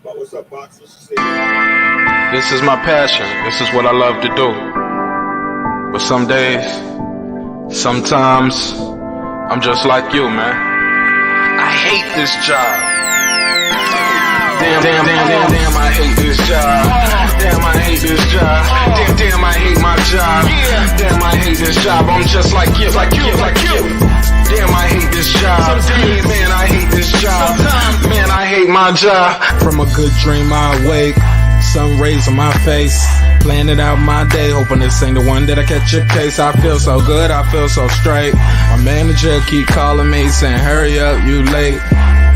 What's up, Box? What you say? This is my passion. This is what I love to do. But some days, sometimes, I'm just like you, man. I hate this job. Damn, I hate this job. Damn, I hate this job. Damn, I hate my job. Damn, I hate this job. I'm just like you. Damn, I hate this job. Man, I hate this job. Man, I hate my job. From a good dream I wake, sun rays on my face, planning out my day, hoping this ain't the one that I catch a case. I feel so good, I feel so straight. My manager keep calling me saying, hurry up, you late.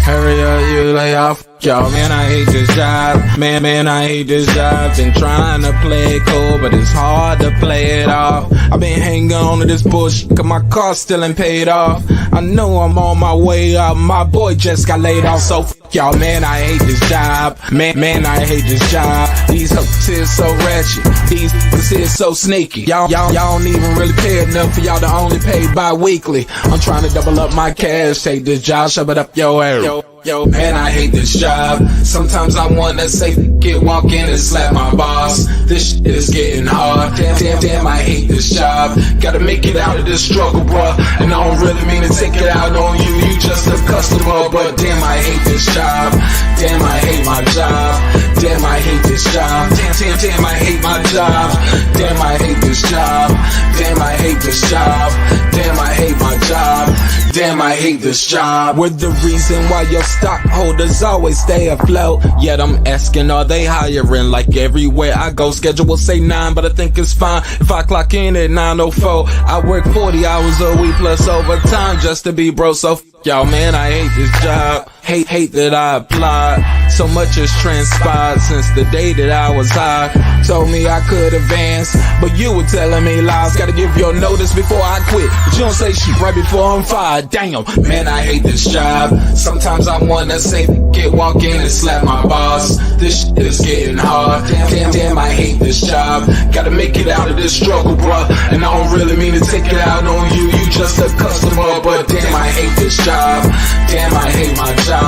Hurry up, you lay off. Y'all, man, I hate this job. Man, I hate this job. Been trying to play it cool, but it's hard to play it off. I've been hanging on to this bullshit, cause my car still ain't paid off. I know I'm on my way up, my boy just got laid off, so y'all, man, I hate this job. Man, I hate this job. These hoes here so ratchet, these niggas here so sneaky. Y'all don't even really pay enough for y'all to only pay bi-weekly. I'm trying to double up my cash, take this job, shove it up your ass. Yo, man, I hate this job. Sometimes I wanna say, walk in and slap my boss. This shit is getting hard. Damn, I hate this job. Gotta make it out of this struggle, bruh. And I don't really mean to take it out on you. You just a customer, but damn, I hate this job. Damn, I hate my job. Damn, I hate this job. Damn, I hate my job. Damn, I hate this job. Damn, I hate this job. Damn, I hate my job. Damn, I hate this job. We're the reason why your stockholders always stay afloat. Yet I'm asking, are they hiring? Like everywhere I go, schedule will say 9, but I think it's fine if I clock in at 9:04. I work 40 hours a week plus overtime just to be bro. So y'all, man, I hate this job. Hate that I applied. So much has transpired since the day that I was high. Told me I could advance, but you were telling me lies. Gotta give your notice before I quit, but you don't say shit right before I'm fired. Damn, man, I hate this job. Sometimes I wanna say, walk in and slap my boss. This shit is getting hard. Damn, I hate this job. Gotta make it out of this struggle, bruh. And I don't really mean to take it out on you. You just a customer, but damn, I hate this job. Damn, I hate my job.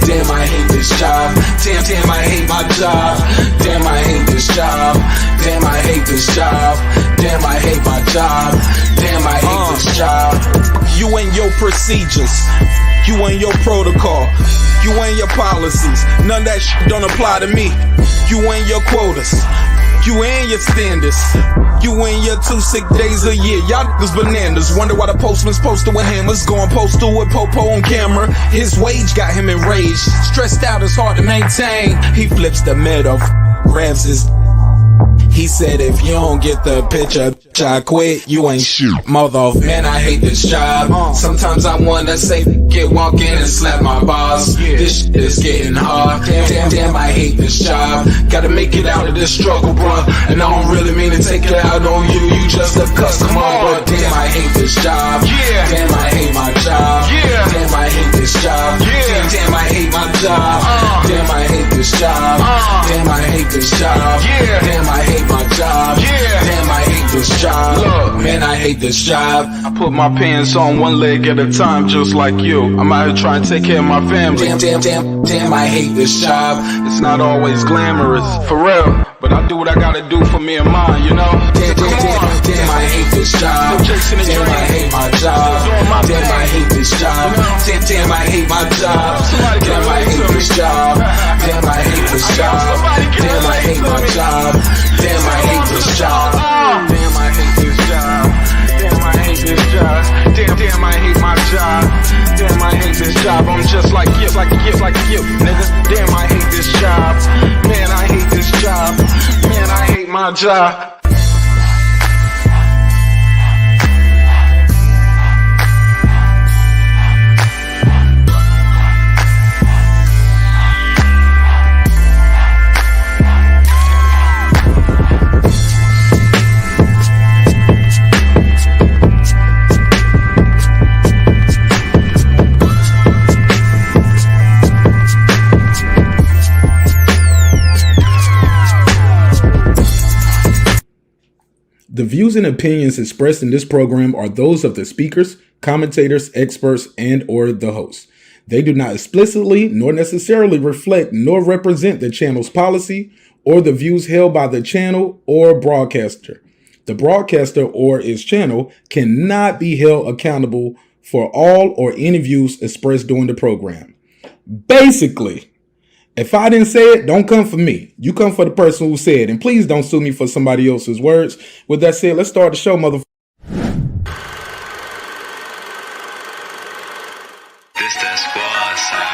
Damn, I hate this job. Damn, I hate my job. Damn, I hate this job. Damn, I hate this job. Damn, I hate my job. Damn, I hate this job. You and your procedures, you and your protocol, you and your policies, none of that shit don't apply to me. You and your quotas, you and your standards, you and your 2 sick days a year. Y'all niggas bananas. Wonder why the postman's posted with hammers, going postal with Popo on camera. His wage got him enraged, stressed out, it's hard to maintain. He flips the middle, grabs his. He said, if you don't get the picture, I quit, you ain't shit, mother. Man, I hate this job. Sometimes I wanna say, walk in and slap my boss. This shit is getting hard. Damn, I hate this job. Gotta make it out of this struggle, bruh. And I don't really mean to take it out on you. You just a customer, but damn, I hate this job. Damn, I hate my job. Damn, I hate this job. Damn, I hate my job. Damn, I hate this job. Damn, I hate this job. Damn, I hate my job. Damn, I hate this job. Look, man, I hate this job. I put my pants on one leg at a time, just like you. I'm out here trying to take care of my family. Damn, I hate this job. It's not always glamorous, for real, but I do what I gotta do for me and mine, you know? Damn, I hate this job. Damn, I hate my job. Damn, I hate this job. Damn, I hate my job. Damn, I hate this job. Damn, I hate this job. Damn, I hate my job. Damn, I hate this job. Damn, I hate this job. Damn, I hate this job. Damn, I hate my job. Damn, I hate this job. I'm just like you, nigga. Damn, I hate this job. Man, I hate this job. Man, I hate my job. The views and opinions expressed in this program are those of the speakers, commentators, experts, and/or the host. They do not explicitly nor necessarily reflect nor represent the channel's policy or the views held by the channel or broadcaster. The broadcaster or its channel cannot be held accountable for all or any views expressed during the program. Basically, if I didn't say it, don't come for me. You come for the person who said it. And please don't sue me for somebody else's words. With that said, let's start the show, motherfucker. This that squad sound.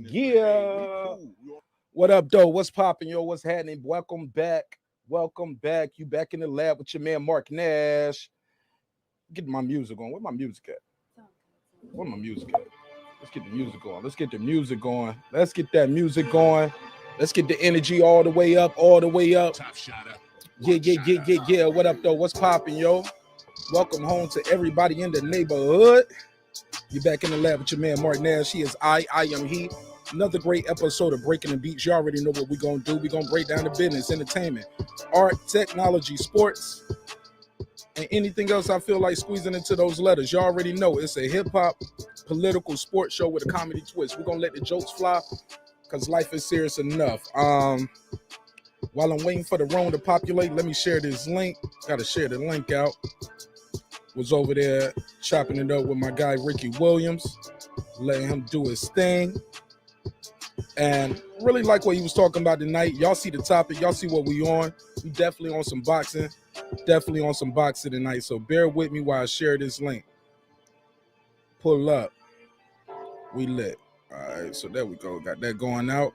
Yeah. What up, though? What's popping, yo? What's happening? Welcome back. Welcome back. You back in the lab with your man, marqnash. Get my music on. Where my music at? Where my music at? Let's get the music going. Let's get the music going. Let's get that music going. Let's get the energy all the way up, all the way up. Yeah. What up, though? What's popping, yo? Welcome home to everybody in the neighborhood. You back in the lab with your man, marqnash. He is I am he. Another great episode of Breaking the Beats. You already know what we're going to do. We're going to break down the business, entertainment, art, technology, sports, and anything else I feel like squeezing into those letters. You already know it's a hip-hop, political sports show with a comedy twist. We're going to let the jokes fly because life is serious enough. While I'm waiting for the room to populate, let me share this link. Got to share the link out. Was over there chopping it up with my guy Ricky Williams, letting him do his thing. And really like what he was talking about tonight. Y'all see the topic, y'all see what we on. We definitely on some boxing. Definitely on some boxing tonight. So bear with me while I share this link. Pull up. We lit. All right, so there we go. Got that going out.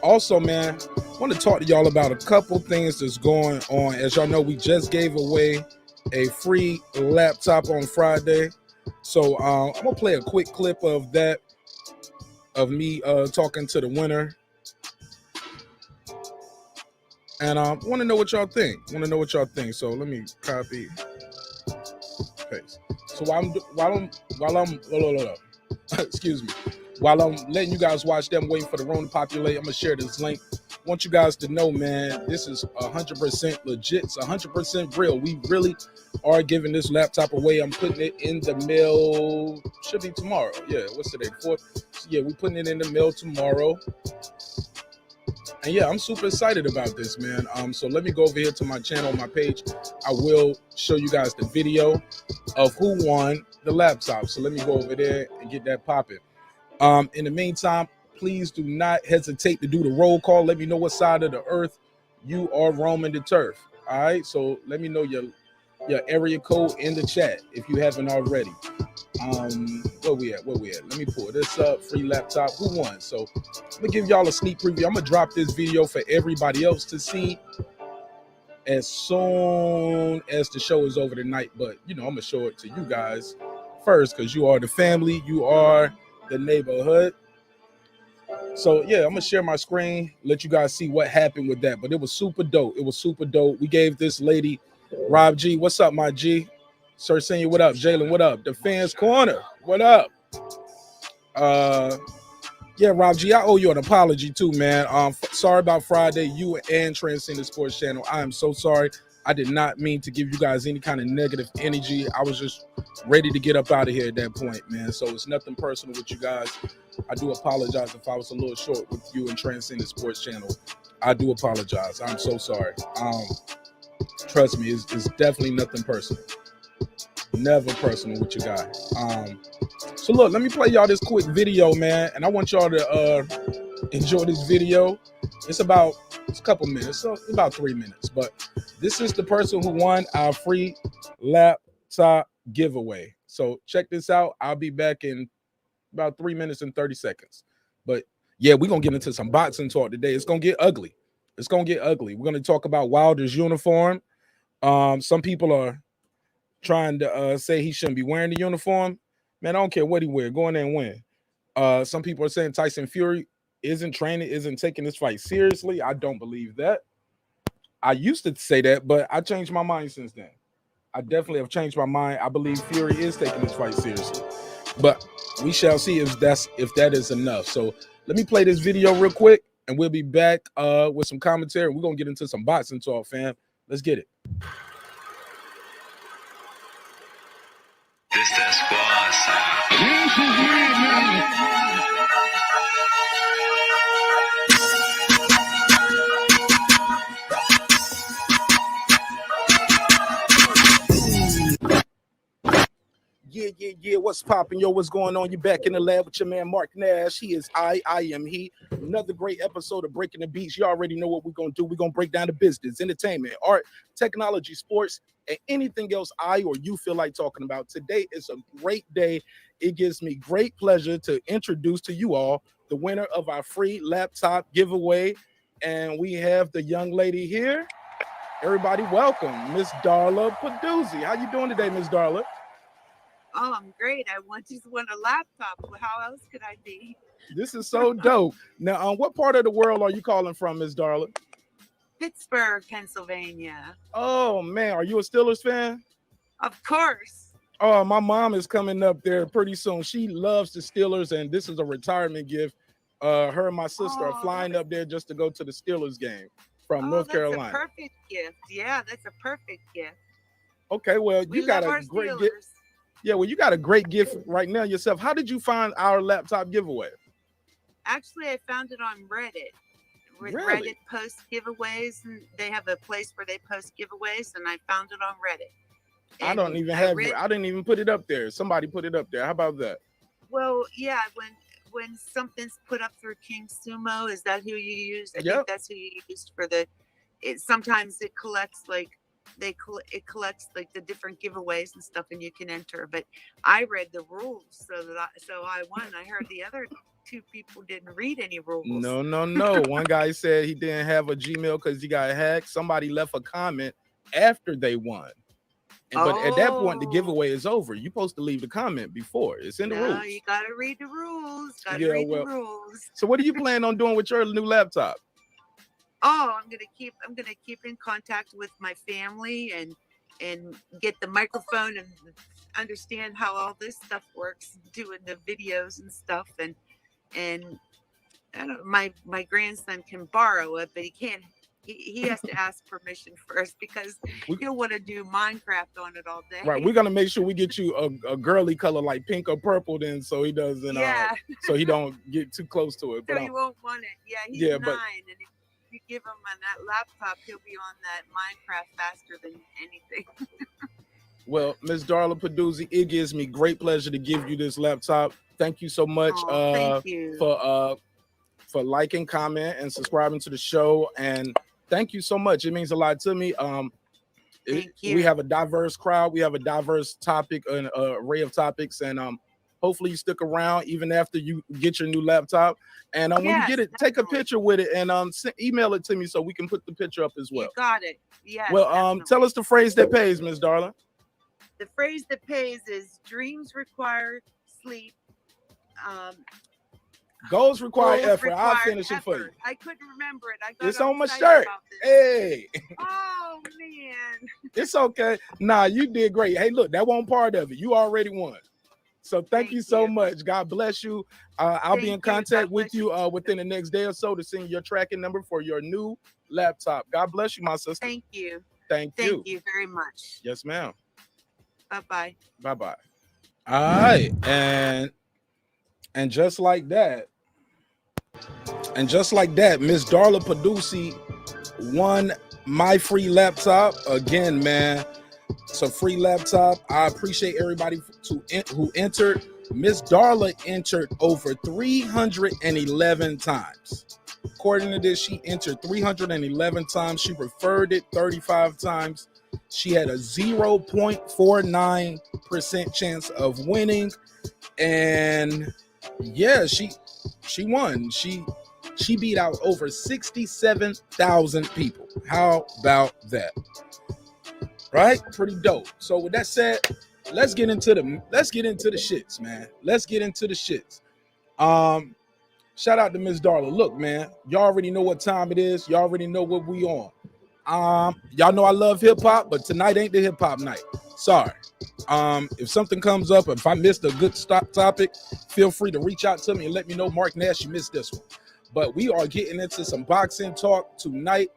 Also, man, I want to talk to y'all about a couple things that's going on. As y'all know, we just gave away a free laptop on Friday. So I'm going to play a quick clip of that, of me talking to the winner. And I want to know what y'all think. So let me copy, paste. So while I'm excuse me. While I'm letting you guys watch them waiting for the room to populate, I'm going to share this link. I want you guys to know, man, this is 100% legit. It's 100% real. We really are giving this laptop away. I'm putting it in the mail. Should be tomorrow. Yeah, what's today? 4th. Yeah, we're putting it in the mail tomorrow. And yeah, I'm super excited about this, man. So let me go over here to my channel, my page. I will show you guys the video of who won the laptop. So let me go over there and get that popping. In the meantime, please do not hesitate to do the roll call. Let me know what side of the earth you are roaming the turf. All right, so let me know your area code in the chat if you haven't already. Where we at? Let me pull this up. Free laptop. Who won? So I'm gonna give y'all a sneak preview. I'm gonna drop this video for everybody else to see as soon as the show is over tonight. But you know, I'm gonna show it to you guys first because you are the family. You are the neighborhood. So yeah, I'm gonna share my screen, let you guys see what happened with that. But it was super dope. We gave this lady, Rob G. What's up, my G? Sir Senior, what up? Jalen, what up? The Fans Corner, what up? Yeah, Rob G, I owe you an apology too, man. Sorry about Friday, you and Transcendent Sports Channel. I am so sorry. I did not mean to give you guys any kind of negative energy. I was just ready to get up out of here at that point, man. So it's nothing personal with you guys. I do apologize if I was a little short with you and Transcendent Sports Channel. I do apologize. I'm so sorry. Trust me, it's definitely nothing personal. Never personal with you guys. So look, let me play y'all this quick video, man. And I want y'all to enjoy this video. It's a couple minutes, so about 3 minutes. But this is the person who won our free laptop giveaway. So check this out. I'll be back in about 3 minutes and 30 seconds. But yeah, we're going to get into some boxing talk today. It's going to get ugly. We're going to talk about Wilder's uniform. Some people are trying to say he shouldn't be wearing the uniform. Man, I don't care what he wear. Go in there and win. Some people are saying Tyson Fury isn't training, isn't taking this fight seriously. I don't believe that. I used to say that, but I changed my mind since then. I definitely have changed my mind. I believe Fury is taking this fight seriously, but we shall see if that is enough. So let me play this video real quick, and we'll be back with some commentary. We're gonna get into some boxing talk, fam. Let's get it. This that squad sound. Yeah. What's popping, yo? What's going on? You back in the lab with your man marqnash. He is I am he. Another great episode of Breaking the Beats. You already know what we're gonna do. We're gonna break down the business, entertainment, art, technology, sports, and anything else I or you feel like talking about. Today is a great day. It gives me great pleasure to introduce to you all the winner of our free laptop giveaway. And we have the young lady here. Everybody, welcome, Miss Darla Peduzzi. How you doing today, Miss Darla? Oh, I'm great. I just want a laptop. How else could I be? This is so dope. Now, what part of the world are you calling from, Miss Darla? Pittsburgh, Pennsylvania. Oh, man. Are you a Steelers fan? Of course. Oh, my mom is coming up there pretty soon. She loves the Steelers, and this is a retirement gift. Her and my sister are flying up there just to go to the Steelers game from North Carolina. That's a perfect gift. Yeah, that's a perfect gift. Okay, well, you got a great gift. Yeah, well, you got a great gift right now yourself. How did you find our laptop giveaway? Actually, I found it on Reddit. Really? Reddit posts giveaways, and they have a place where they post giveaways, and I found it on Reddit. And I don't even have it. I didn't even put it up there. Somebody put it up there. How about that? Well, yeah, when something's put up through King Sumo, is that who you use? I think that's who you used for sometimes it collects like it collects like the different giveaways and stuff, and you can enter. But I read the rules, so I won. I heard the other two people didn't read any rules. No. One guy said he didn't have a Gmail because he got hacked. Somebody left a comment after they won. But at that point, the giveaway is over. You're supposed to leave the comment before. It's in the rules. You gotta read the rules. The rules. So what are you planning on doing with your new laptop? Oh, I'm gonna keep in contact with my family and get the microphone and understand how all this stuff works, doing the videos and stuff, and I don't, my grandson can borrow it, but he can't. He has to ask permission first because he'll want to do Minecraft on it all day. Right, we're gonna make sure we get you a girly color like pink or purple, then so he doesn't. So he don't get too close to it. So he won't want it. Yeah, he's 9, and if you give him that laptop, he'll be on that Minecraft faster than anything. Well, Miss Darla Peduzzi, it gives me great pleasure to give you this laptop. Thank you so much thank you. For liking, comment, and subscribing to the show. And thank you so much. It means a lot to me. Thank you. We have a diverse crowd. We have a diverse topic, an array of topics, and hopefully you stick around even after you get your new laptop. And when you get it, take a picture with it and email it to me so we can put the picture up as well. You got it. Yeah. Well, tell us the phrase that pays, Miss Darla. The phrase that pays is dreams require sleep. Goals require effort. I'll finish it for you. I couldn't remember it. It's on my shirt. Hey. Oh man. It's okay. Nah, you did great. Hey, look, that wasn't part of it. You already won. So thank you so much. God bless you. I'll be in contact with you within the next day or so to send your tracking number for your new laptop. God bless you, my sister. Thank you. Thank you. Thank you very much. Yes, ma'am. Bye-bye. Bye-bye. All right. And just like that, Miss Darla Peduzzi won my free laptop. Again, man, it's a free laptop. I appreciate everybody who entered. Miss Darla entered over 311 times. According to this, she entered 311 times. She referred it 35 times. She had a 0.49% chance of winning. And yeah, she won. She beat out over 67,000 people. How about that? Right? Pretty dope. So with that said, let's get into the shits, man. Let's get into the shits. Shout out to Miss Darla. Look, man, y'all already know what time it is. Y'all already know what we on. Y'all know I love hip hop, but tonight ain't the hip hop night. Sorry. If something comes up, if I missed a good topic, feel free to reach out to me and let me know, Mark Nash, you missed this one. But we are getting into some boxing talk tonight.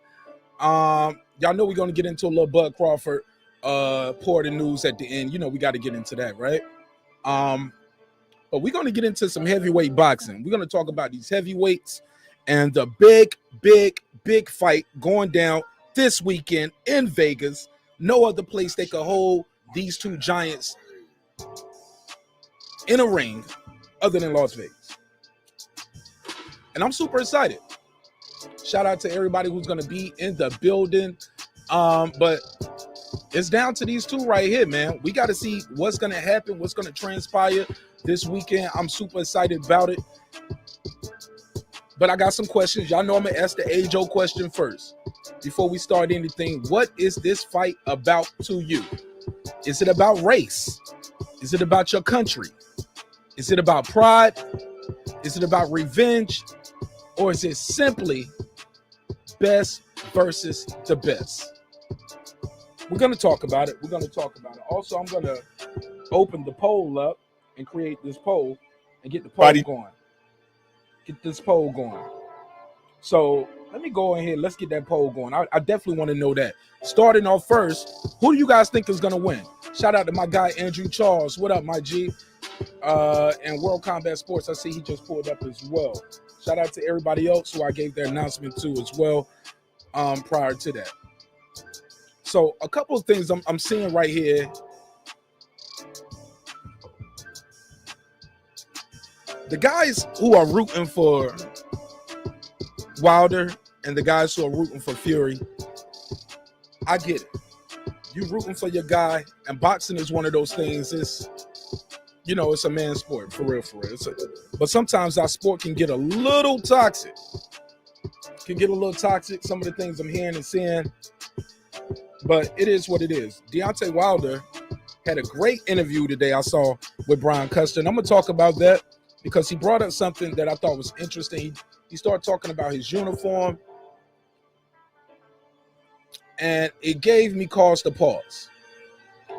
Y'all know we're gonna get into a little Bud Crawford pour the news at the end. You know we got to get into that, right? But we're gonna get into some heavyweight boxing. We're gonna talk about these heavyweights and the big fight going down this weekend in Vegas. No other place they could hold these two giants in a ring other than Las Vegas. And I'm super excited. Shout out to everybody who's going to be in the building. But it's down to these two right here, man. We got to see what's going to happen, what's going to transpire this weekend. I'm super excited about it. But I got some questions. Y'all know I'm going to ask the age-old question first. Before we start anything, what is this fight about to you? Is it about race? Is it about your country? Is it about pride? Is it about revenge? Or is it simply best versus the best? We're going to talk about it. Also, I'm going to open the poll up and create this poll and get the poll going. So let me go ahead. Let's get that poll going. I definitely want to know that. Starting off first, who do you guys think is going to win? Shout out to my guy, Andrew Charles. What up, my G? And World Combat Sports, I see he just pulled up as well. Shout out to everybody else who I gave their announcement to as well prior to that. So a couple of things I'm seeing right here. The guys who are rooting for Wilder and the guys who are rooting for Fury, I get it. You rooting for your guy, and boxing is one of those things. It's a man's sport, for real. But sometimes our sport can get a little toxic. Some of the things I'm hearing and seeing, but it is what it is. Deontay Wilder had a great interview today I saw with Brian Custer, and I'm going to talk about that because he brought up something that I thought was interesting. He started talking about his uniform, and it gave me cause to pause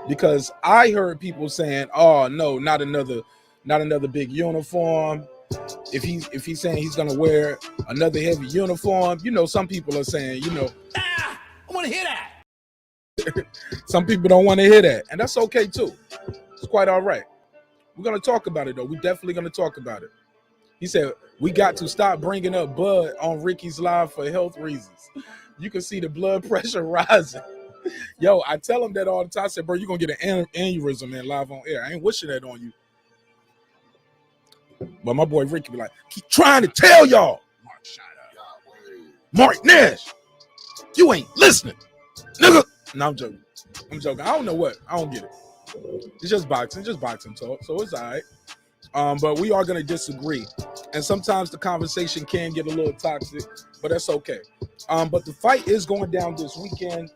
because I heard people saying, "Oh no, not another big uniform." If he's saying he's gonna wear another heavy uniform, some people are saying, I want to hear that. Some people don't want to hear that, and that's okay too. It's quite all right. We're gonna talk about it though. We're definitely gonna talk about it. He said we got to stop bringing up Bud on Ricky's Live for health reasons. You can see the blood pressure rising. Yo, I tell him that all the time. I said, bro, you're going to get an aneurysm, man, live on air. I ain't wishing that on you. But my boy Ricky be like, keep trying to tell y'all. Mark, shut up. Mark Nash, you ain't listening, nigga. No, I'm joking. I don't know what. I don't get it. It's just boxing talk. So it's all right. But we are going to disagree. And sometimes the conversation can get a little toxic, but that's okay. But the fight is going down this weekend.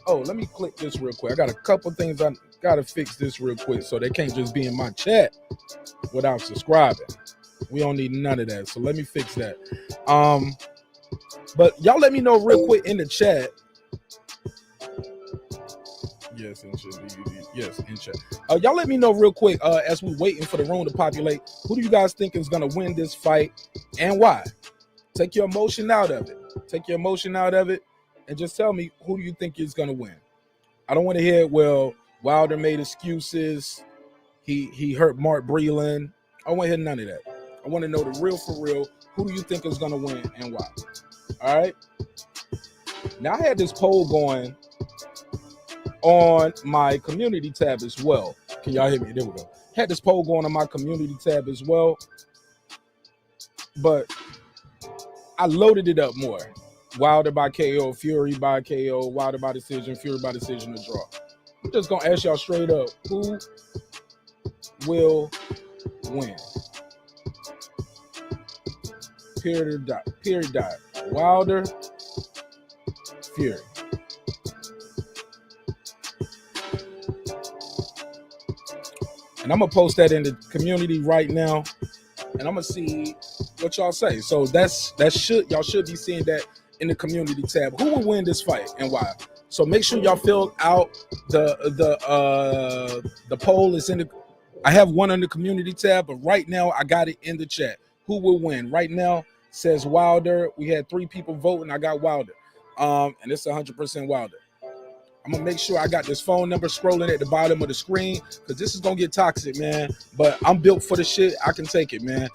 Oh, let me click this real quick. I got a couple things I got to fix this real quick so they can't just be in my chat without subscribing. We don't need none of that. So let me fix that. But y'all let me know real quick in the chat. Yes, in chat. Y'all let me know real quick as we're waiting for the room to populate. Who do you guys think is going to win this fight and why? Take your emotion out of it. And just tell me who do you think is going to win. I don't want to hear, well, Wilder made excuses. He hurt Mark Breland. I don't want to hear none of that. I want to know the real for real. Who do you think is going to win and why? All right. Now, I had this poll going on my community tab as well. Can y'all hear me? There we go. Had this poll going on my community tab as well. But I loaded it up more. Wilder by KO, Fury by KO, Wilder by decision, Fury by decision, or draw. I'm just going to ask y'all straight up, who will win? Period. Wilder, Fury. And I'm gonna post that in the community right now, and I'm gonna see what y'all say. So y'all should be seeing that in the community tab. Who will win this fight and why? So make sure y'all fill out the poll is in the. I have one on the community tab, but right now I got it in the chat. Who will win? Right now says Wilder. We had 3 people voting. I got Wilder, and it's 100% Wilder. I'm gonna make sure I got this phone number scrolling at the bottom of the screen because this is gonna get toxic, man. But I'm built for the shit. I can take it, man.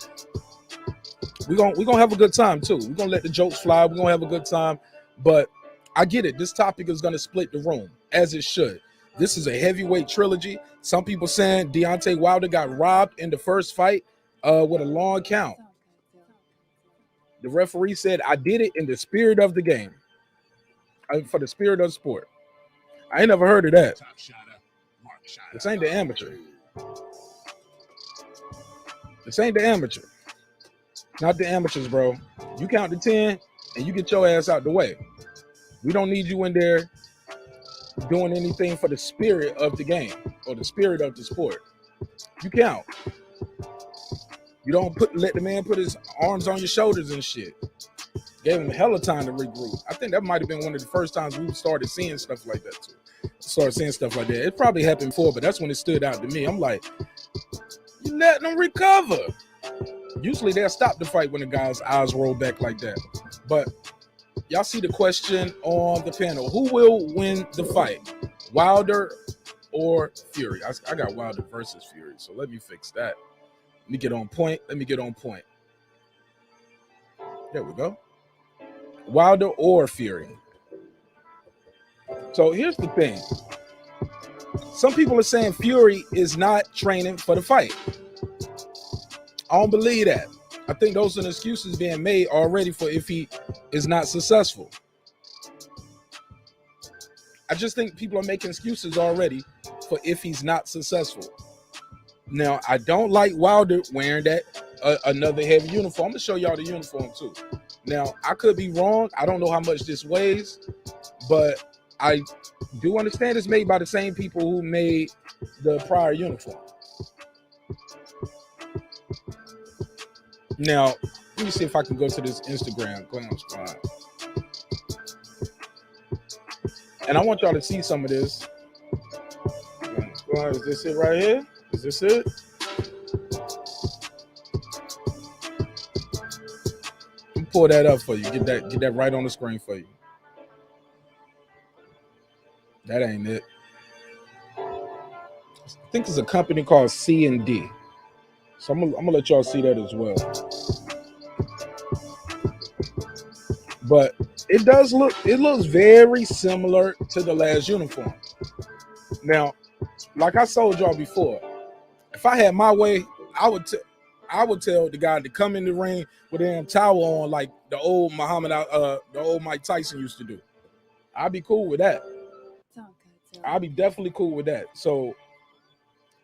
We're gonna have a good time too. We're gonna let the jokes fly. We're gonna have a good time. But I get it. This topic is gonna split the room, as it should. This is a heavyweight trilogy. Some people saying Deontay Wilder got robbed in the first fight with a long count. The referee said, I did it in the spirit of the game. For the spirit of the sport. I ain't never heard of that. This ain't the amateur. This ain't the amateur. Not the amateurs, bro. You count to 10 and you get your ass out the way. We don't need you in there doing anything for the spirit of the game or the spirit of the sport. You count. You don't let the man put his arms on your shoulders and shit. Gave him a hell of time to regroup. I think that might have been one of the first times we started seeing stuff like that too. It probably happened before, but that's when it stood out to me. I'm like, you letting them recover. Usually they'll stop the fight when the guy's eyes roll back like that. But y'all see the question on the panel. Who will win the fight? Wilder or Fury? I got Wilder versus Fury, so let me fix that. Let me get on point. There we go. Wilder or Fury. So here's the thing. Some people are saying Fury is not training for the fight. I don't believe that. I think those are the excuses being made already for if he is not successful. I just think people are making excuses already for if he's not successful. Now, I don't like Wilder wearing that another heavy uniform. I'm going to show y'all the uniform too. Now, I could be wrong. I don't know how much this weighs, but I do understand it's made by the same people who made the prior uniform. Now, let me see if I can go to this Instagram Glam Squad. And I want y'all to see some of this. Is this it right here? Is this it? Let me pull that up for you. Get that right on the screen for you. That ain't it. I think it's a company called C&D. So I'm gonna let y'all see that as well. But it looks very similar to the last uniform. Now, like I told y'all before, if I had my way, I would tell the guy to come in the ring with a damn towel on like the old Mike Tyson used to do. I'd be cool with that. I'd be definitely cool with that. So,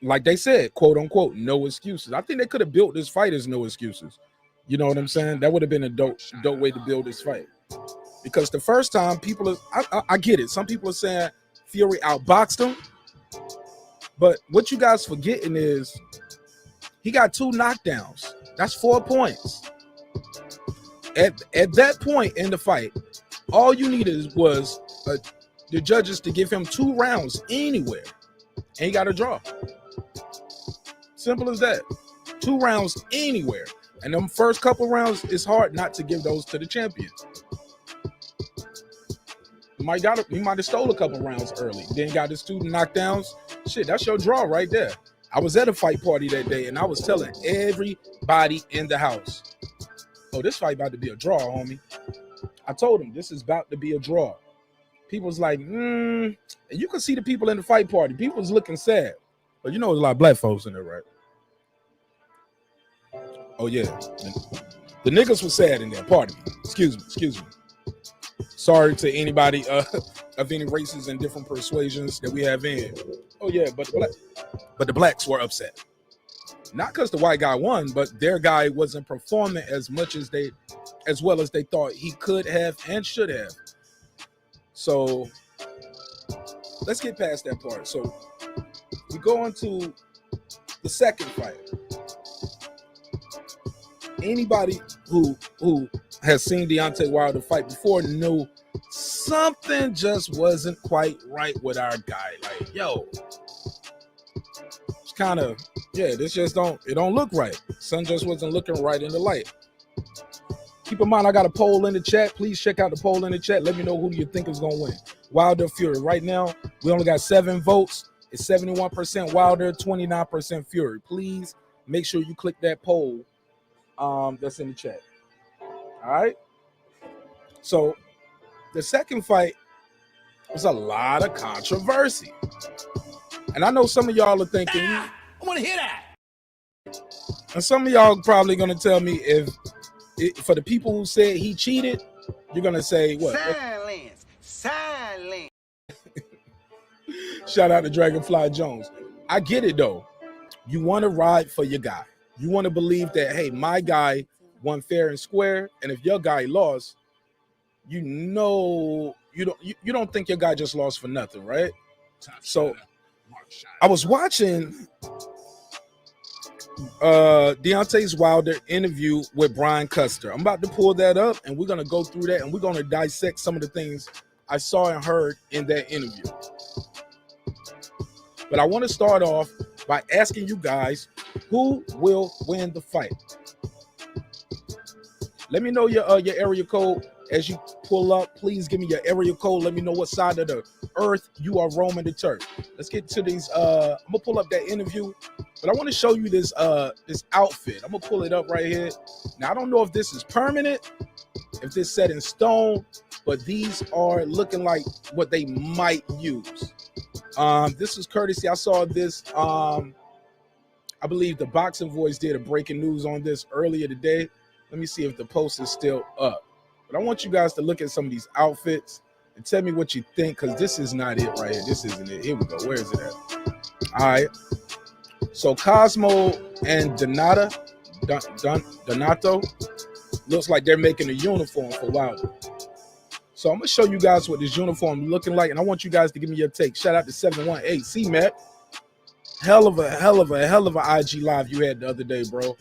like they said, quote unquote, no excuses. I think they could have built this fight as no excuses. You know what I'm saying? That would have been a dope way to build this fight. Because the first time I get it. Some people are saying Fury outboxed him. But what you guys forgetting is he got 2 knockdowns. That's 4 points. At that point in the fight, all you needed was the judges to give him 2 rounds anywhere. And he got a draw. Simple as that. 2 rounds anywhere. And them first couple rounds, it's hard not to give those to the champion. He might have stole a couple rounds early. Then got his 2 knockdowns. Shit, that's your draw right there. I was at a fight party that day, and I was telling everybody in the house, oh, this fight about to be a draw, homie. I told them, this is about to be a draw. People was like, and you can see the people in the fight party. People was looking sad. But you know there's a lot of black folks in there, right? Oh, yeah. The niggas was sad in there. Pardon me. Excuse me. Sorry to anybody of any races and different persuasions that we have in. Oh, yeah, but the blacks were upset. Not because the white guy won, but their guy wasn't performing as well as they thought he could have and should have. So let's get past that part. So we go on to The second fight. Anybody who has seen Deontay Wilder fight before knew something just wasn't quite right with our guy. Like, yo, it's kind of, yeah, this just don't look right. Sun just wasn't looking right in the light. Keep in mind, I got a poll in the chat. Please check out the poll in the chat. Let me know who you think is going to win. Wilder, Fury. Right now, we only got 7 votes. It's 71% Wilder, 29% Fury. Please make sure you click that poll that's in the chat. All right? So, the second fight was a lot of controversy. And I know some of y'all are thinking, I want to hear that. And some of y'all probably going to tell me for the people who said he cheated, you're going to say what? Silence. Shout out to Dragonfly Jones. I get it, though. You want to ride for your guy. You want to believe that, hey, my guy won fair and square, and if your guy lost, you know you don't think your guy just lost for nothing, right? So I was watching Deontay Wilder interview with Brian Custer. I'm about to pull that up, and we're going to go through that, and we're going to dissect some of the things I saw and heard in that interview. But I want to start off by asking you guys, who will win the fight? Let me know your area code as you pull up. Please give me your area code. Let me know what side of the earth you are roaming the turf. Let's get to these. I'm gonna pull up that interview, but I want to show you this this outfit. I'm gonna pull it up right here. Now I don't know if this is permanent, if this set in stone, but these are looking like what they might use. This is courtesy. I saw this. I believe the Boxing Voice did a breaking news on this earlier today. Let me see if the post is still up. But I want you guys to look at some of these outfits and tell me what you think, because this is not it right here. This isn't it. Here we go. Where is it at? All right. So Cosmo and Donato looks like they're making a uniform for Wilder. So I'm going to show you guys what this uniform is looking like, and I want you guys to give me your take. Shout out to 718 C-Mac. Hell of a IG live you had the other day, bro.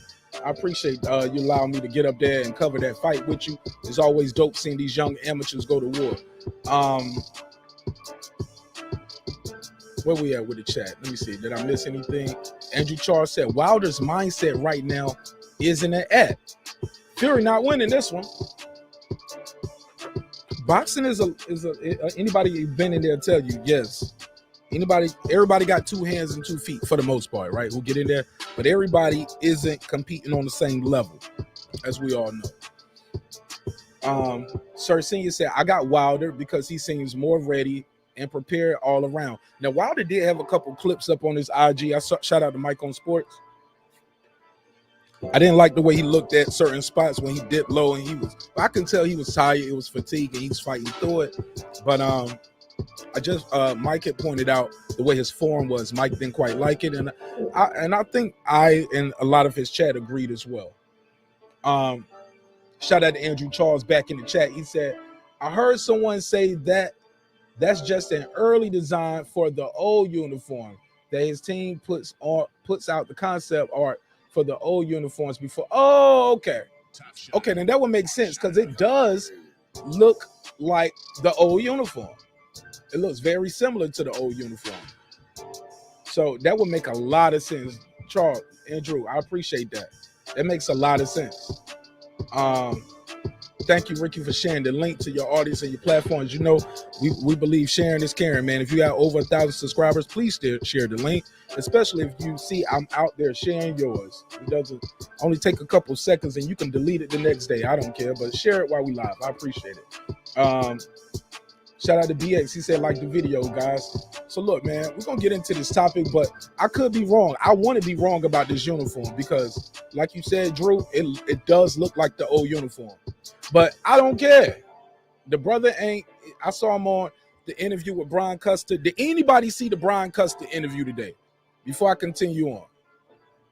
I appreciate you allowing me to get up there and cover that fight with you. It's always dope seeing these young amateurs go to war. Where we at with the chat? Let me see. Did I miss anything? Andrew Charles said Wilder's mindset right now isn't at. Fury not winning this one. Boxing is anybody been in there tell you yes. Everybody got 2 hands and 2 feet for the most part, right? Who get in there, but everybody isn't competing on the same level, as we all know. Sir Senior said, I got Wilder because he seems more ready and prepared all around. Now, Wilder did have a couple clips up on his IG. I saw, shout out to Mike on Sports. I didn't like the way he looked at certain spots when he dipped low, and I can tell he was tired. It was fatigue, and he was fighting through it. But Mike had pointed out the way his form was. Mike didn't quite like it, and I think I and a lot of his chat agreed as well. Shout out to Andrew Charles back in the chat. He said, I heard someone say that's just an early design for the old uniform that his team puts out the concept art for the old uniforms before. Oh, okay. Okay, then that would make sense, because it does look like the old uniform. It looks very similar to the old uniform. So that would make a lot of sense. Charles, Andrew, I appreciate that. That makes a lot of sense. Thank you, Ricky, for sharing the link to your audience and your platforms. You know, we believe sharing is caring, man. If you have over 1,000 subscribers, please share the link, especially if you see I'm out there sharing yours. It doesn't only take a couple seconds, and you can delete it the next day. I don't care, but share it while we live. I appreciate it. Shout out to BX. He said, like the video, guys. So look, man, we're going to get into this topic, but I could be wrong. I want to be wrong about this uniform because, like you said, Drew, it does look like the old uniform. But I don't care. The brother ain't. I saw him on the interview with Brian Custer. Did anybody see the Brian Custer interview today? Before I continue on.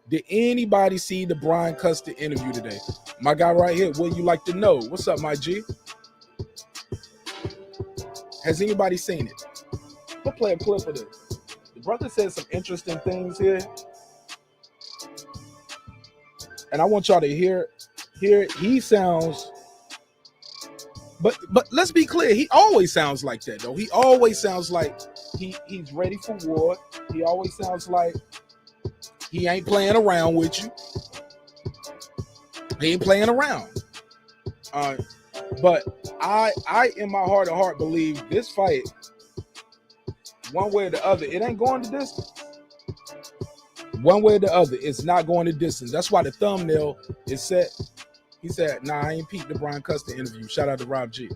Did anybody see the Brian Custer interview today? My guy right here, what you like to know? What's up, my G? Has anybody seen it? We'll play a clip of this. The brother said some interesting things here. and I want y'all to hear it. He sounds, but let's be clear. He always sounds like that, though. He always sounds like he's ready for war. He always sounds like he ain't playing around with you. He ain't playing around. But I in my heart of heart believe this fight, one way or the other, it ain't going the distance. One way or the other, it's not going the distance. That's why the thumbnail is set. He said, nah, I ain't peeped the Brian Custer interview. Shout out to Rob G.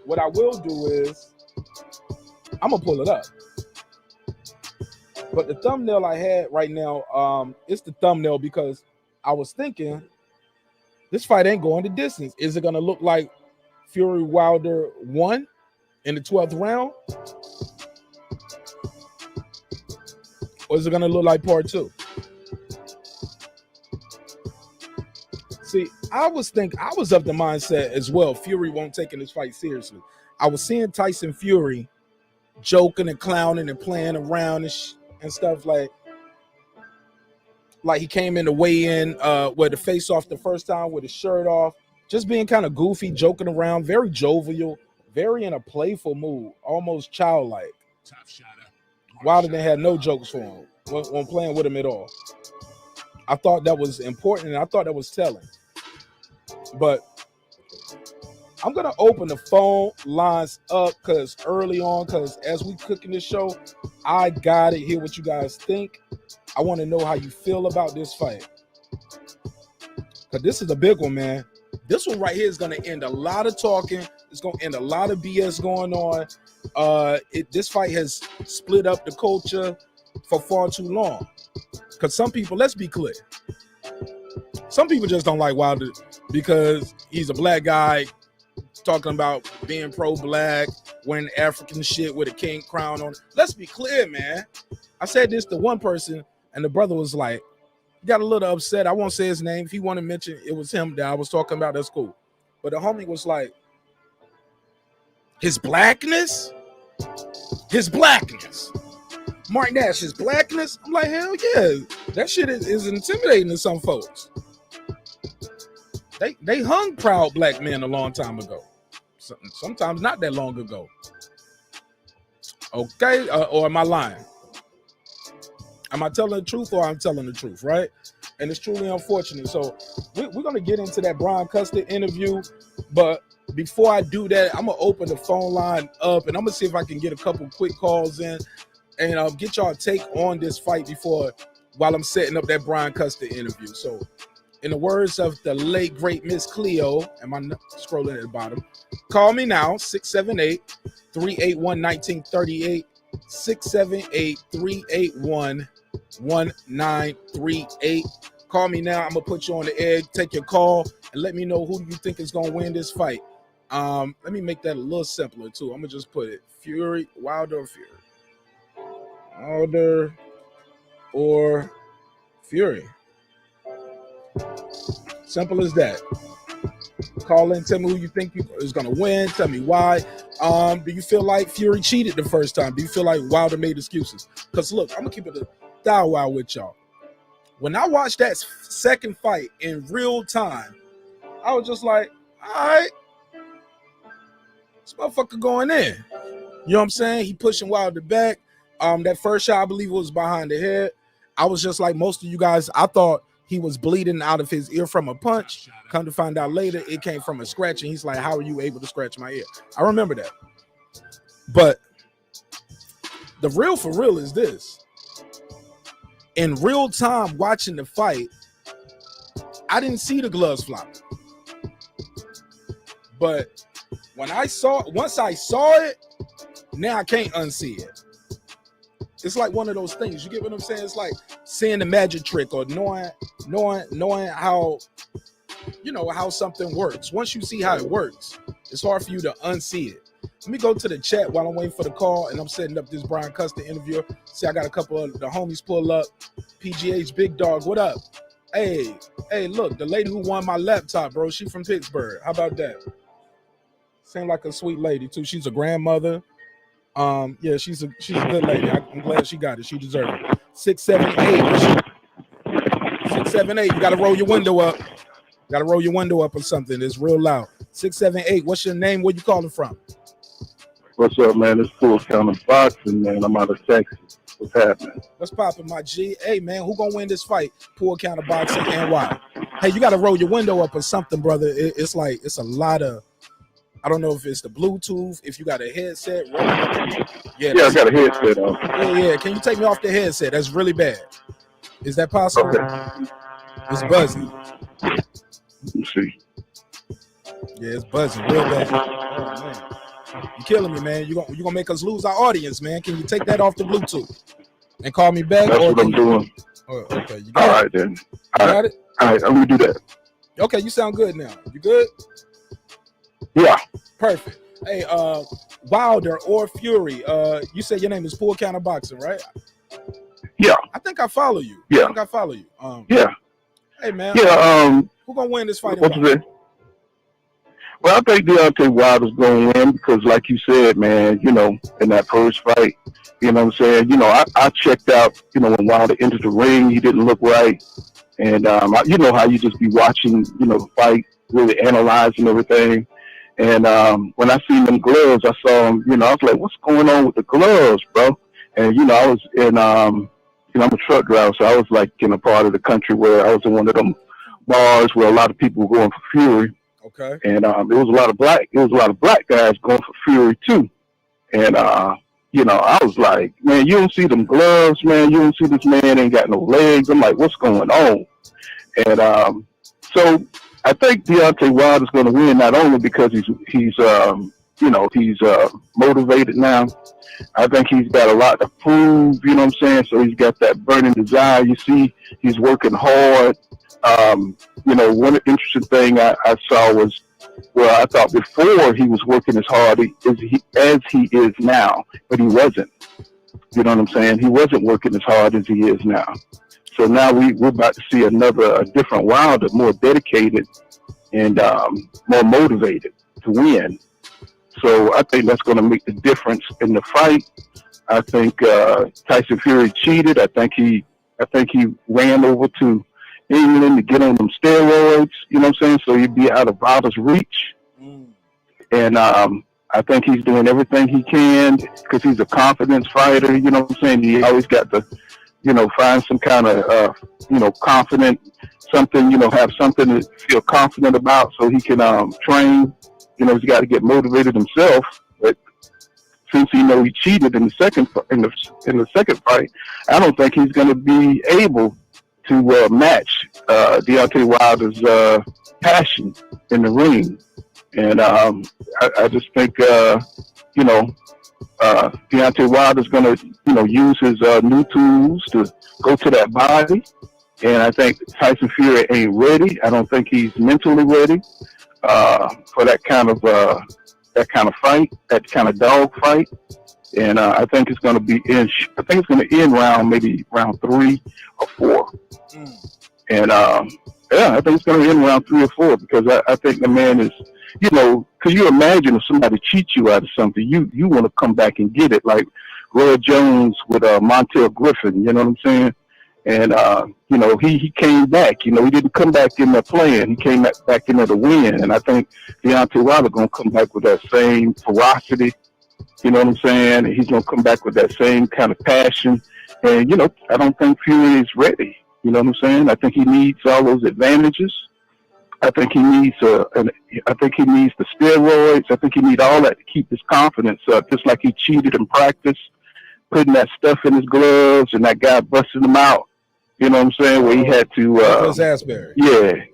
What I will do is, I'm going to pull it up. But the thumbnail I had right now, it's the thumbnail because I was thinking, this fight ain't going the distance. Is it going to look like Fury Wilder won in the 12th round? Or is it going to look like part 2? See, I was of the mindset as well, Fury won't take this fight seriously. I was seeing Tyson Fury joking and clowning and playing around and stuff like he came in to weigh in where the face off the first time with his shirt off, just being kind of goofy, joking around, very jovial, very in a playful mood, almost childlike. Wilder didn't have no jokes for him when playing with him at all. I thought that was important and I thought that was telling. But I'm going to open the phone lines up because as we cooking this show, I got to hear what you guys think. I want to know how you feel about this fight. Because this is a big one, man. This one right here is going to end a lot of talking. It's going to end a lot of BS going on. This fight has split up the culture for far too long. Because some people, let's be clear, some people just don't like Wilder because he's a black guy talking about being pro-black, wearing African shit with a king crown on. Let's be clear, man. I said this to one person, and the brother was like, got a little upset. I won't say his name. If he want to mention it was him that I was talking about, that's cool. But the homie was like, his blackness? His blackness. marqnash, his blackness? I'm like, hell yeah. That shit is intimidating to some folks. They hung proud black men a long time ago. Sometimes not that long ago. Okay, or am I lying? Am I telling the truth or I'm telling the truth, right? And it's truly unfortunate. So we're going to get into that Brian Custer interview. But before I do that, I'm going to open the phone line up and I'm going to see if I can get a couple quick calls in and get y'all take on this fight while I'm setting up that Brian Custer interview. So in the words of the late, great Miss Cleo, am I scrolling at the bottom? Call me now, 678-381-1938, 678-381-1938. Call me now. I'm going to put you on the air, take your call, and let me know who you think is going to win this fight. Let me make that a little simpler, too. I'm going to just put it Wilder or Fury. Wilder or Fury. Simple as that. Call in, tell me who you think is going to win. Tell me why. Do you feel like Fury cheated the first time? Do you feel like Wilder made excuses? Because look, I'm going to keep it a thou wow with y'all. When I watched that second fight in real time, I was just like, all right, this motherfucker going in. You know what I'm saying? He pushing Wilder back. That first shot, I believe, was behind the head. I was just like most of you guys. I thought he was bleeding out of his ear from a punch. Come to find out later, it came from a scratch. And he's like, how are you able to scratch my ear? I remember that. But the real for real is this. In real time watching the fight, I didn't see the gloves flop. But once I saw it, now I can't unsee it. It's like one of those things. You get what I'm saying? It's like seeing the magic trick or knowing how, how something works. Once you see how it works, it's hard for you to unsee it. Let me go to the chat while I'm waiting for the call and I'm setting up this Brian Custer interview. See, I got a couple of the homies pull up. PGH Big Dog, what up? Hey, look, the lady who won my laptop, bro, she from Pittsburgh. How about that? Seemed like a sweet lady too. She's a grandmother. Yeah, she's a good lady. I'm glad she got it. She deserved it. 678. 678. You got to roll your window up. Got to roll your window up or something. It's real loud. 678. What's your name? Where you calling from? What's up, man? It's Full Counter Boxing, man. I'm out of Texas. What's happening? What's popping, my G? Hey, man, who gonna win this fight? Poor Counter Boxing and why? Hey, you got to roll your window up or something, brother. It's like it's a lot of. I don't know if it's the Bluetooth. If you got a headset, yeah, I got a headset on. Yeah. Can you take me off the headset? That's really bad. Is that possible? Okay. It's buzzing. Let me see. Yeah, it's buzzing real bad. Oh man. You're killing me, man. You're gonna make us lose our audience, man. Can you take that off the Bluetooth and call me back? That's what I'm doing. Oh, okay, you got it? All right, then. You got it? All right, I'm gonna do that. Okay, you sound good now. You good? Yeah. Perfect. Hey, Wilder or Fury, you said your name is Poor Counter Boxing, right? Yeah. I think I follow you. Yeah. I think I follow you. Yeah. Hey, man. Yeah. Who gonna win this fight? What's it? Well, I think Deontay Wilder's going to win because, like you said, man, you know, in that first fight, you know what I'm saying? You know, I checked out, you know, when Wilder entered the ring, he didn't look right. And, you know how you just be watching, you know, the fight, really analyzing everything. And when I seen them gloves, I saw him, you know, I was like, what's going on with the gloves, bro? And, you know, I was in, you know, I'm a truck driver, so I was like in a part of the country where I was in one of them bars where a lot of people were going for Fury. Okay. And it was a lot of black guys going for Fury too. And you know, I was like, man, you don't see them gloves, man. You don't see this man ain't got no legs. I'm like, what's going on? And so I think Deontay Wilder's going to win not only because he's you know, he's motivated now. I think he's got a lot to prove, you know what I'm saying? So he's got that burning desire. You see, he's working hard. You know, one interesting thing I saw was, well, I thought before he was working as hard as he is now, but he wasn't. You know what I'm saying? He wasn't working as hard as he is now. So now we're about to see a different Wilder, more dedicated and more motivated to win. So I think that's going to make the difference in the fight. I think Tyson Fury cheated. I think he ran over to England to get on them steroids, you know what I'm saying? So he'd be out of Wilder's reach. And I think he's doing everything he can because he's a confidence fighter, you know what I'm saying? He always got to, you know, find some kind of, you know, confident something, you know, have something to feel confident about so he can train. You know, he's got to get motivated himself. But since he cheated in the second fight, I don't think he's going to be able to match Deontay Wilder's passion in the ring. And I just think, you know, Deontay Wilder's going to, you know, use his new tools to go to that body. And I think Tyson Fury ain't ready. I don't think he's mentally ready for that kind of fight, that kind of dog fight. And I think it's going to be end round 3 or 4. And yeah, I think it's going to end round 3 or 4 because I think the man is, you know, because you imagine if somebody cheats you out of something, you want to come back and get it, like Roy Jones with Montel Griffin, you know what I'm saying? And you know, he came back. You know, he didn't come back in there playing. He came back in there to win. And I think Deontay Wilder going to come back with that same ferocity. You know what I'm saying? He's going to come back with that same kind of passion. And, you know, I don't think Fury is ready. You know what I'm saying? I think he needs all those advantages. I think he needs the steroids. I think he needs all that to keep his confidence up, just like he cheated in practice, putting that stuff in his gloves and that guy busting him out. You know what I'm saying? Where he had to Asbury.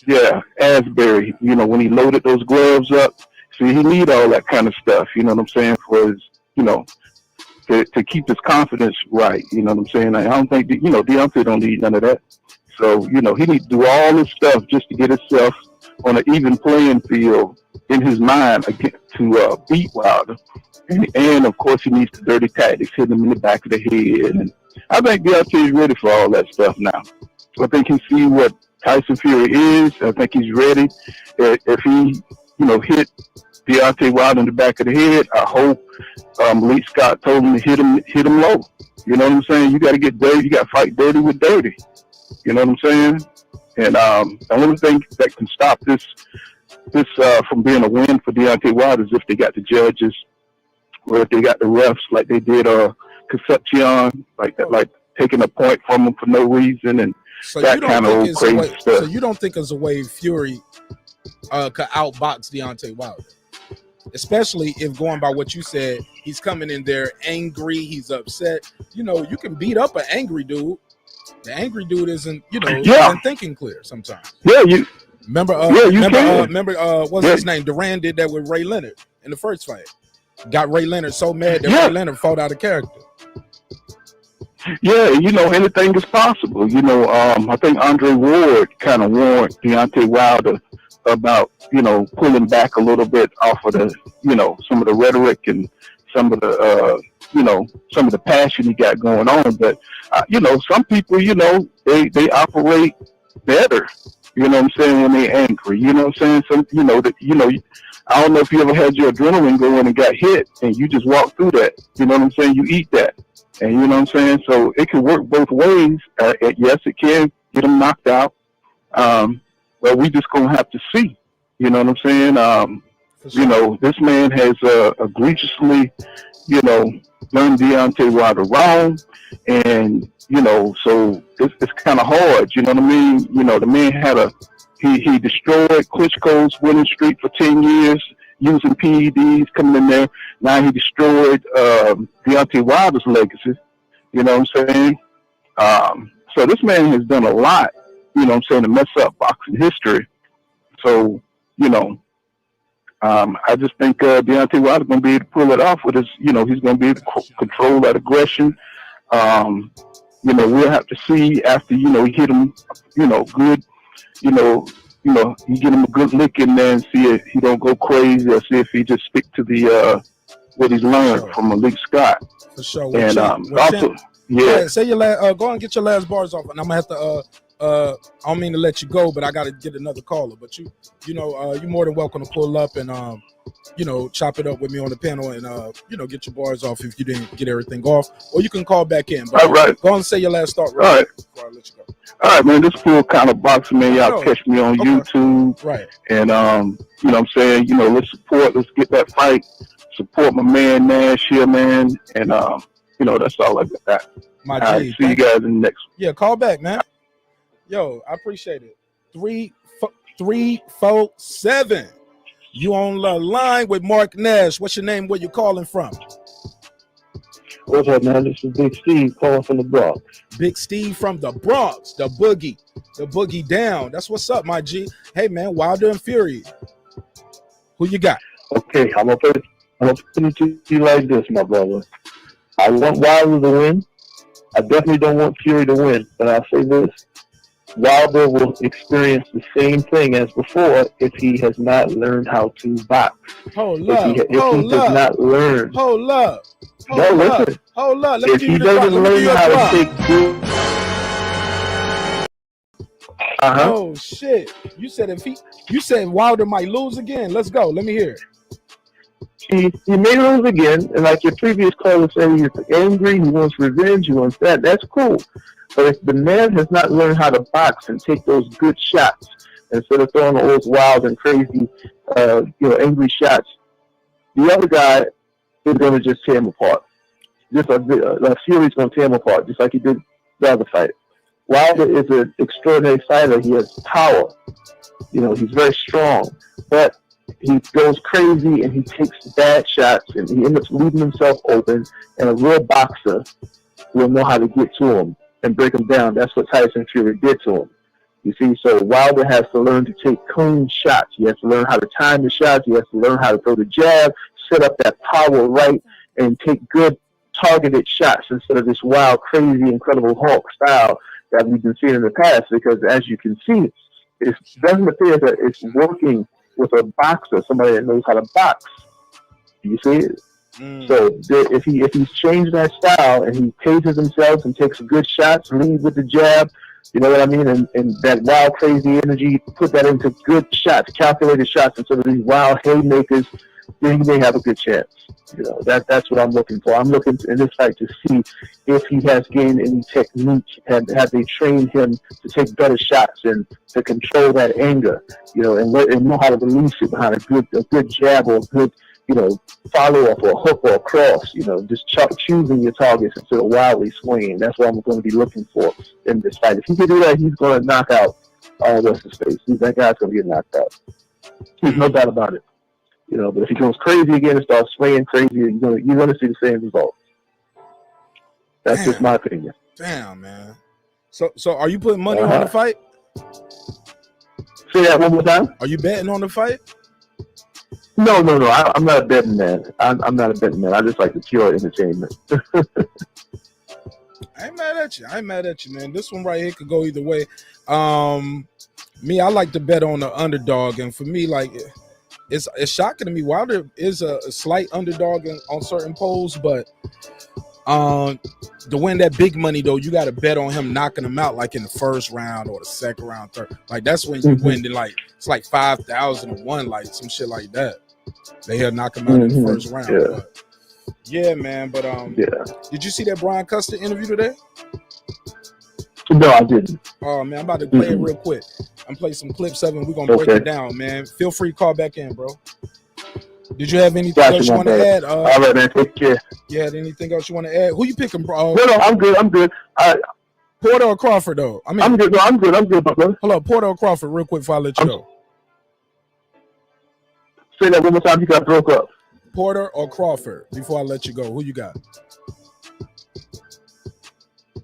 Yeah, Asbury. You know, when he loaded those gloves up. See, he need all that kind of stuff, you know what I'm saying, for his, you know, to keep his confidence right, you know what I'm saying? I don't think, you know, Deontay don't need none of that. So, you know, he needs to do all this stuff just to get himself on an even playing field in his mind to beat Wilder. And of course, he needs the dirty tactics, hit him in the back of the head. And I think Deontay is ready for all that stuff now. I think he sees what Tyson Fury is. I think he's ready. If he, you know, hit Deontay Wilder in the back of the head, I hope Lee Scott told him to hit him low. You know what I'm saying? You got to get dirty. You got to fight dirty with dirty. You know what I'm saying? And the only thing that can stop this from being a win for Deontay Wilder is if they got the judges or if they got the refs like they did Concepcion, like that, like taking a point from him for no reason and So that you don't kind of think old it's a crazy way, stuff. so you don't think it's a way Fury could outbox Deontay Wilder? Especially if, going by what you said, he's coming in there angry, he's upset. You know, you can beat up an angry dude. The angry dude isn't, you know, isn't thinking clear sometimes. Yeah, you remember what's his name? Duran did that with Ray Leonard in the first fight. Got Ray Leonard so mad that Ray Leonard fought out of character. Yeah, you know, anything is possible. You know, I think Andre Ward kind of warned Deontay Wilder about, you know, pulling back a little bit off of the, you know, some of the rhetoric and some of the, you know, some of the passion he got going on. But, you know, some people, you know, they operate better, you know what I'm saying, when they're angry. You know what I'm saying? Some, you know, I don't know if you ever had your adrenaline going and got hit and you just walk through that. You know what I'm saying? You eat that. And you know what I'm saying? So it can work both ways. Yes, it can get them knocked out. But we just going to have to see. You know what I'm saying? You know, this man has egregiously, you know, learned Deontay Wilder wrong. And, you know, so it's kind of hard. You know what I mean? You know, the man had he destroyed Klitschko's winning streak for 10 years. Using PEDs, coming in there. Now he destroyed Deontay Wilder's legacy. You know what I'm saying? So this man has done a lot, you know what I'm saying, to mess up boxing history. So, you know, I just think Deontay Wilder's going to be able to pull it off with his, you know, he's going to be able to control that aggression. You know, we'll have to see after, you know, he hit him, you know, good, you know, you get him a good lick in there and see if he don't go crazy, or see if he just stick to the what he's learned from Malik Scott. For sure. And also, say your last. Go and get your last bars off, and I'm gonna have to. I don't mean to let you go, but I got to get another caller. But you know, you're more than welcome to pull up and you know, chop it up with me on the panel and you know, get your bars off if you didn't get everything off, or you can call back in. But, all right. Go and say your last thought. All right. Before I let you go. All right, man. This full kind of boxing, man. Y'all catch me on YouTube, right? And you know what I'm saying, you know, let's get that fight, support my man Nash here, man, and you know, that's all I got. My G, see you guys in the next one. Yeah, call back, man. Yo, I appreciate it. 347. You on the line with marqnash. What's your name? Where you calling from? What's up, man? This is Big Steve calling from the Bronx. Big Steve from the Bronx, the boogie down. That's what's up, my G. Hey, man, Wilder and Fury. Who you got? Okay, I'm gonna put it to you like this, my brother. I want Wilder to win. I definitely don't want Fury to win, but I'll say this. Wilder will experience the same thing as before if he has not learned how to box. Hold up. If he does not learn. Hold up. Listen. Hold up. If he doesn't learn how to take good. Oh shit! You said Wilder might lose again. Let's go. Let me hear it. He may lose again, and like your previous caller said, he's angry, he wants revenge, he wants that. That's cool. But if the man has not learned how to box and take those good shots instead of throwing those wild and crazy, you know, angry shots, the other guy is going to just tear him apart. Just a Fury's going to tear him apart, just like he did the other fight. Wilder is an extraordinary fighter. He has power. You know, he's very strong, but he goes crazy and he takes bad shots and he ends up leaving himself open. And a real boxer will know how to get to him and break him down. That's what Tyson Fury did to him. You see, so Wilder has to learn to take clean shots. He has to learn how to time the shots. He has to learn how to throw the jab, set up that power right, and take good targeted shots instead of this wild, crazy, incredible Hulk style that we've been seeing in the past. Because as you can see, it doesn't appear that it's working with a boxer, somebody that knows how to box. You see it? So if he's changed that style and he paces himself and takes good shots, leads with the jab, You know what I mean? And that wild, crazy energy, put that into good shots, calculated shots instead of these wild haymakers, then you may have a good chance. You know, that's what I'm looking for. I'm looking in this fight to see if he has gained any technique and have they trained him to take better shots and to control that anger, you know, and know how to release it behind a good jab or a good, you know, follow up or a hook or a cross, you know, just choosing your targets instead of wildly swinging. That's what I'm going to be looking for in this fight. If he can do that, he's going to knock out what's his face. That guy's going to get knocked out. There's no doubt about it. You know, but if he goes crazy again and starts swinging crazy, you're gonna see the same result. That's just my opinion. Damn, man. So are you putting money on the fight? Say that one more time. Are you betting on the fight? No. I'm not a betting man. I'm not a betting man. I just like the pure entertainment. I ain't mad at you, man. This one right here could go either way. Me, I like to bet on the underdog, and for me, like, it's shocking to me. Wilder is a slight underdog on certain polls, but to win that big money though, you got to bet on him knocking him out like in the first round or the second round, third. Like that's when you win. Then like it's like 5,000-1, like some shit like that. They had knock him out in the first round. Yeah. But, yeah, man. But did you see that Brian Custer interview today? No, I didn't. Oh man, I'm about to play it real quick. I'm play some clips of it. We're gonna break it down, man. Feel free to call back in, bro. Did you have anything else you want to add? All right, man. Take care. You had anything else you want to add? Who you picking, bro? No, I'm good. Porter or Crawford, though? I mean, I'm good. No, I'm good, my brother. Hold up, Porter or Crawford, real quick before I let you go. Say that one more time. You got broke up. Porter or Crawford, before I let you go. Who you got?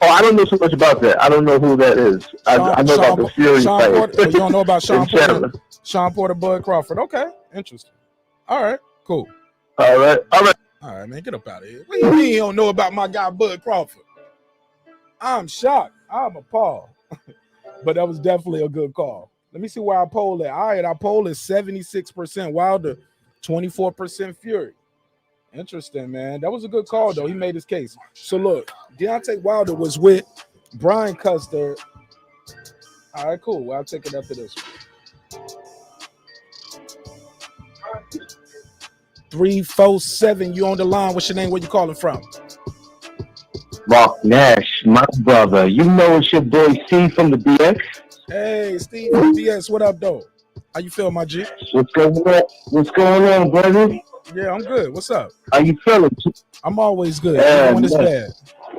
Oh, I don't know so much about that. I don't know who that is. I know about the Fury fight. You don't know about Sean Porter? Sean Porter, Bud Crawford. Okay, interesting. All right, cool. All right, man, get up out of here. What do you mean you don't know about my guy, Bud Crawford? I'm shocked. I'm appalled. But that was definitely a good call. Let me see where I poll at. All right, our poll is 76% Wilder, 24% Fury. Interesting, man. That was a good call, though. He made his case. So, look, Deontay Wilder was with Brian Custer. All right, cool. Well, I'll take it after this one. 347, you on the line. What's your name? Where you calling from? marqnash, my brother. You know it's your boy C from the BX. Hey, Steve from BX. What up, though? How you feel, my G? What's going on, brother? Yeah, I'm good. What's up? How you feeling? I'm always good. Even when it's bad.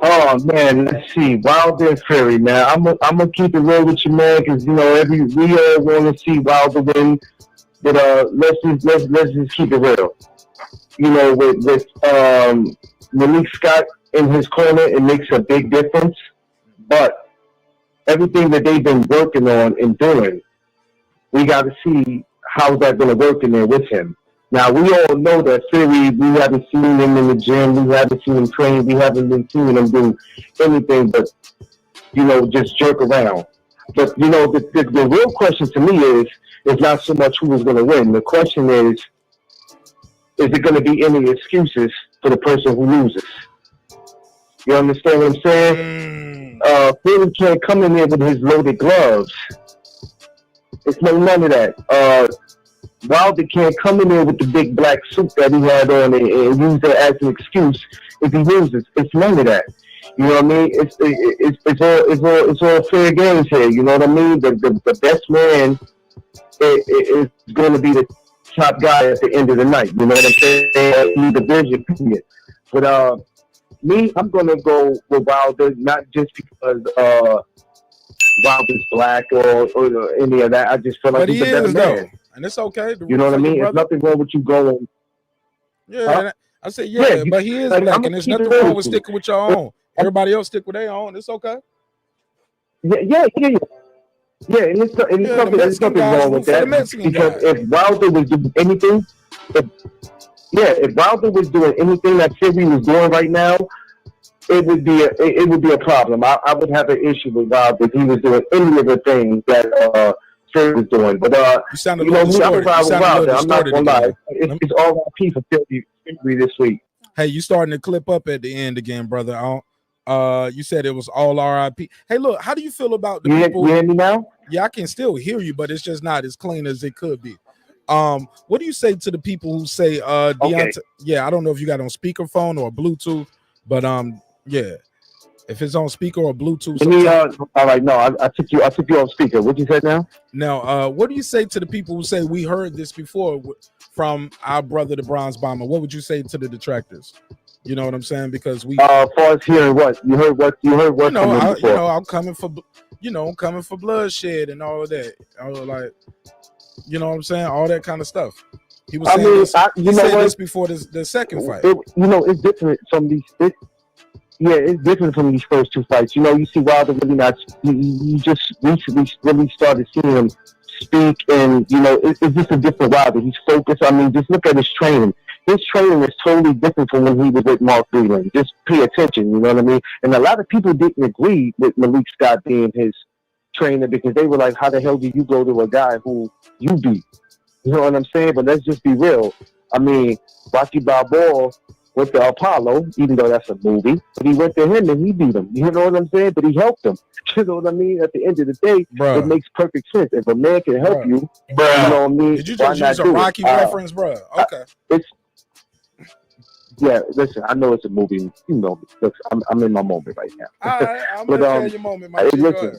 Oh man, let's see. Wilder and Fury, man. I'm gonna keep it real with you, man, because you know we all want to see Wilder win. But let's just keep it real. You know, with Malik Scott in his corner, it makes a big difference. But everything that they've been working on and doing, we got to see how's that going to work in there with him. Now, we all know that Fury, we haven't seen him in the gym, we haven't seen him train, we haven't been seeing him do anything but, you know, just jerk around. But, you know, the real question to me is not so much who is going to win. The question is it going to be any excuses for the person who loses? You understand what I'm saying? Fury can't come in there with his loaded gloves. It's none of that. Wilder can't come in there with the big black suit that he had on and use that as an excuse if he loses. It's none of that. You know what I mean? It's all fair games here. You know what I mean? The best man is going to be the top guy at the end of the night. You know what I'm saying? In the division, period. But me, I'm going to go with Wilder, not just because Wilder's black or any of that. I just feel like he's a better man. And it's okay. You know what I mean? There's nothing wrong with you going. Yeah, I say but he is black, and there's nothing wrong with sticking with your own. Everybody else stick with their own. It's okay. Yeah, and there's nothing wrong with that. Because if Wilder was doing anything, if Wilder was doing anything that Fury was doing right now, it would be a problem. I would have an issue with Wilder if he was doing any of the things that Fury was doing. But I'm not gonna lie. It's all on piece of Fury this week. Hey, you starting to clip up at the end again, brother. You said it was all RIP. Hey, look, how do you feel about the people? You hear me now? Yeah, I can still hear you, but it's just not as clean as it could be. What do you say to the people who say Deontay? Okay. Yeah, I don't know if you got on speakerphone or Bluetooth, but yeah, if it's on speaker or Bluetooth, Let me, sometimes. all right, no, I took you off speaker. What you said now? Now, what do you say to the people who say we heard this before from our brother, the Bronze Bomber? What would you say to the detractors? You know what I'm saying? Because we, As far as hearing what you heard, what from them before. I'm coming for, I'm coming for bloodshed and all of that. I was like, you know what I'm saying? All that kind of stuff. He was saying this. He said this before the second fight. It's different from these. It's different from these first two fights. You see Wilder really not. You just recently really started seeing him speak, and it's just a different Wilder. He's focused. I mean, just look at his training. His training is totally different from when he was with Mark Breland. Just pay attention, you know what I mean? And a lot of people didn't agree with Malik Scott being his trainer because they were like, how the hell do you go to a guy who you beat? You know what I'm saying? But let's just be real. I mean, Rocky Balboa went to Apollo, even though that's a movie, but he went to him and he beat him. You know what I'm saying? But he helped him. You know what I mean? At the end of the day, It makes perfect sense. If a man can help you, you know what I mean? Did you just use a Rocky reference, bro? Okay. Yeah, listen, I know it's a movie. Look, I'm in my moment right now. All right, I'm gonna tell your moment, my listen,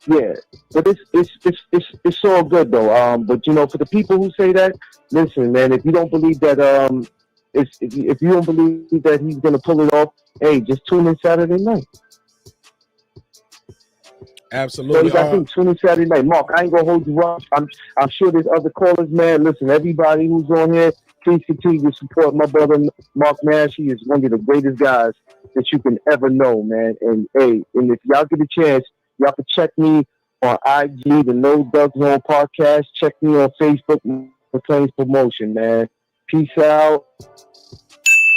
yeah, but it's all good though. But for the people who say that, listen, man, if you don't believe that, if you don't believe that he's gonna pull it off, hey, just tune in Saturday night. Absolutely. So tune in Saturday night. Mark, I ain't gonna hold you up. I'm sure there's other callers, man. Listen, everybody who's on here, please continue to support my brother marqnash. He is one of the greatest guys that you can ever know, man. And hey, and if y'all get a chance, y'all can check me on IG, the No Doug Zone Podcast. Check me on Facebook, McLean's Promotion, man. Peace out.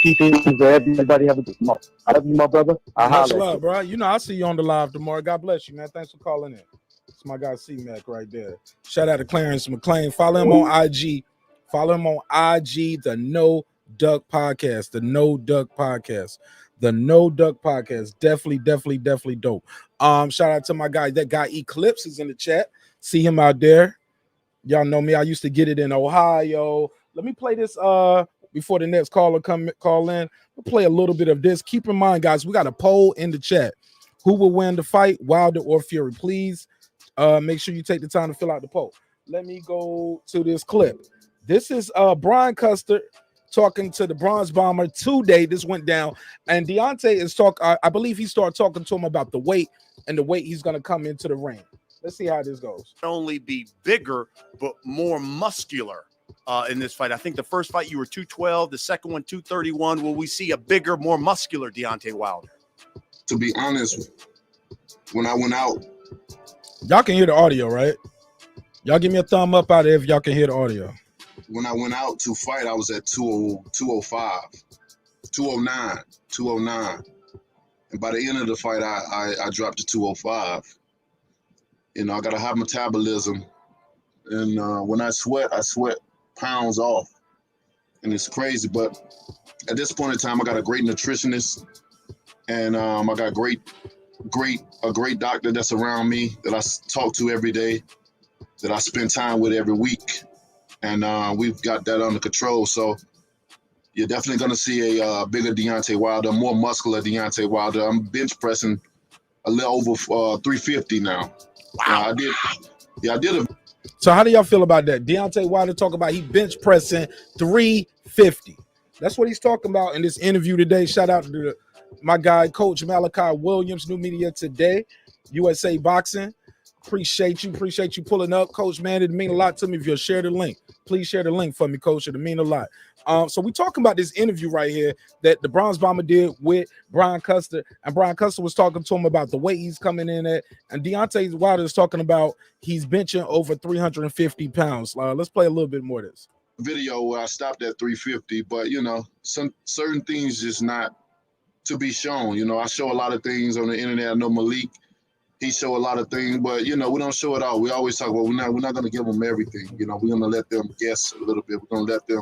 Peace to everybody. Have a good month. I love you, my brother. Much love, bro. I'll see you on the live tomorrow. God bless you, man. Thanks for calling in. It's my guy C-Mac right there. Shout out to Clarence McLean. Follow him on IG. Follow him on IG, the No Duck Podcast. The No Duck Podcast. The No Duck Podcast. Definitely dope. Shout out to my guy. That guy Eclipse is in the chat. See him out there. Y'all know me. I used to get it in Ohio. Let me play this before the next caller call in. We'll play a little bit of this. Keep in mind, guys, we got a poll in the chat. Who will win the fight, Wilder or Fury? Please make sure you take the time to fill out the poll. Let me go to this clip. This is Brian Custer talking to the Bronze Bomber today. This went down, and Deontay is I believe he started talking to him about the weight and the weight he's going to come into the ring. Let's see how this goes. Not only be bigger, but more muscular in this fight. I think the first fight you were 212, the second one 231. Will we see a bigger, more muscular Deontay Wilder? To be honest, when I went out, y'all can hear the audio, right? Y'all give me a thumb up out there if y'all can hear the audio. When I went out to fight, I was at 205, 209. And by the end of the fight, I dropped to 205. I got a high metabolism. And when I sweat pounds off. And it's crazy. But at this point in time, I got a great nutritionist. And I got a great doctor that's around me that I talk to every day, that I spend time with every week. And we've got that under control. So you're definitely going to see a bigger Deontay Wilder, more muscular Deontay Wilder. I'm bench pressing a little over 350 now. Wow. I did. So how do y'all feel about that? Deontay Wilder talk about he bench pressing 350. That's what he's talking about in this interview today. Shout out to my guy, Coach Malachi Williams, New Media Today, USA Boxing. Appreciate you pulling up, Coach, man. It'd mean a lot to me if you'll share the link. Please share the link for me, Coach. It'd mean a lot. So we talking about this interview right here that the Bronze Bomber did with Brian Custer, and Brian Custer was talking to him about the weight he's coming in at, and Deontay Wilder is talking about he's benching over 350 pounds. Let's play a little bit more of this video where I stopped at 350, but some certain things just not to be shown. I show a lot of things on the internet. I know Malik, he show a lot of things, but we don't show it all. We always talk about we're not going to give them everything. We're going to let them guess a little bit. We're going to let them,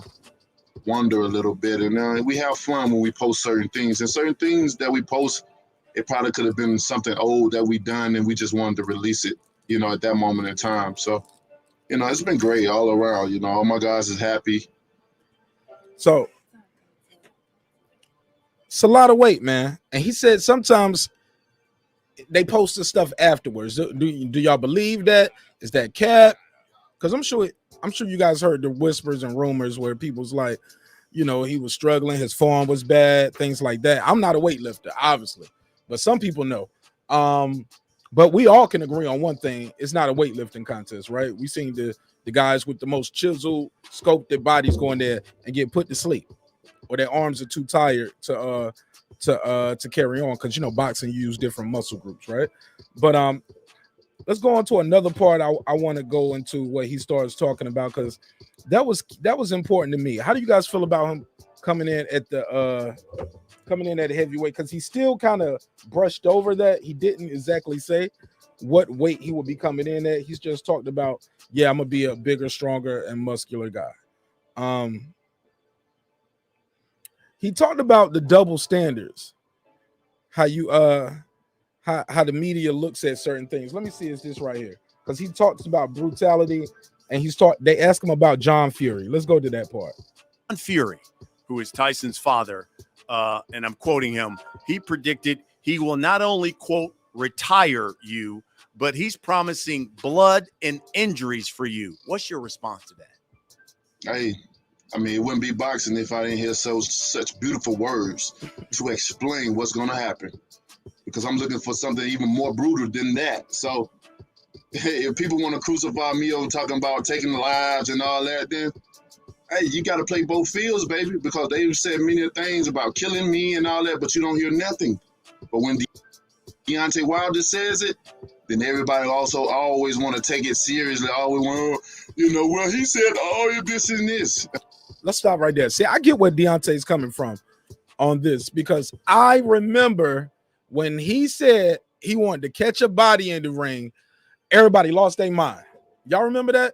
wonder a little bit, and we have fun when we post certain things. And certain things that we post, it probably could have been something old that we done, and we just wanted to release it, at that moment in time. So, it's been great all around. All my guys is happy. So it's a lot of weight, man. And he said sometimes they post the stuff afterwards. Do y'all believe that? Is that cap? Because I'm sure you guys heard the whispers and rumors where people's like, he was struggling, his form was bad, things like that. I'm not a weightlifter, obviously, but some people know. But we all can agree on one thing: it's not a weightlifting contest, right? We seen the guys with the most chiseled, sculpted bodies go in there and get put to sleep, or their arms are too tired to carry on, because boxing, you use different muscle groups, right? But let's go on to another part. I want to go into what he starts talking about, because that was important to me. How do you guys feel about him coming in at heavyweight? Because he still kind of brushed over that. He didn't exactly say what weight he would be coming in at. He's just talked about, I'm gonna be a bigger, stronger, and muscular guy. He talked about the double standards, how you how the media looks at certain things. Let me see, is this right here? Because he talks about brutality, and they ask him about John Fury. Let's go to that part. John Fury, who is Tyson's father, and I'm quoting him, he predicted he will not only, quote, retire you, but he's promising blood and injuries for you. What's your response to that? Hey, it wouldn't be boxing if I didn't hear such beautiful words to explain what's going to happen, because I'm looking for something even more brutal than that. So if people want to crucify me over talking about taking lives and all that, then, hey, you got to play both fields, baby, because they've said many things about killing me and all that, but you don't hear nothing. But when Deontay Wilder says it, then everybody also always want to take it seriously. Always want, well, he said all of this and this. Let's stop right there. See, I get where Deontay's coming from on this, because I remember when he said he wanted to catch a body in the ring, everybody lost their mind. Y'all remember that?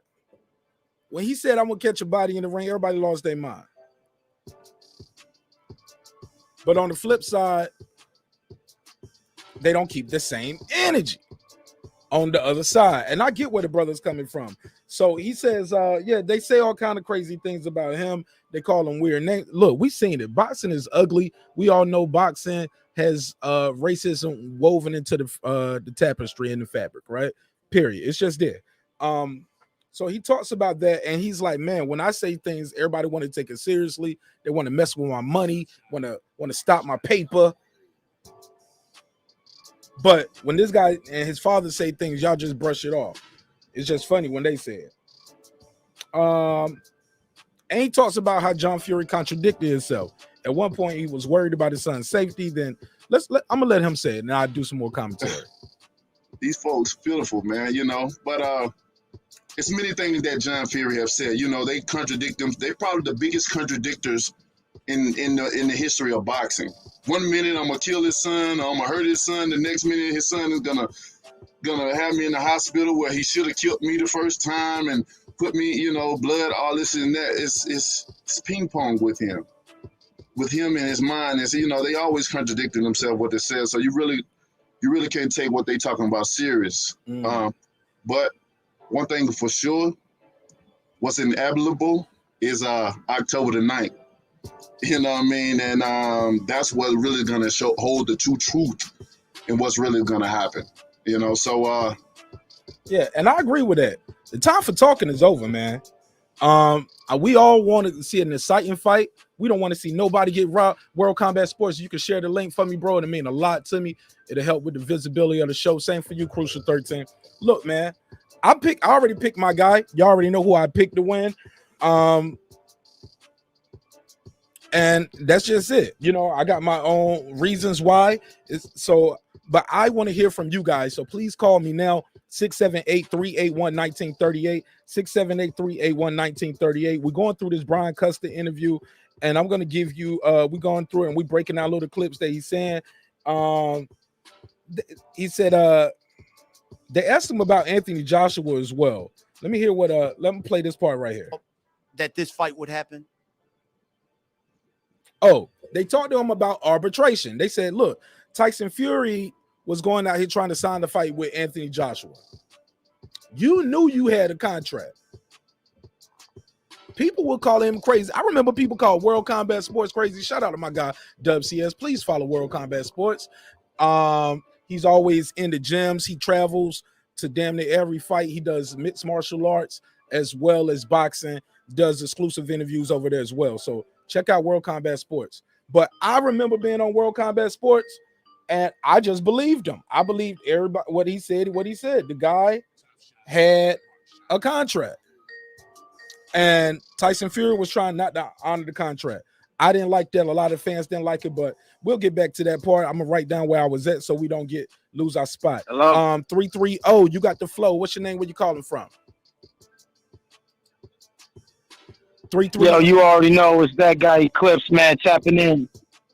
When he said, I'm going to catch a body in the ring, everybody lost their mind. But on the flip side, they don't keep the same energy on the other side. And I get where the brother's coming from. So he says, they say all kind of crazy things about him. They call him weird names. Look, we've seen it. Boxing is ugly. We all know boxing has racism woven into the tapestry and the fabric, right? Period. It's just there. So he talks about that, and he's like, man, when I say things, everybody want to take it seriously. They want to mess with my money, want to stop my paper. But when this guy and his father say things, y'all just brush it off. It's just funny when they say it. And he talks about how John Fury contradicted himself. At one point, he was worried about his son's safety. Then I'm gonna let him say it, and I'll do some more commentary. These folks beautiful, man, but it's many things that John Fury have said. They contradict them. They're probably the biggest contradictors in the history of boxing. One minute I'm gonna kill his son, or I'm gonna hurt his son. The next minute his son is gonna have me in the hospital where he should have killed me the first time and put me, blood, all this and that. It's ping pong with him and his mind. Is they always contradicting themselves what they said. So you really can't take what they talking about serious. But one thing for sure, what's inevitable is October the 9th. You know what I mean? And that's what really gonna hold the true truth and what's really gonna happen. So yeah, and I agree with that. The time for talking is over, man. We all want to see an exciting fight. We don't want to see nobody get robbed. World Combat Sports, you can share the link for me, bro. It'll mean a lot to me. It'll help with the visibility of the show. Same for you, Crucial 13. Look, man, I already picked my guy. You already know who I picked to win. And that's just it. I got my own reasons why. But I want to hear from you guys. So please call me now, 678-381-1938, 678-381-1938. We're going through this Brian Custer interview, and I'm going to give you, we're going through it, and we're breaking out little clips that he's saying. He said, they asked him about Anthony Joshua as well. Let me hear let me play this part right here. That this fight would happen? Oh, they talked to him about arbitration. They said, look, Tyson Fury was going out here trying to sign the fight with Anthony Joshua. You knew you had a contract. People will call him crazy. I remember people call World Combat Sports crazy. Shout out to my guy, Dub CS. Please follow World Combat Sports. He's always in the gyms. He travels to damn near every fight. He does mixed martial arts as well as boxing, does exclusive interviews over there as well. So check out World Combat Sports. But I remember being on World Combat Sports, and I just believed him. I believed everybody what he said. The guy had a contract. And Tyson Fury was trying not to honor the contract. I didn't like that. A lot of fans didn't like it, but we'll get back to that part. I'm gonna write down where I was at so we don't lose our spot. Hello? 330, you got the flow. What's your name? Where you calling from? 330. Yo, you already know it's that guy Eclipse, man, tapping in.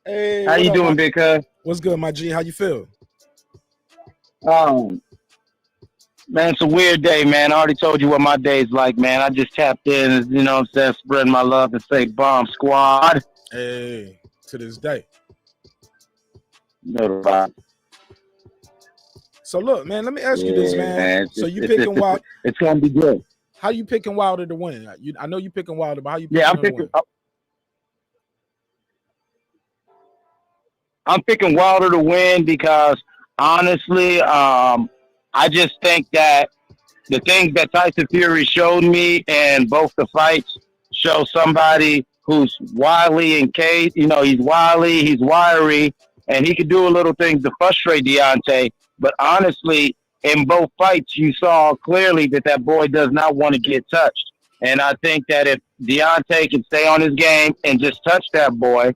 Hey, how you doing, big cuz? What's good, my G? How you feel? Man, it's a weird day, man. I already told you what my day's like, man. I just tapped in, you know what I'm saying, spreading my love and say bomb squad. Hey, to this day. No problem. So look, man, let me ask you this, man. So you picking Wilder? It's gonna be good. How you picking Wilder to win? I know you picking Wilder, but how you picking? Yeah, I'm picking Wilder to win because honestly, I just think that the things that Tyson Fury showed me in both the fights show somebody who's wily and caged. You know, he's wily, he's wiry, and he could do a little things to frustrate Deontay. But honestly, in both fights, you saw clearly that boy does not want to get touched. And I think that if Deontay can stay on his game and just touch that boy,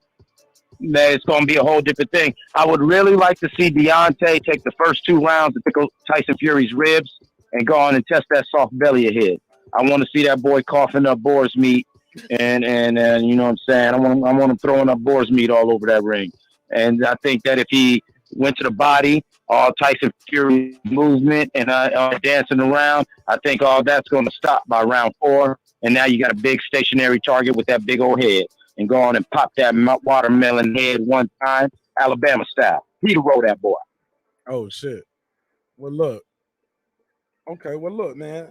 that it's going to be a whole different thing. I would really like to see Deontay take the first 2 rounds and pickle Tyson Fury's ribs and go on and test that soft belly of his. I want to see that boy coughing up boar's meat, and you know what I'm saying. I want him throwing up boar's meat all over that ring. And I think that if he went to the body, all Tyson Fury's movement and dancing around, I think all that's going to stop by round 4. And now you got a big stationary target with that big old head. And go on and pop that watermelon head one time, Alabama style. Peter roll that boy. Oh, shit. Well, look. Okay, well, look, man.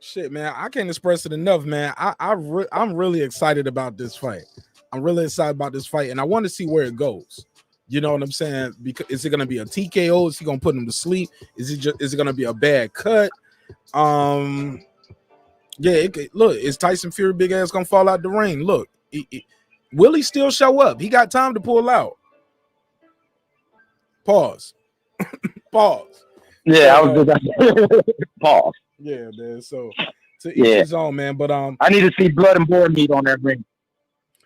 Shit, man. I can't express it enough, man. I'm really excited about this fight. I'm really excited about this fight, and I want to see where it goes. You know what I'm saying? Because is it going to be a TKO? Is he going to put him to sleep? Is it going to be a bad cut? Yeah, look, is Tyson Fury big ass gonna fall out the ring? Look, will he still show up? He got time to pull out. Pause. Pause. Yeah, I was just pause. Yeah, man. So to each his own, man. But I need to see blood and boar meat on that ring.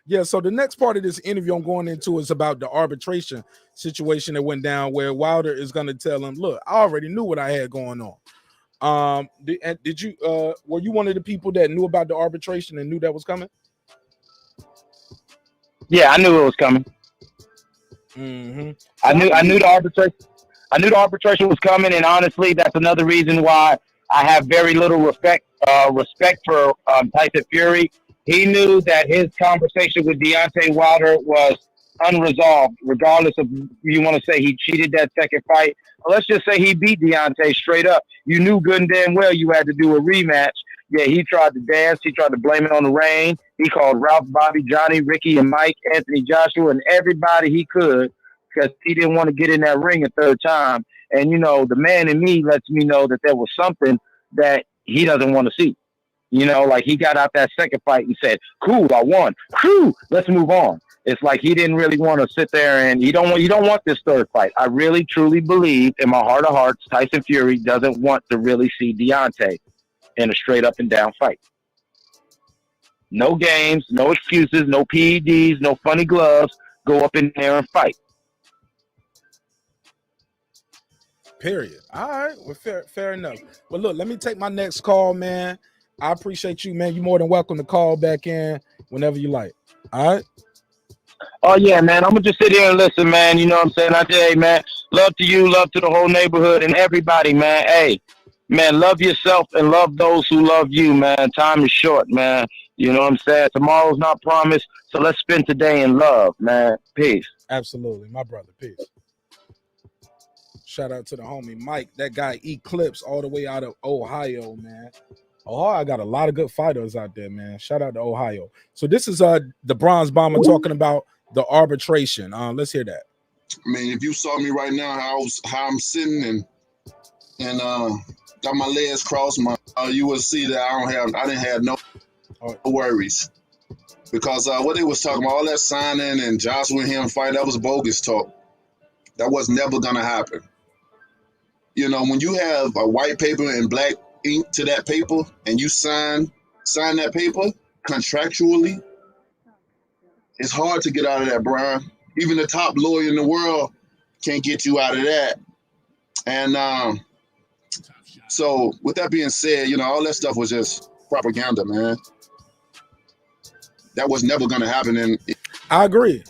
Yeah, so the next part of this interview I'm going into is about the arbitration situation that went down where Wilder is gonna tell him, look, I already knew what I had going on. Did you were you one of the people that knew about the arbitration and knew that was coming? Yeah, I knew it was coming. Mm-hmm. I knew the arbitration. I knew the arbitration was coming, and honestly, that's another reason why I have very little respect for Tyson Fury. He knew that his conversation with Deontay Wilder was unresolved, regardless of you want to say he cheated that second fight. Let's just say he beat Deontay straight up. You knew good and damn well you had to do a rematch. Yeah, he tried to dance. He tried to blame it on the rain. He called Ralph, Bobby, Johnny, Ricky, and Mike, Anthony Joshua, and everybody he could because he didn't want to get in that ring a third time. And, you know, the man in me lets me know that there was something that he doesn't want to see. You know, like he got out that second fight and said, cool, I won. Cool, let's move on. It's like he didn't really want to sit there and you don't want this third fight. I really, truly believe in my heart of hearts, Tyson Fury doesn't want to really see Deontay in a straight up and down fight. No games, no excuses, no PEDs, no funny gloves. Go up in there and fight. Period. All right. Well, fair enough. Well, look, let me take my next call, man. I appreciate you, man. You're more than welcome to call back in whenever you like. All right. Oh, yeah, man. I'm going to just sit here and listen, man. You know what I'm saying? I say, hey, man, love to you, love to the whole neighborhood and everybody, man. Hey, man, love yourself and love those who love you, man. Time is short, man. You know what I'm saying? Tomorrow's not promised, so let's spend today in love, man. Peace. Absolutely, my brother. Peace. Shout out to the homie Mike, that guy Eclipse, all the way out of Ohio, man. Ohio got a lot of good fighters out there, man. Shout out to Ohio. So this is the Bronze Bomber talking about the arbitration. Let's hear that. I mean, if you saw me right now, how I'm sitting and got my legs crossed, you will see that I didn't have no worries, because what they was talking about, all that signing and jostling him fight, that was bogus talk. That was never gonna happen. You know, when you have a white paper and black ink to that paper, and you sign that paper contractually, it's hard to get out of that, Brian. Even the top lawyer in the world can't get you out of that. And so with that being said, you know, all that stuff was just propaganda, man. That was never going to happen. And I agree.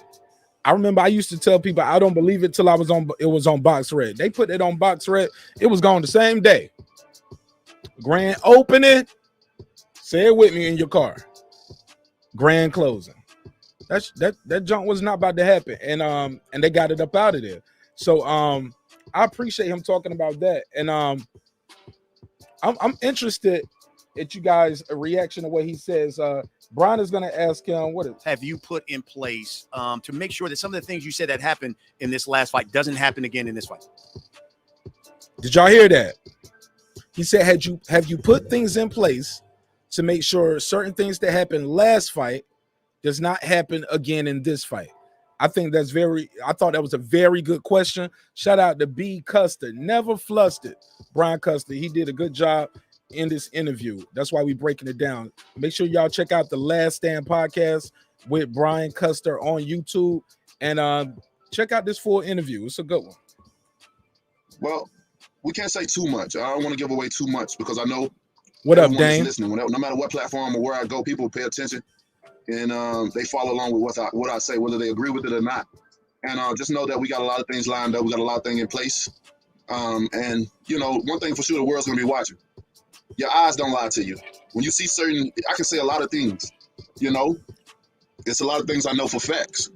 I remember I used to tell people I don't believe it till it was on Box Red. They put it on Box Red. It was gone the same day. Grand opening. Say it with me in your car. Grand closing. That junk was not about to happen. And they got it up out of there. So I appreciate him talking about that. And I'm interested at you guys' reaction to what he says. Brian is going to ask him, what have you put in place to make sure that some of the things you said that happened in this last fight doesn't happen again in this fight? Did y'all hear that? He said, have you put things in place to make sure certain things that happened last fight does not happen again in this fight? I think I thought that was a very good question. Shout out to B. Custer. Never flustered. Brian Custer. He did a good job in this interview. That's why we're breaking it down. Make sure y'all check out the Last Stand podcast with Brian Custer on YouTube, and check out this full interview. It's a good one. Well, we can't say too much. I don't want to give away too much, because I know what up, Dane? Listening. No matter what platform or where I go, people pay attention, and they follow along with what I say, whether they agree with it or not. And just know that we got a lot of things lined up. We got a lot of things in place. And you know, one thing for sure, the world's gonna be watching. Your eyes don't lie to you. When you see certain, I can say a lot of things, you know, it's a lot of things I know for facts.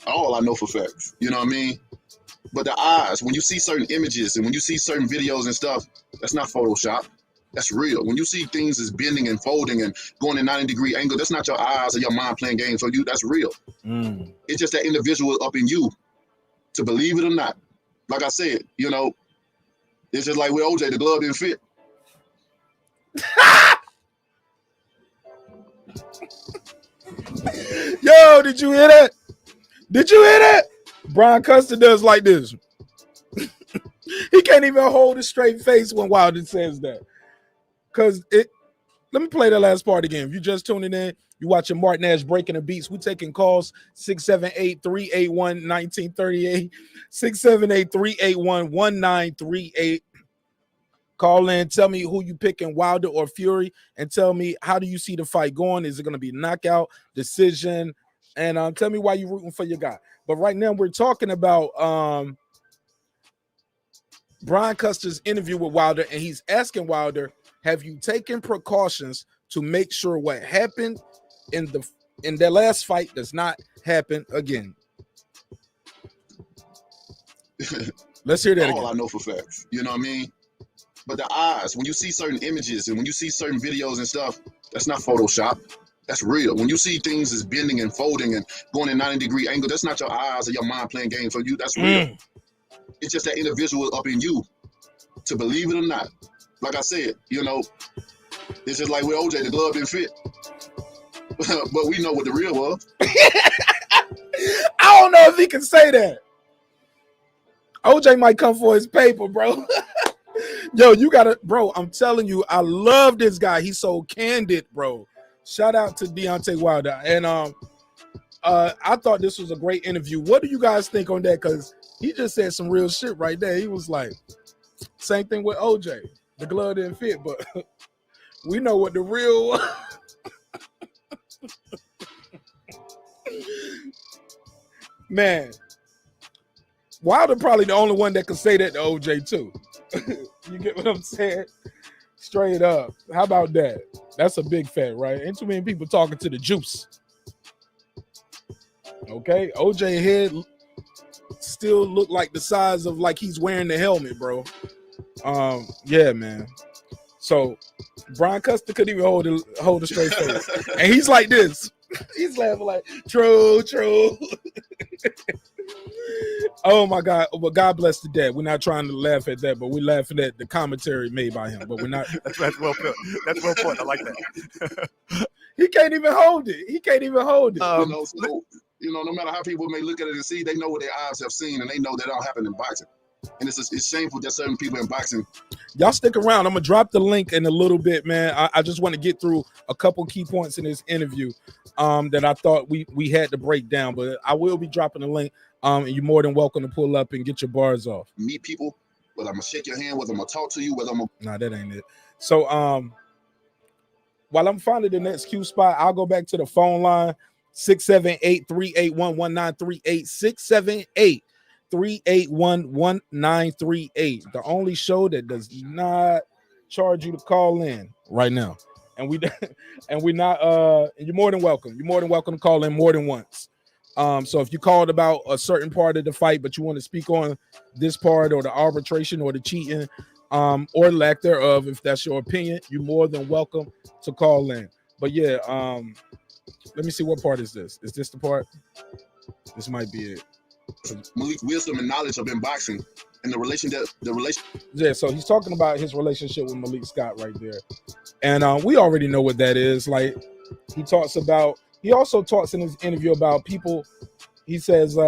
All I know for facts, you know what I mean? But the eyes, when you see certain images and when you see certain videos and stuff, that's not Photoshop. That's real. When you see things as bending and folding and going in 90-degree angle, that's not your eyes or your mind playing games for you. That's real. It's just that individual up in you to believe it or not. Like I said, you know, it's just like with OJ, the glove didn't fit. Yo, did you hear that? Did you hear that? Brian Custer does like this. He can't even hold a straight face when Wilder says that. Because let me play the last part again. If you just tuning in, you watching marqnash Breaking the Beats. We taking calls 678-381-1938, 678-381-1938. Call in, tell me who you picking, Wilder or Fury, and tell me how do you see the fight going. Is it going to be knockout, decision, and tell me why you're rooting for your guy. But right now we're talking about Brian Custer's interview with Wilder, and he's asking Wilder, have you taken precautions to make sure what happened in their last fight does not happen again? Let's hear that again. All I know for facts, you know what I mean? But the eyes, when you see certain images and when you see certain videos and stuff, that's not Photoshop. That's real. When you see things as bending and folding and going in 90-degree angle, that's not your eyes or your mind playing games for you. That's real. It's just that individual up in you to believe it or not. Like I said, you know, it's just like with OJ, the glove didn't fit. But we know what the real was. I don't know if he can say that. OJ might come for his paper, bro. Yo, you gotta, bro, I'm telling you, I love this guy. He's so candid, bro. Shout out to Deontay Wilder. And I thought this was a great interview. What do you guys think on that? Because he just said some real shit right there. He was like, same thing with OJ. The glove didn't fit, but we know what the real man. Wilder probably the only one that could say that to OJ too. You get what I'm saying? Straight up. How about that? That's a big fat, right? Ain't too many people talking to the juice. Okay, OJ head still look like the size of like he's wearing the helmet, bro. Yeah, man. So Brian Custer couldn't even hold a straight face, and he's like this. He's laughing like true. Oh my God! Well, God bless the dead. We're not trying to laugh at that, but we're laughing at the commentary made by him. But we're not. That's well put. That's well put. I like that. He can't even hold it. No matter how people may look at it and see, they know what their eyes have seen, and they know that don't happen in boxing. And it's shameful that certain people in boxing. Y'all stick around. I'm gonna drop the link in a little bit, man. I just want to get through a couple key points in this interview that I thought we had to break down. But I will be dropping the link. And you're more than welcome to pull up and get your bars off. Meet people, whether I'm gonna shake your hand, whether I'm gonna talk to you, whether I'm gonna. Nah, that ain't it. So while I'm finding the next Q spot, I'll go back to the phone line 678-381-1938. 678-381-1938. The only show that does not charge you to call in right now. And we're not you're more than welcome. You're more than welcome to call in more than once. So if you called about a certain part of the fight, but you want to speak on this part or the arbitration or the cheating, or lack thereof, if that's your opinion, you're more than welcome to call in. But yeah, let me see, what part is this? Is this the part? This might be it. Malik's wisdom and knowledge of in boxing and the relation. Yeah, so he's talking about his relationship with Malik Scott right there. And we already know what that is. Like, he also talks in his interview about people. He says,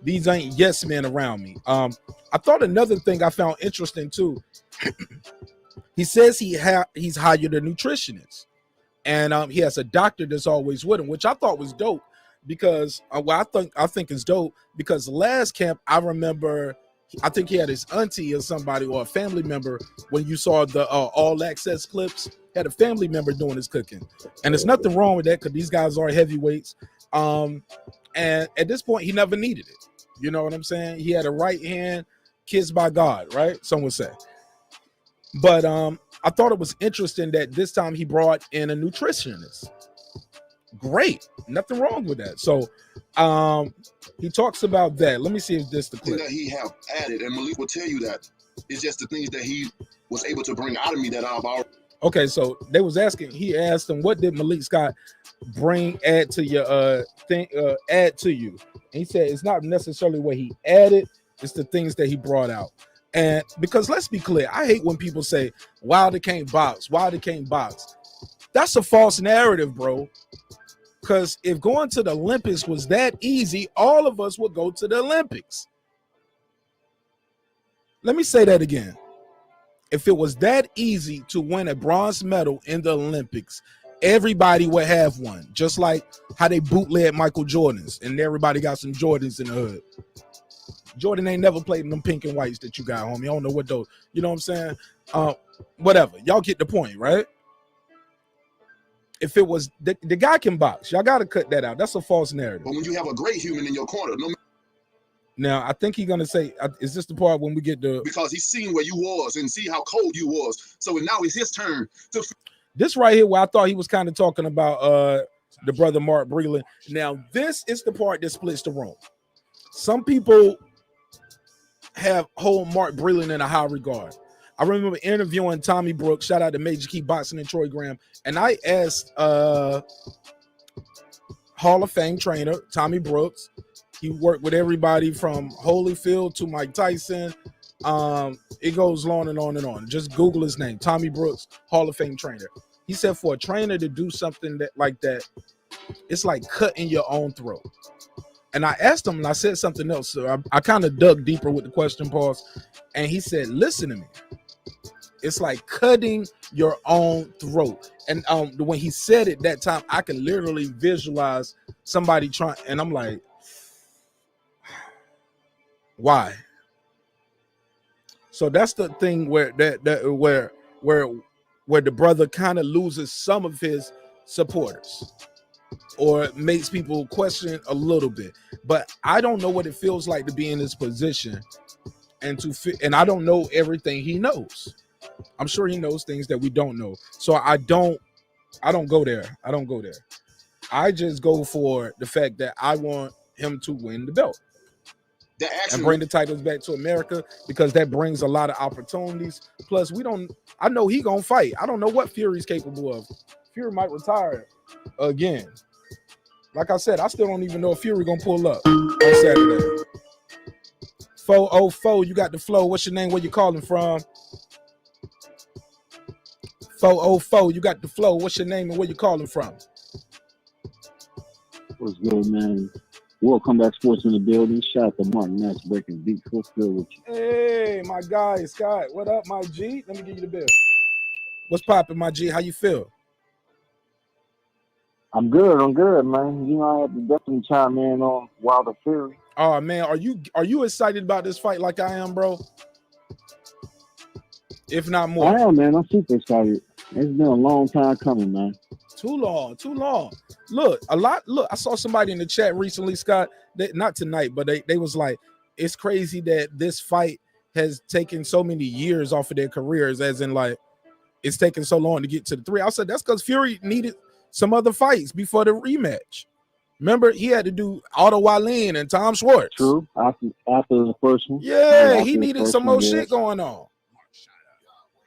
these ain't yes men around me. I thought another thing I found interesting too. He says he's hired a nutritionist, and he has a doctor that's always with him, which I thought was dope because I think it's dope because last camp I remember. I think he had his auntie or somebody or a family member when you saw the all access clips, had a family member doing his cooking. And there's nothing wrong with that because these guys are heavyweights. And at this point, he never needed it. You know what I'm saying? He had a right hand kissed by God, right? Some would say. But I thought it was interesting that this time he brought in a nutritionist. Great. Nothing wrong with that. So he talks about that. Let me see if this the clip that he have added, and Malik will tell you that it's just the things that he was able to bring out of me that I've already. Okay, so they was asking. He asked him, "What did Malik Scott add to your add to you?" And he said, "It's not necessarily what he added; it's the things that he brought out." And because let's be clear, I hate when people say Wilder can't box. Wilder can't box. That's a false narrative, bro. Because if going to the Olympics was that easy, all of us would go to the Olympics. Let me say that again. If it was that easy to win a bronze medal in the Olympics, everybody would have one. Just like how they bootleg Michael Jordans and everybody got some Jordans in the hood. Jordan ain't never played in them pink and whites that you got, homie. I don't know what those, you know what I'm saying? Whatever. Y'all get the point, right? If it was the guy can box, y'all got to cut that out. That's a false narrative. But when you have a great human in your corner, now I think he's gonna say, "Is this the part when we get the?" Because he's seen where you was and see how cold you was. So now it's his turn to. This right here, where I thought he was kind of talking about the brother Mark Breland. Now this is the part that splits the room. Some people hold Mark Breland in a high regard. I remember interviewing Tommy Brooks, shout out to Major Key Boxing and Troy Graham, and I asked Hall of Fame trainer Tommy Brooks. He worked with everybody from Holyfield to Mike Tyson. It goes on and on and on. Just Google his name, Tommy Brooks, Hall of Fame trainer. He said for a trainer to do something like that, it's like cutting your own throat. And I asked him, and I said something else. So I kind of dug deeper with the question pause, and he said, "Listen to me. It's like cutting your own throat." And when he said it that time, I could literally visualize somebody trying, and I'm like, why? So that's the thing where where the brother kind of loses some of his supporters or makes people question a little bit. But I don't know what it feels like to be in this position and I don't know everything he knows. I'm sure he knows things that we don't know. So I don't go there. I don't go there. I just go for the fact that I want him to win the belt and bring the titles back to America, because that brings a lot of opportunities. Plus, I know he gonna fight. I don't know what Fury's capable of. Fury might retire again. Like I said, I still don't even know if Fury gonna pull up on Saturday. 404, you got the flow. What's your name? Where you calling from? 404, you got the flow. What's your name and where you calling from? What's good, man? Welcome back, Sports in the building. Shout out to marqnash breaking beats. What's good with you? Hey, my guy, Scott. What up, my G? Let me give you the bill. What's poppin', my G? How you feel? I'm good, man. You know, I have to definitely chime in on Wilder Fury. Oh man, are you excited about this fight like I am, bro? If not more. I am, man. I'm super excited. It's been a long time coming, man. Too long. Look, I saw somebody in the chat recently, Scott, not tonight, but they was like, it's crazy that this fight has taken so many years off of their careers, as in like it's taken so long to get to the 3. I said that's because Fury needed some other fights before the rematch. Remember, he had to do Otto Wallin and Tom Schwartz. True. After the first one. Yeah, he needed some more shit going on.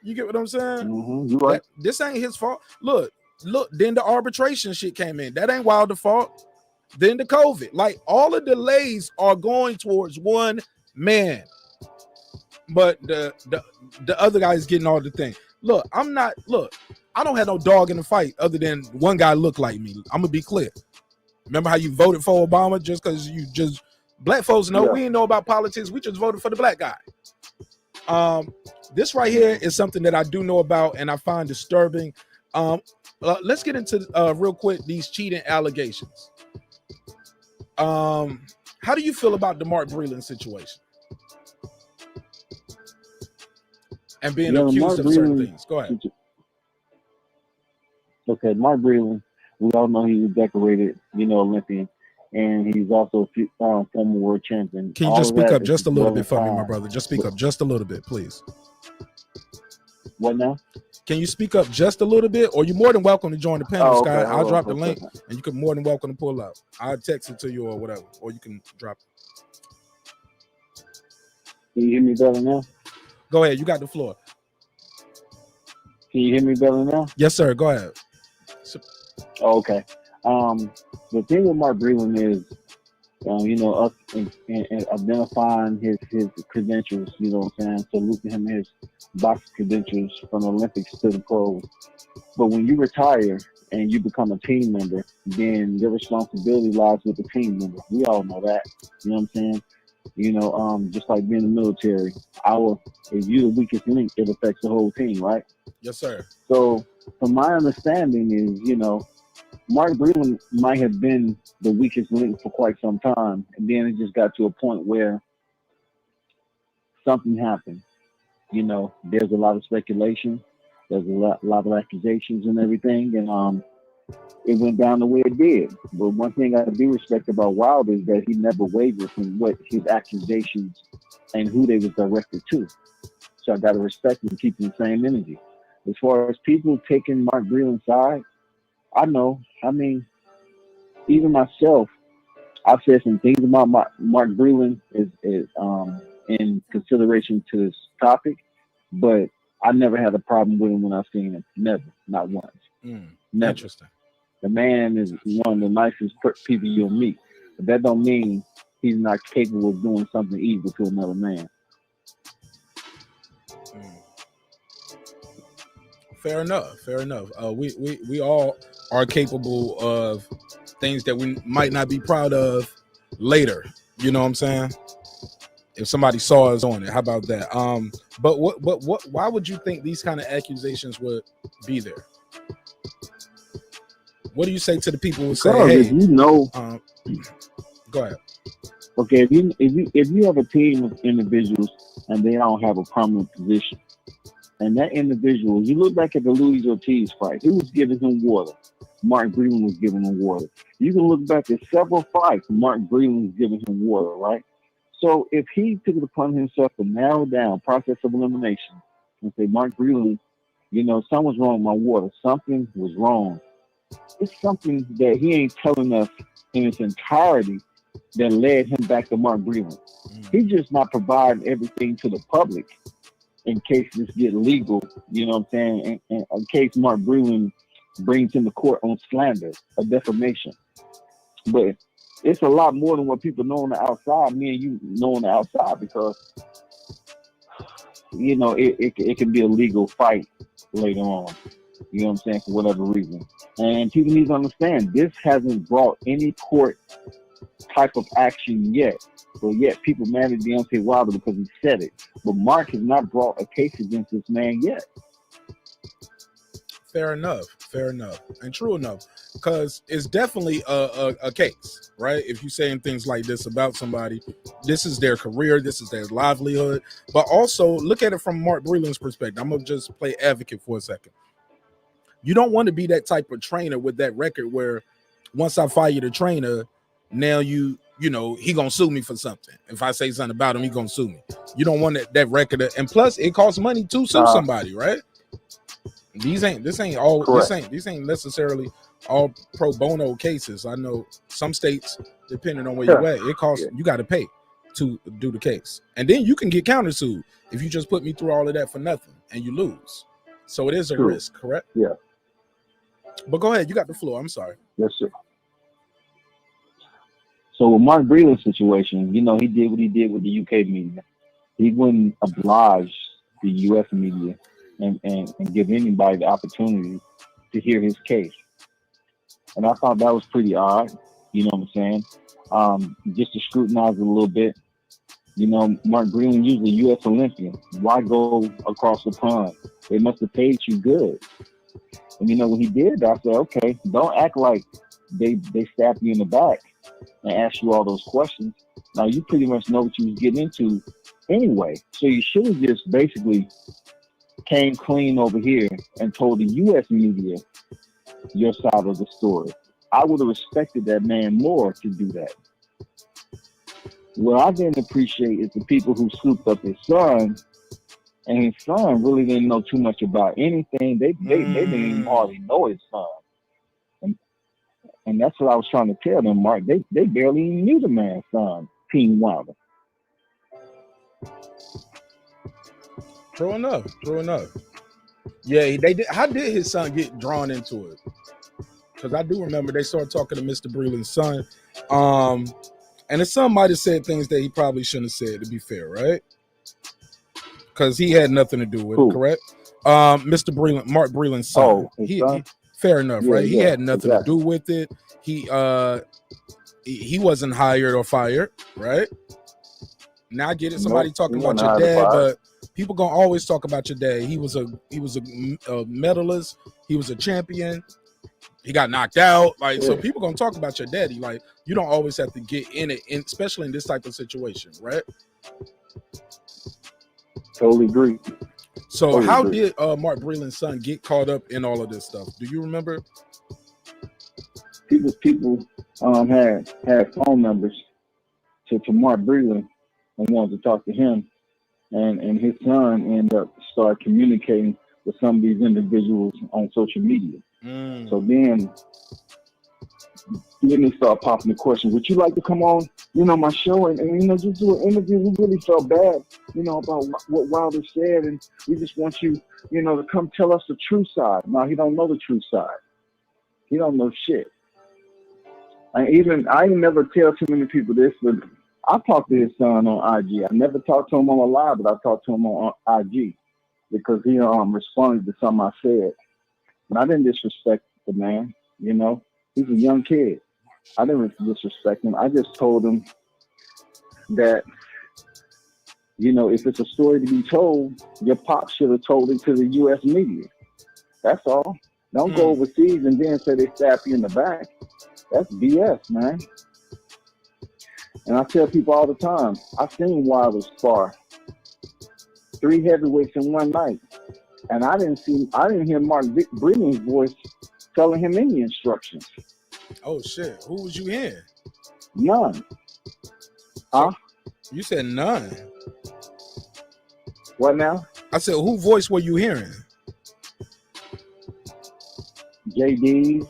You get what I'm saying? Mm-hmm. You right. This ain't his fault. Look, then the arbitration shit came in. That ain't Wilder's fault. Then the COVID. Like, all the delays are going towards one man. But the other guy is getting all the thing. Look, I don't have no dog in the fight other than one guy look like me. I'm gonna be clear. Remember how you voted for Obama just because black folks know we ain't know about politics. We just voted for the black guy. This right here is something that I do know about and I find disturbing. Let's get into real quick these cheating allegations. How do you feel about the Mark Breland situation and being accused of certain things? Go ahead. Okay, Mark Breland, we all know he was decorated, Olympian, and he's also former world champion. Can you just speak up just a little bit for me, my brother? Just speak up just a little bit, please. What now? Can you speak up just a little bit, or you're more than welcome to join the panel, okay. Scott. I'll drop the link, and you can more than welcome to pull up. I'll text it to you or whatever, or you can drop it. Can you hear me better now? Go ahead. You got the floor. Can you hear me better now? Yes, sir. Go ahead. Okay. The thing with Mark Breland is, us and identifying his credentials, you know what I'm saying? So looking at him his boxing credentials from the Olympics to the pros. But when you retire and you become a team member, then your responsibility lies with the team member. We all know that. You know what I'm saying? Just like being in the military, if you're the weakest link, it affects the whole team, right? Yes, sir. So from my understanding is, Mark Breland might have been the weakest link for quite some time, and then it just got to a point where something happened. There's a lot of speculation, there's a lot of accusations and everything, and it went down the way it did. But one thing I do respect about Wilder is that he never wavered from what his accusations and who they was directed to. So I got to respect him keeping the same energy. As far as people taking Mark Breland's side, I know. I mean, even myself, I've said some things about Mark Breland is in consideration to this topic, but I never had a problem with him when I've seen him. Never, not once. Never. Interesting. The man is one of the nicest people you'll meet, but that don't mean he's not capable of doing something evil to another man. Fair enough. We all are capable of things that we might not be proud of later. You know what I'm saying? If somebody saw us on it, how about that? But why would you think these kind of accusations would be there? What do you say to the people who say, "Hey, go ahead"? Okay, if you have a team of individuals and they don't have a prominent position, and that individual, you look back at the Luis Ortiz fight, who was giving him water? Mark Breland was giving him water. You can look back at several fights, Mark Breland was giving him water, right? So if he took it upon himself to narrow down process of elimination and say, Mark Breland, something was wrong with my water. Something was wrong. It's something that he ain't telling us in its entirety that led him back to Mark Breland. He's just not providing everything to the public in case this get legal, you know what I'm saying? And in case Mark Breland brings him to court on slander or defamation. But it's a lot more than what people know on the outside, me and you know on the outside, because, it can be a legal fight later on, you know what I'm saying, for whatever reason. And people need to understand, this hasn't brought any court type of action yet. So yet people mad at Deontay Wilder because he said it. But Mark has not brought a case against this man yet. Fair enough, and true enough, because it's definitely a case, right? If you're saying things like this about somebody, this is their career, this is their livelihood. But also look at it from Mark Breland's perspective. I'm gonna just play advocate for a second. You don't want to be that type of trainer with that record where once I fire the trainer, now he gonna sue me for something. If I say something about him, he gonna sue me. You don't want that record, and plus it costs money to sue somebody, right? These ain't necessarily all pro bono cases. I know some states, depending on where you're at, it costs you got to pay to do the case, and then you can get countersued if you just put me through all of that for nothing and you lose. So it is a risk, correct? Yeah. But go ahead, you got the floor. I'm sorry. Yes, sir. So with Mark Breland's situation, he did what he did with the UK media. He wouldn't oblige the US media and give anybody the opportunity to hear his case. And I thought that was pretty odd, you know what I'm saying? Just to scrutinize it a little bit. Mark Breland usually US Olympian. Why go across the pond? They must have paid you good. And when he did, I said, okay, don't act like they stabbed you in the back and asked you all those questions. Now you pretty much know what you was getting into anyway. So you should have just basically came clean over here and told the U.S. media your side of the story. I would have respected that man more to do that. What I didn't appreciate is the people who scooped up his son, and his son really didn't know too much about anything. They didn't even hardly know his son. And that's what I was trying to tell them, Mark. They barely even knew the man's son, Team Wilder. True enough. Yeah, they did. How did his son get drawn into it? Because I do remember they started talking to Mr. Breland's son. And his son might have said things that he probably shouldn't have said, to be fair, right? Because he had nothing to do with it, correct? Mr. Breland, Mark Breland's son. He fair enough, right? He had nothing to do with it. He wasn't hired or fired, right? Now I get it. Somebody talking about your dad, but people gonna always talk about your dad. He was a medalist. He was a champion. He got knocked out. So people gonna talk about your daddy. Like, you don't always have to get in it, especially in this type of situation, right? Totally agree. So how did Mark Breland's son get caught up in all of this stuff? Do you remember? People had phone numbers to Mark Breland and wanted to talk to him, and his son ended up start communicating with some of these individuals on social media. So then they start popping the question, would you like to come on, my show and just do an interview? We really felt bad, about what Wilder said, and we just want you, to come tell us the true side. No, he don't know the true side. He don't know shit. I never tell too many people this, but I talked to his son on IG. I never talked to him on a live, but I talked to him on IG because he responded to something I said. And I didn't disrespect the man, He's a young kid. I didn't disrespect him. I just told him that, if it's a story to be told, your pop should have told it to the U.S. media. That's all. Don't go overseas and then say they stabbed you in the back. That's BS, man. And I tell people all the time, I've seen Wilder spar 3 heavyweights in one night. And I didn't hear Mark Breland's voice telling him any instructions. Oh shit! Who was you hearing? None. Huh? You said none. What now? I said, who voice were you hearing? JD's.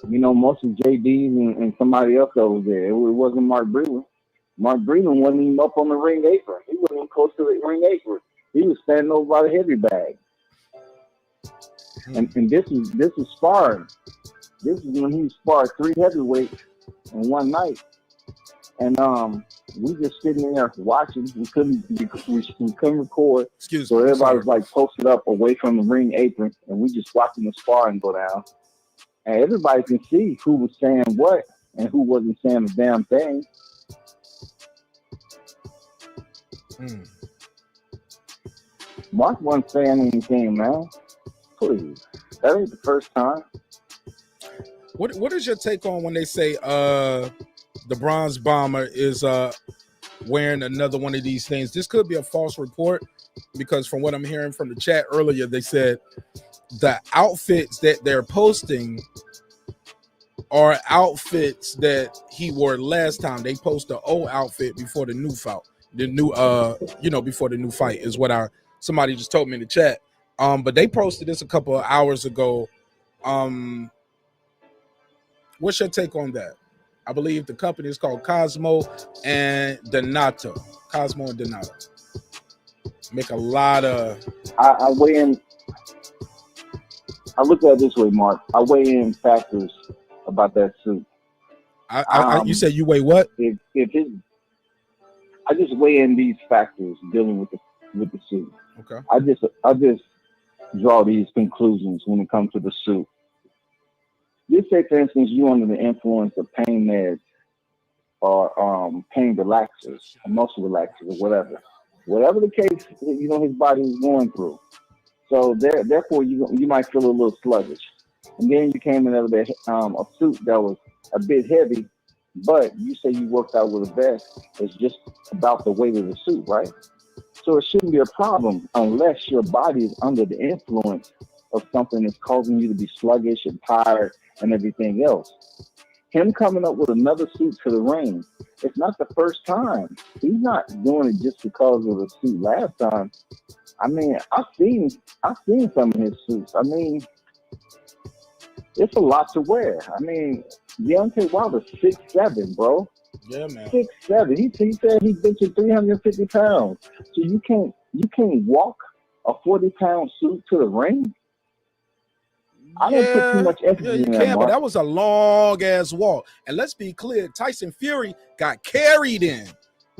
Most of JD's and somebody else that was there. It wasn't Mark Breland. Mark Breland wasn't even up on the ring apron. He wasn't even close to the ring apron. He was standing over by the heavy bag. And this is sparring. This is when he sparred 3 heavyweights in one night. And we just sitting there watching. We couldn't record. Excuse so me. Everybody was like posted up away from the ring apron, and we just watching the sparring go down. And everybody can see who was saying what and who wasn't saying a damn thing. Mark wasn't saying anything, man. Please. That ain't the first time. What is your take on when they say the Bronze Bomber is wearing another one of these things? This could be a false report, because from what I'm hearing from the chat earlier, they said the outfits that they're posting are outfits that he wore last time. They post the old outfit before the new fight. Before the new fight is what somebody just told me in the chat. But they posted this a couple of hours ago. What's your take on that? I believe the company is called Cosmo and Donato. Cosmo and Donato make a lot of. I weigh in. I look at it this way, Mark. I weigh in factors about that suit. You said you weigh what? I just weigh in these factors dealing with the suit. Okay. I just draw these conclusions when it comes to the suit. Just say, for instance, you under the influence of pain meds or pain relaxers, muscle relaxers, or whatever the case, his body is going through. So therefore, you might feel a little sluggish. And then you came in a suit that was a bit heavy, but you say you worked out with a vest. It's just about the weight of the suit, right? So it shouldn't be a problem unless your body is under the influence of something that's causing you to be sluggish and tired and everything else. Him coming up with another suit to the ring, it's not the first time. He's not doing it just because of the suit last time. I mean, I've seen some of his suits. I mean, it's a lot to wear. I mean, Deontay Wilder's 6'7", bro. Yeah, man. 6'7". He said he's benching 350 pounds. So you can't walk a 40-pound suit to the ring? I don't put too much emphasis in that, but that was a long ass walk. And let's be clear, Tyson Fury got carried in.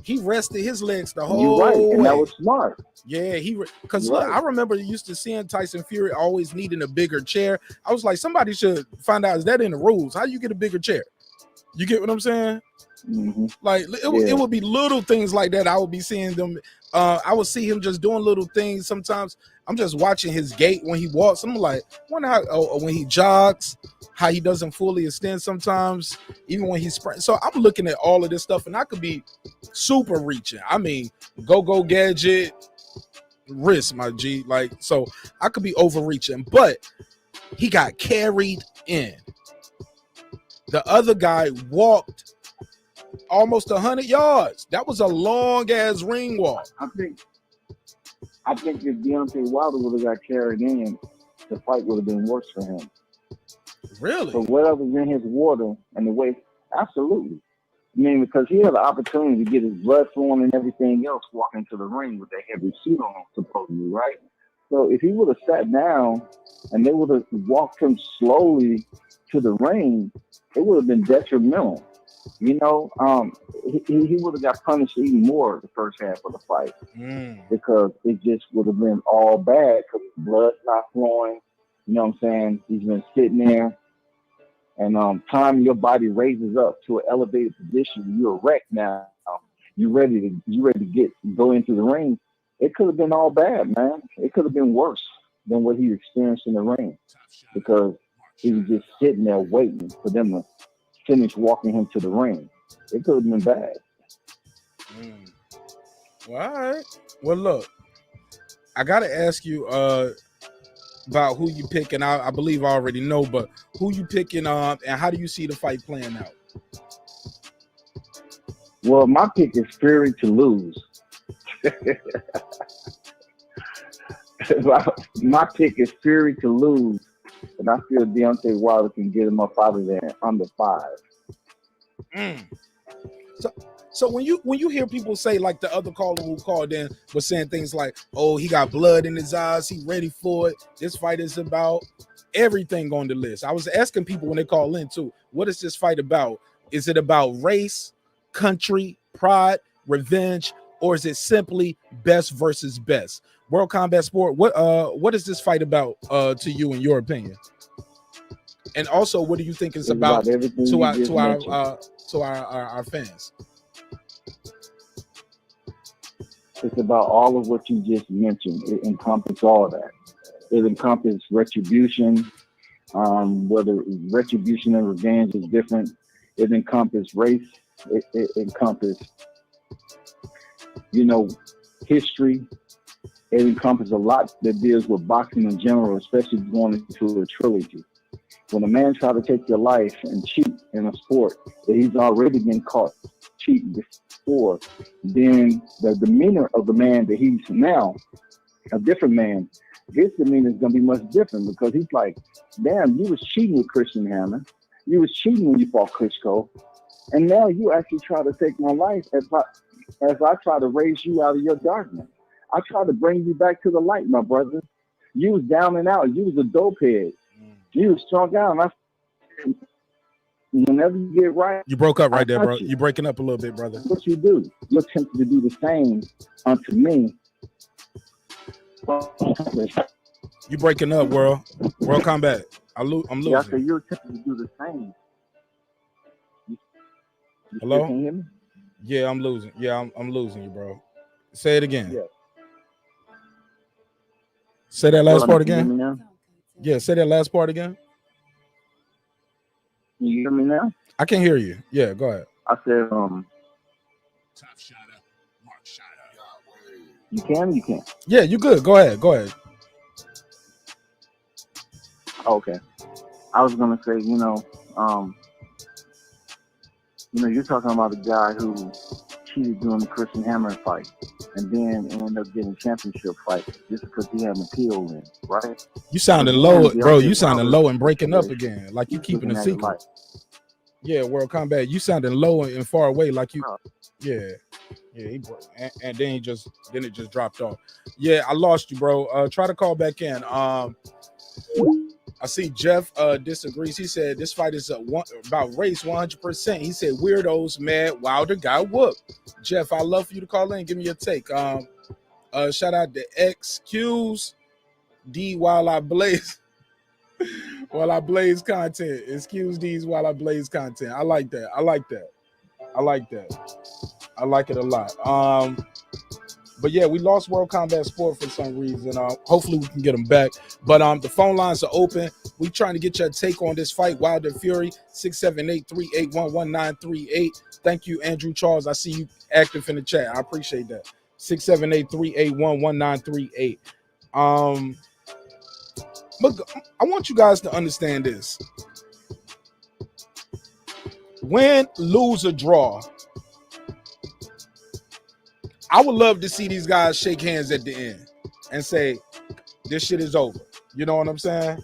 He rested his legs the whole way. And that was smart. Yeah, because I remember used to seeing Tyson Fury always needing a bigger chair. I was like, somebody should find out, is that in the rules? How do you get a bigger chair? You get what I'm saying? Mm-hmm. Like it would be little things like that. I would be seeing them. I would see him just doing little things. Sometimes I'm just watching his gait when he walks. I'm like, wonder how when he jogs, how he doesn't fully extend sometimes, even when he sprints. So I'm looking at all of this stuff, and I could be super reaching. I mean, go gadget, wrist, my G. Like, so I could be overreaching, but he got carried in. The other guy walked almost 100 yards. That was a long ass ring walk. I think if Deontay Wilder would have got carried in, the fight would have been worse for him. Really? So whatever's in his water and the way, absolutely. I mean, because he had the opportunity to get his blood flowing and everything else walking to the ring with that heavy suit on, supposedly, right? So if he would have sat down and they would have walked him slowly to the ring, it would have been detrimental. You know, he would have got punished even more the first half of the fight because it just would have been all bad because his blood's not flowing. You know what I'm saying? He's been sitting there, and time your body raises up to an elevated position, you're erect now. You ready to go into the ring. It could have been all bad, man. It could have been worse than what he experienced in the ring because he was just sitting there waiting for them to finish walking him to the ring. It could have been bad. Well, all right. Well, look, I got to ask you about who you picking. I believe I already know, but who you picking and how do you see the fight playing out? Well, my pick is Fury to lose. My pick is Fury to lose, and I feel Deontay Wilder can get him up out of there under 5. So when you hear people say, like the other caller who called in was saying things like, "Oh, he got blood in his eyes, he ready for it. This fight is about everything on the list." I was asking people when they call in too, what is this fight about? Is it about race, country, pride, revenge, or is it simply best versus best? World Combat Sport, what is this fight about to you, in your opinion? And also, what do you think it's about to our fans? It's about all of what you just mentioned. It encompasses all that. It encompasses retribution, whether retribution and revenge is different. It encompasses race. It encompasses, history. It encompasses a lot that deals with boxing in general, especially going into a trilogy. When a man tries to take your life and cheat in a sport that he's already been caught cheating before, then the demeanor of the man that he's now, a different man, his demeanor is going to be much different, because he's like, damn, you was cheating with Christian Hammer. You was cheating when you fought Klitschko. And now you actually try to take my life as I try to raise you out of your darkness. I try to bring you back to the light, my brother. You was down and out. You was a dope head. You was strung out. Whenever you get right, you broke up right there, bro. You breaking up a little bit, brother. What you do? You're tempted to do the same unto me. You breaking up, World Combat. I'm losing. Yeah, I said you're tempted to do the same. You Hello? Can you hear me? Yeah, I'm losing. Yeah, I'm losing you, bro. Say it again. Yeah. Say that last part Can you hear me again. now? Yeah, say that last part again. Can you hear me now? I can hear you. Yeah, go ahead. I said, you can? You can't? Yeah, you good. Go ahead. Okay. I was gonna say, you're talking about a guy who cheated during the Christian Hammer fight, and then ended up getting a championship fight just because he had an appeal in, right? You sounding low, bro. You sounding low and breaking up again, like you keeping a secret. Yeah, World Combat. You sounding low and far away, like you. Yeah. He broke, and then it just dropped off. Yeah, I lost you, bro. Try to call back in. I see Jeff disagrees. He said this fight is about race 100%. He said weirdos mad Wilder got whooped. Jeff, I'd love for you to call in. Give me your take. Shout out to XQs D while I blaze content. Excuse D's while I blaze content. I like that. I like it a lot. But yeah, we lost World Combat Sport for some reason. Hopefully we can get them back. But the phone lines are open. We trying to get your take on this fight, Wilder Fury, 678-381-1938. Thank you, Andrew Charles. I see you active in the chat. I appreciate that. 678-381-1938. Look, I want you guys to understand this. Win, lose, or draw, I would love to see these guys shake hands at the end and say, this shit is over. You know what I'm saying?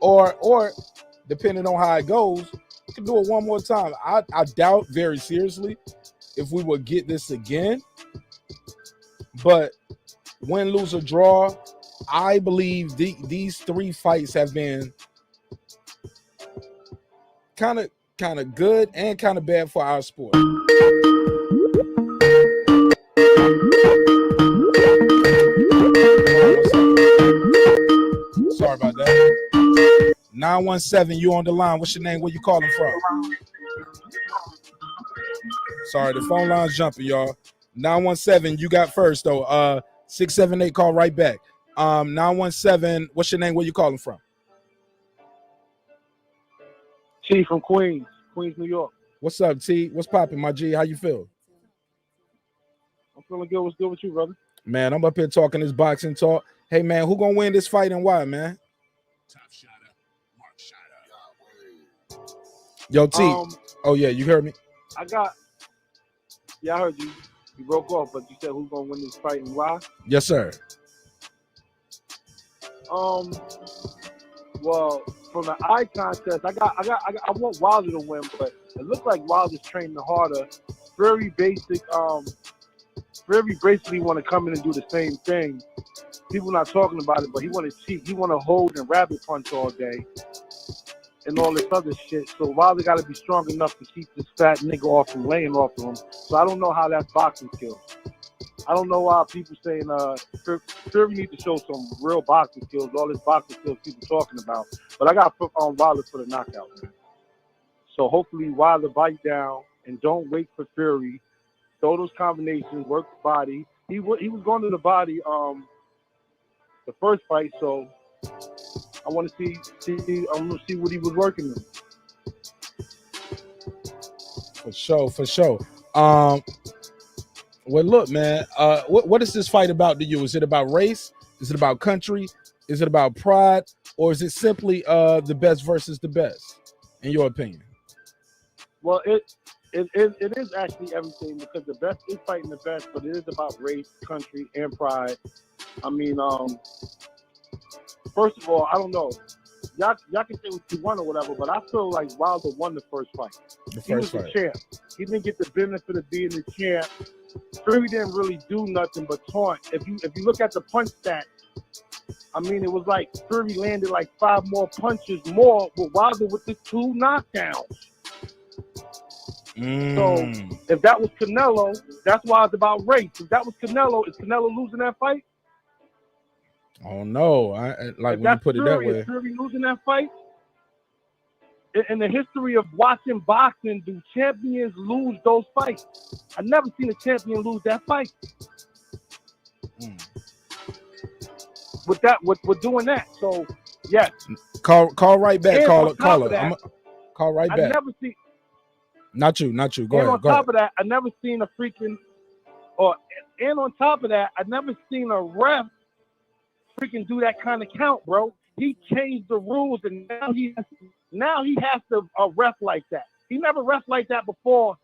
Or depending on how it goes, we can do it one more time. I doubt very seriously if we would get this again. But win, lose, or draw, I believe these three fights have been kind of good and kind of bad for our sport. Sorry about that. 917, you on the line. What's your name? Where you calling from? Sorry, the phone line's jumping, y'all. 917, you got first, though. 678, call right back. 917, what's your name? Where you calling from? T from Queens, New York. What's up, T? What's popping, my G? How you feel? I'm feeling good. What's good with you, brother? Man, I'm up here talking this boxing talk. Hey, man, who gonna win this fight and why, man? Yo, T. Oh, yeah, you heard me? I heard you. You broke off, but you said who's gonna win this fight and why? Yes, sir. Well, from the eye contest, I want Wilder to win, but it looks like Wilder's training harder. Very basic. Very basically want to come in and do the same thing. People not talking about it, but he want to cheat. He want to hold and rabbit punch all day and all this other shit. So Wilder got to be strong enough to keep this fat nigga off from laying off of him. So I don't know how that's boxing skills. I don't know why people saying Fury need to show some real boxing skills, all this boxing skills people talking about. But I got to put on Wilder for the knockout, man. So hopefully Wilder bite down and don't wait for Fury. Throw those combinations, work the body. He was going to the body the first fight, so I want to see what he was working in. For sure. Well, look, man. What is this fight about to you? Is it about race? Is it about country? Is it about pride? Or is it simply the best versus the best, in your opinion? Well, it is actually everything, because the best is fighting the best, but it is about race, country, and pride. I mean, first of all, I don't know. Y'all can say what you want or whatever, but I feel like Wilder won the first fight. He was the champ. He didn't get the benefit of being the champ. Fury didn't really do nothing but taunt. If you look at the punch stat, I mean, it was like Fury landed like 5 more punches more with Wilder with the 2 knockdowns. So if that was Canelo, that's why it's about race. If that was Canelo, is Canelo losing that fight? Oh no! I like if when you put Fury, it that way. Is Fury losing that fight? In the history of watching boxing, do champions lose those fights? I've never seen a champion lose that fight. With doing that, so yes. Call right back. And Caller. I'm call right back. I never see. Not you. Go ahead. On top of that, I never seen a freaking. And on top of that, I never seen a ref freaking do that kind of count, bro. He changed the rules, and now he has to ref like that. He never ref like that before,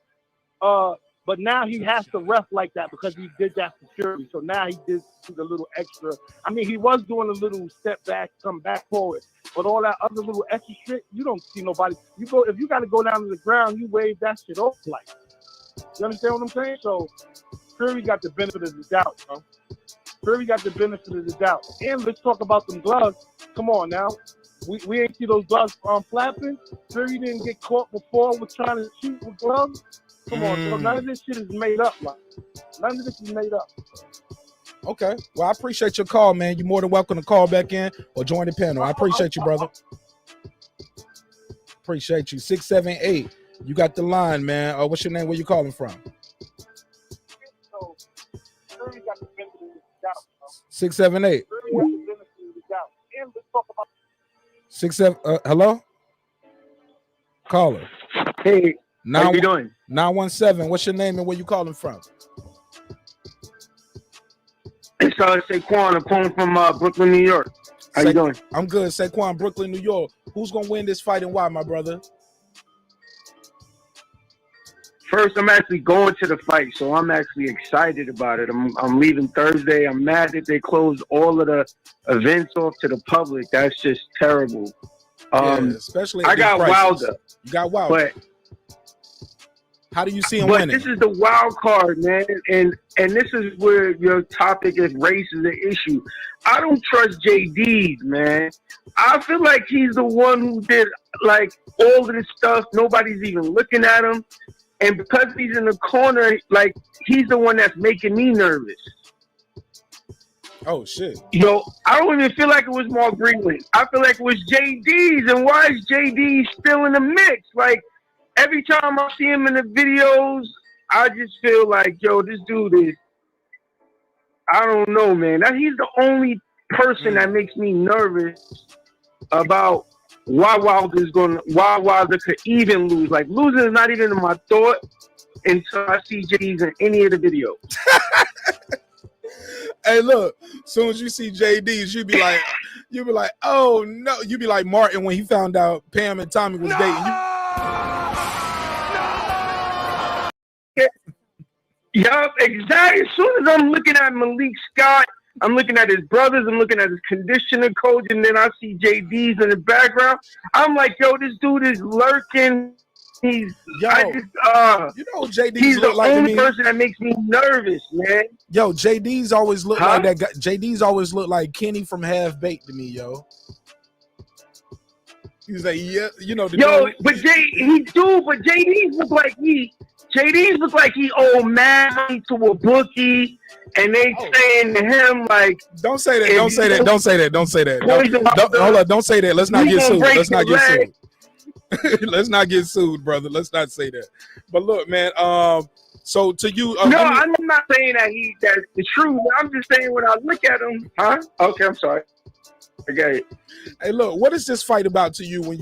but now he has to ref like that because he did that for Fury. So now he did the little extra. I mean, he was doing a little step back, come back forward, but all that other little extra shit, you don't see nobody. If you got to go down to the ground, you wave that shit off like. You understand what I'm saying? So Fury got the benefit of the doubt, bro. Fury got the benefit of the doubt. And let's talk about them gloves. Come on now. We ain't see those gloves flapping. Fury didn't get caught before with trying to shoot with gloves. Come on, so none of this shit is made up. Like, none of this is made up. Okay. Well, I appreciate your call, man. You're more than welcome to call back in or join the panel. I appreciate you, brother. Appreciate you. 678. You got the line, man. What's your name? Where you calling from? So Fury got the benefit of the doubt. 678. Fury got the benefit of the doubt. And let's talk about 67. Hello? Caller. Hey, how you doing? 917. What's your name and where you calling from? It's Saquon. I'm calling from Brooklyn, New York. How you doing? I'm good. Saquon, Brooklyn, New York. Who's going to win this fight and why, my brother? First, I'm actually going to the fight, so I'm actually excited about it. I'm leaving Thursday. I'm mad that they closed all of the events off to the public. That's just terrible. Especially I got Wilder. You got Wilder. But how do you see him winning? This is the wild card, man, and this is where your topic is race is an issue. I don't trust JD's, man. I feel like he's the one who did like all of this stuff. Nobody's even looking at him. And because he's in the corner, like, he's the one that's making me nervous. Oh, shit. Yo, I don't even feel like it was Mark Greenland. I feel like it was JD's. And why is JD still in the mix? Like, every time I see him in the videos, I just feel like, yo, this dude is, I don't know, man. He's the only person that makes me nervous about why Wilder could even lose. Like, losing is not even in my thought until I see JD's in any of the videos. Hey, look, as soon as you see JD's, you'll be like, oh no. You be like Martin when he found out Pam and Tommy was dating. Yup, exactly. As soon as I'm looking at Malik Scott, I'm looking at his brothers, I'm looking at his conditioning coach, and then I see JD's in the background. I'm like, yo, this dude is lurking. He's Yo, you know JD's he's look the like to only me? person that makes me nervous, man. Yo, JD's always look Huh? like that guy. JD's always look like Kenny from Half Baked to me, yo. He's like, yeah, you know. Yo, but JD's look like he owe mad money to a bookie, and they saying to him like, don't say that, don't say that, don't say that, don't say that. Hold on, don't say that. Let's not get sued. Let's not get sued. Let's not get sued, brother. Let's not say that. But look, man. So to you, no, I'm not saying that's the truth. I'm just saying when I look at him, huh? Okay, I'm sorry. Okay. Hey, look, what is this fight about to you when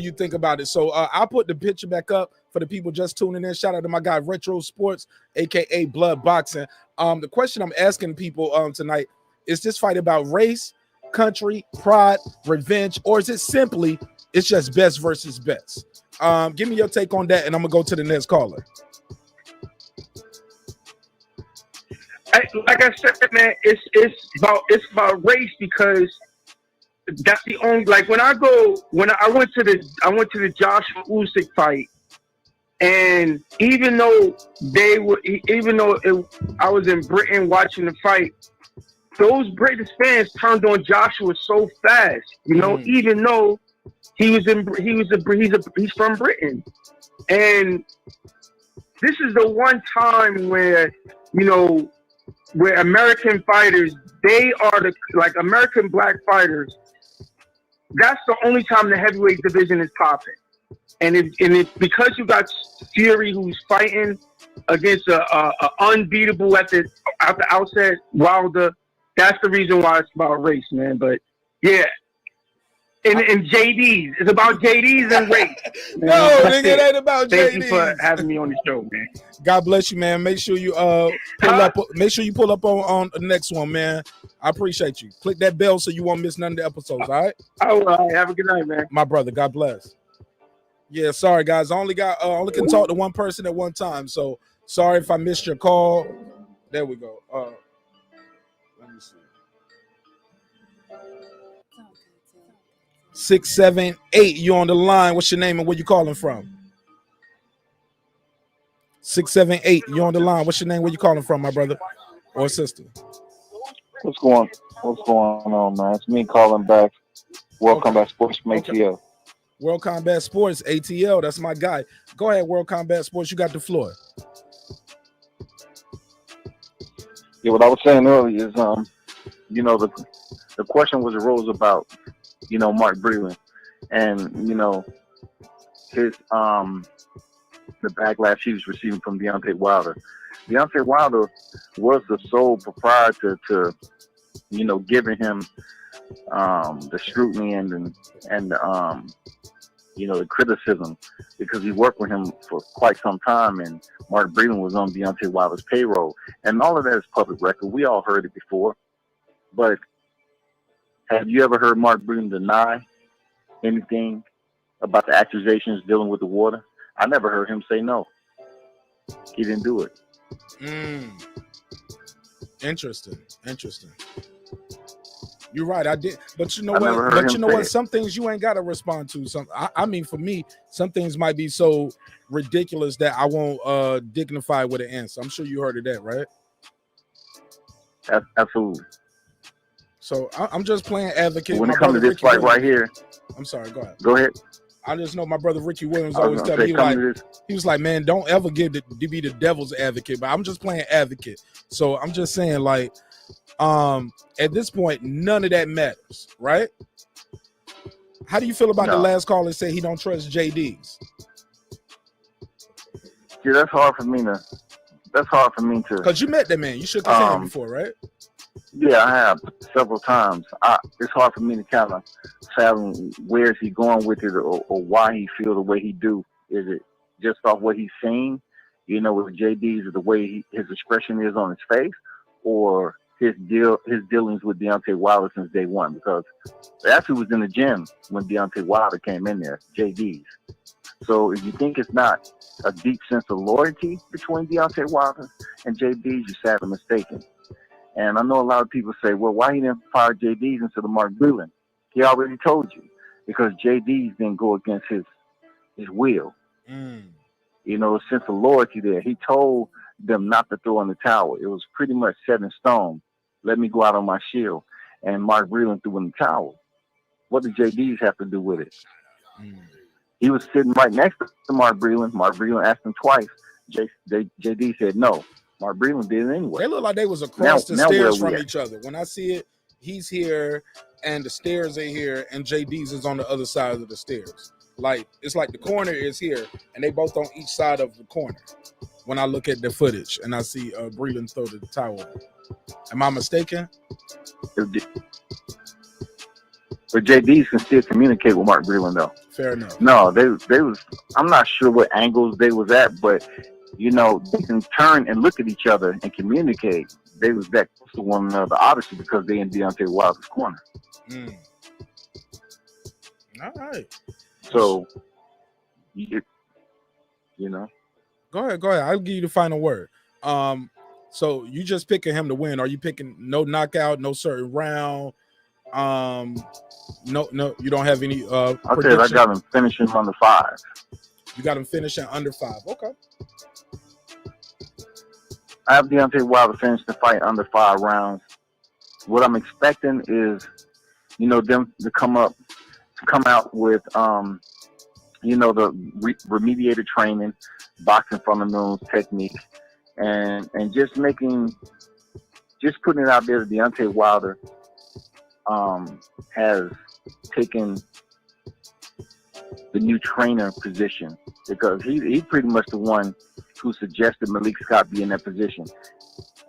you think about it? So I'll put the picture back up for the people just tuning in. Shout out to my guy Retro Sports, aka Blood Boxing. The question I'm asking people tonight is this fight about race, country, pride, revenge, or is it simply it's just best versus best? Give me your take on that, and I'm gonna go to the next caller. Like I said, man, it's about race because that's the only when I went to the Joshua Usyk fight, and even though I was in Britain watching the fight, those British fans turned on Joshua so fast, you know, even though he's from Britain, and this is the one time where where American fighters, they are American black fighters. That's the only time the heavyweight division is popping, and it's because you got Fury who's fighting against a unbeatable at the outset Wilder. That's the reason why it's about race, man. But yeah, and JD's, it's about JD's and race. No, nigga, it ain't about JD's. Thank you for having me on the show, man. God bless you, man. Make sure you pull up. Make sure you pull up on the next one, man. I appreciate you. Click that bell so you won't miss none of the episodes. All right. All right. Have a good night, man. My brother. God bless. Yeah, sorry guys. I only can talk to one person at one time. So sorry if I missed your call. There we go. Let me see. 678. You on the line? What's your name and where you calling from? 678. You on the line? What's your name? Where you calling from, my brother or sister? What's going on, man? It's me calling back. World Combat Sports from ATL. World Combat Sports, ATL. That's my guy. Go ahead, World Combat Sports. You got the floor. Yeah, what I was saying earlier is, the question arose about, Mark Breland and, his the backlash he was receiving from Deontay Wilder. Deontay Wilder was the sole proprietor to, giving him the scrutiny and the criticism because he worked with him for quite some time, and Mark Breland was on Deontay Wilder's payroll, and all of that is public record. We all heard it before, but have you ever heard Mark Breland deny anything about the accusations dealing with the water? I never heard him say no. He didn't do it. Interesting. You're right. I did, but you know what? But you know what? Some things you ain't got to respond to. I mean, for me, some things might be so ridiculous that I won't dignify with an answer. I'm sure you heard of that, right? Absolutely. So I'm just playing advocate. When it comes to this fight right here, I'm sorry. Go ahead. Go ahead. I just know my brother Ricky Williams always tell me he was like, man, don't ever give to be the devil's advocate. But I'm just playing advocate. So I'm just saying, like, at this point, none of that matters, right? How do you feel about the last caller that said he don't trust JD's? Yeah, that's hard for me to. Because you met that man. You shook his hand before, right? Yeah, I have several times. It's hard for me to kind of fathom where is he going with it, or why he feel the way he do. Is it just off what he's seen, with JD's, the way his expression is on his face, or his dealings with Deontay Wilder since day one? Because he actually was in the gym when Deontay Wilder came in there, JD's. So if you think it's not a deep sense of loyalty between Deontay Wilder and JD's, you're sadly mistaken. And I know a lot of people say, well, why he didn't fire JD's instead of Mark Breland? He already told you, because JD's didn't go against his will. You know, a sense of loyalty there. He told them not to throw in the towel. It was pretty much set in stone. Let me go out on my shield. And Mark Breland threw in the towel. What did JD's have to do with it? He was sitting right next to Mark Breland. Mark Breland asked him twice. JD said no. Mark Breland did it anyway. They look like they was across the stairs from each other. When I see it, he's here and the stairs are here and JD's is on the other side of the stairs. Like, it's like the corner is here and they both on each side of the corner. When I look at the footage and I see Breland throw the towel. Am I mistaken? But JD's can still communicate with Mark Breland though. Fair enough. No, they was. I'm not sure what angles they was at, but you know, they can turn and look at each other and communicate. They was that close to one another, obviously, because they in Deontay Wilder's corner. All right. So, you know. Go ahead. I'll give you the final word. So you just picking him to win. Are you picking no knockout, no certain round? No, you don't have any. I said I got him finishing under 5. You got him finishing under 5. Okay. I have Deontay Wilder finish the fight under 5 rounds. What I'm expecting is, you know, them to come out with, you know, the remediated training, boxing fundamentals, technique, and just putting it out there that Deontay Wilder has taken the new trainer position, because he's pretty much the one who suggested Malik Scott be in that position.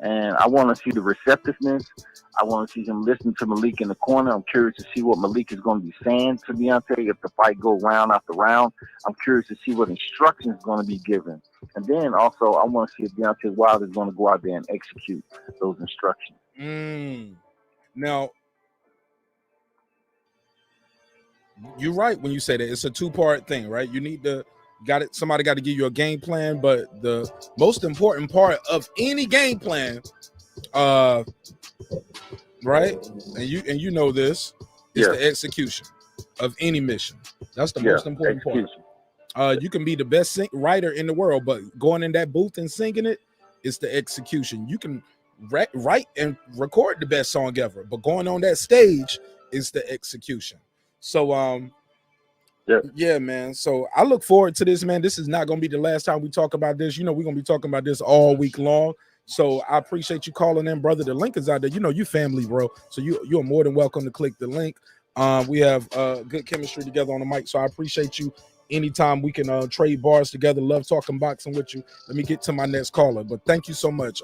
And I want to see the receptiveness. I want to see him listen to Malik in the corner. I'm curious to see what Malik is going to be saying to Deontay if the fight go round after round. I'm curious to see what instructions is going to be given. And then also, I want to see if Deontay Wilder is going to go out there and execute those instructions. Now, you're right when you say that. It's a 2-part thing, right? You need to somebody got to give you a game plan, but the most important part of any game plan, right? And you know this is the execution of any mission. That's the most important part. You can be the best writer in the world, but going in that booth and singing it is the execution. You can write and record the best song ever, but going on that stage is the execution. So yeah, man. So I look forward to this, man. This is not going to be the last time we talk about this. You know, we're going to be talking about this all week long. So I appreciate you calling in, brother. The link is out there. You know, you family, bro. So you're more than welcome to click the link. We have good chemistry together on the mic. So I appreciate you. Anytime we can trade bars together. Love talking boxing with you. Let me get to my next caller. But thank you so much.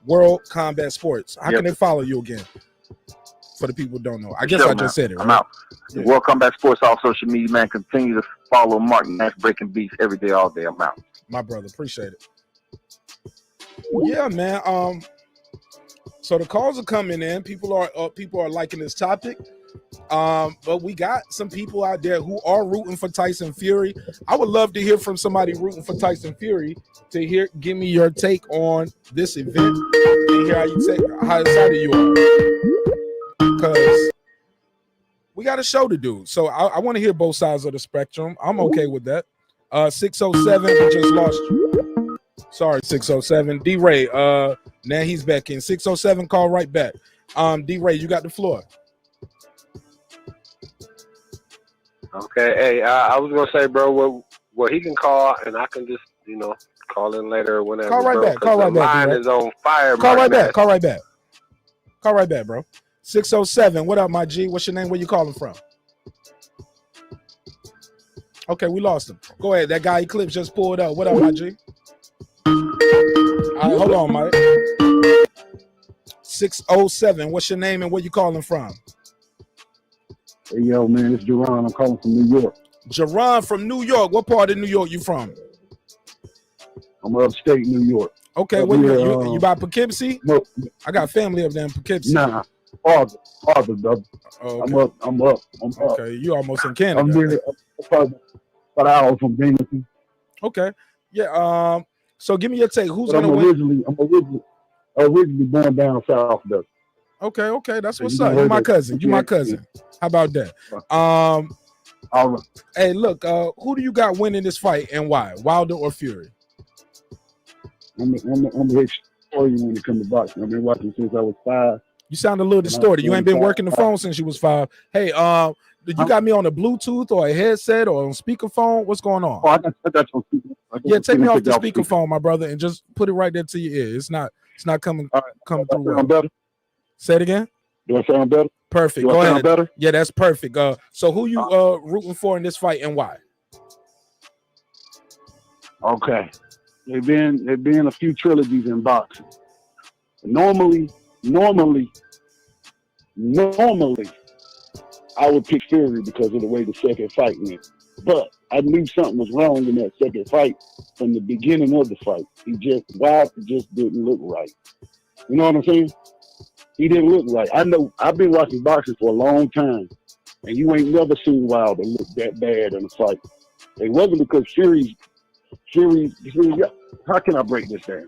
World Combat Sports. How can they follow you again? For the people who don't know. I guess I just said it, right? I'm out. World Combat Sports, all social media, man. Continue to follow marqnash Breaking Beats every day, all day. I'm out. My brother, appreciate it. Yeah, man. So the calls are coming in. People are liking this topic. But we got some people out there who are rooting for Tyson Fury. I would love to hear from somebody rooting for Tyson Fury to give me your take on this event and hear how excited you are. Because we got a show to do. So I want to hear both sides of the spectrum. I'm okay with that. 607, we just lost you. Sorry, 607. D-Ray, now he's back in. 607, call right back. D-Ray, you got the floor. Okay, hey, I was going to say, bro, well, he can call, and I can just, call in later or whenever. Call right back. Call right back. The line is on fire. Call right back. Call right back. Call right back, bro. 607. What up, my G? What's your name? Where you calling from? Okay, we lost him. Go ahead. That guy Eclipse just pulled up. What up, my G? All right, hold on, Mike. 607. What's your name and where you calling from? Hey, yo, man, it's Jerron. I'm calling from New York. Jerron from New York. What part of New York you from? I'm upstate New York. Okay, what you by Poughkeepsie? No, I got family up there in Poughkeepsie. Nah, farther, brother. Oh, okay. I'm up. Okay, you almost in Canada. I'm really, about an hour from Binghamton. Okay. Yeah. So give me your take. Who's But gonna win? I'm originally born down south though. Okay. That's what's You up. know, You my heard cousin. that. You my Yeah. cousin. How about that? All right. Hey, look. Who do you got winning this fight and why? Wilder or Fury? I'm a historian when it comes to boxing. I've been watching since I was 5. You sound a little distorted. You ain't been working the phone since you was 5. Hey, did you got me on a Bluetooth or a headset or on speakerphone? What's going on? Oh, I got you on speaker. Yeah, take me off the speakerphone, my brother, and just put it right there to your ear. It's not coming through well. Better? Say it again. Do I sound better? Perfect. Do Go I sound ahead. better? Yeah, that's perfect. So who you rooting for in this fight and why? Okay. There been a few trilogies in boxing. Normally, I would pick Fury because of the way the second fight went. But I knew something was wrong in that second fight from the beginning of the fight. Wilder just didn't look right. You know what I'm saying? He didn't look right. I know I've been watching boxing for a long time, and you ain't never seen Wilder look that bad in a fight. It wasn't because Fury. How can I break this down?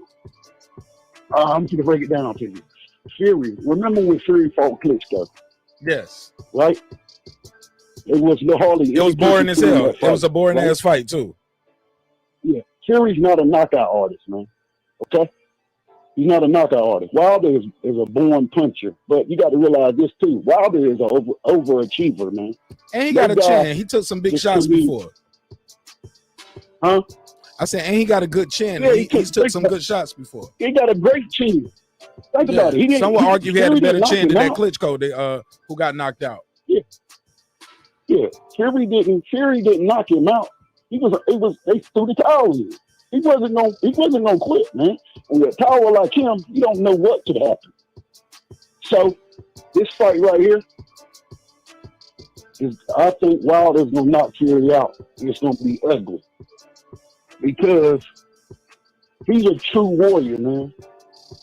I'm going to break it down to you. Fury. Remember when Fury fought Klitschko? Yes. Right? It was hardly. It was boring as hell. It was a boring ass fight too. Yeah. Fury's not a knockout artist, man. Okay? He's not a knockout artist. Wilder is a born puncher. But you got to realize this too. Wilder is an overachiever, man. And he got a chin. He took some big shots before. Huh? I said, and he got a good chin. Yeah, He's took some good shots before. He got a great chin. Think about it. Some would argue he had a better chin than that out. Klitschko who got knocked out. Yeah. Fury didn't knock him out. They threw the towel in. He wasn't gonna quit, man. And with a power like him, you don't know what could happen. So this fight right here I think Wilder's gonna knock Fury out. It's gonna be ugly. Because he's a true warrior, man.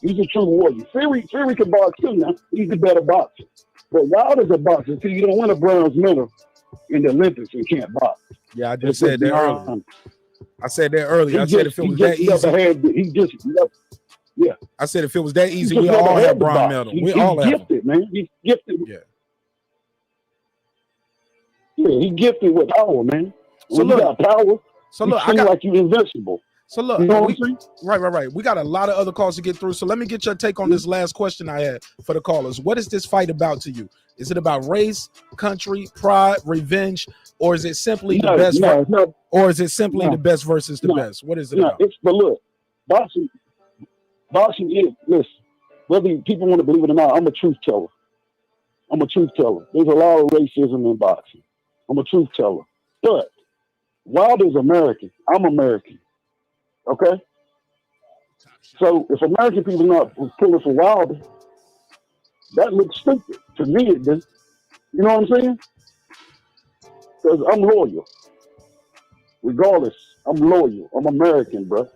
He's a true warrior. Fury can box too now. He's a better boxer. But Wilder's a boxer too. You don't win a bronze medal in the Olympics and can't box. Yeah, I just said that earlier. I said that earlier. I said if it was that easy. I said if it was that easy, we all have bronze medal. We all have gifted, man. He's gifted. Yeah. Yeah, he's gifted with power, man. So when look, you got power, so look, you feel like you're invincible. So look, you know what I'm saying? Right. We got a lot of other calls to get through. So let me get your take on this last question I had for the callers. What is this fight about to you? Is it about race, country, pride, revenge, or is it simply the best? Or is it simply the best versus the best? What is it about? But look, boxing is, listen, whether people want to believe it or not, I'm a truth teller. There's a lot of racism in boxing. I'm a truth teller. But Wilder's American. I'm American. Okay? So if American people not pulling for Wilder, that looks stupid. To me, it does. You know what I'm saying? Because I'm loyal. Regardless, I'm loyal. I'm American, bro.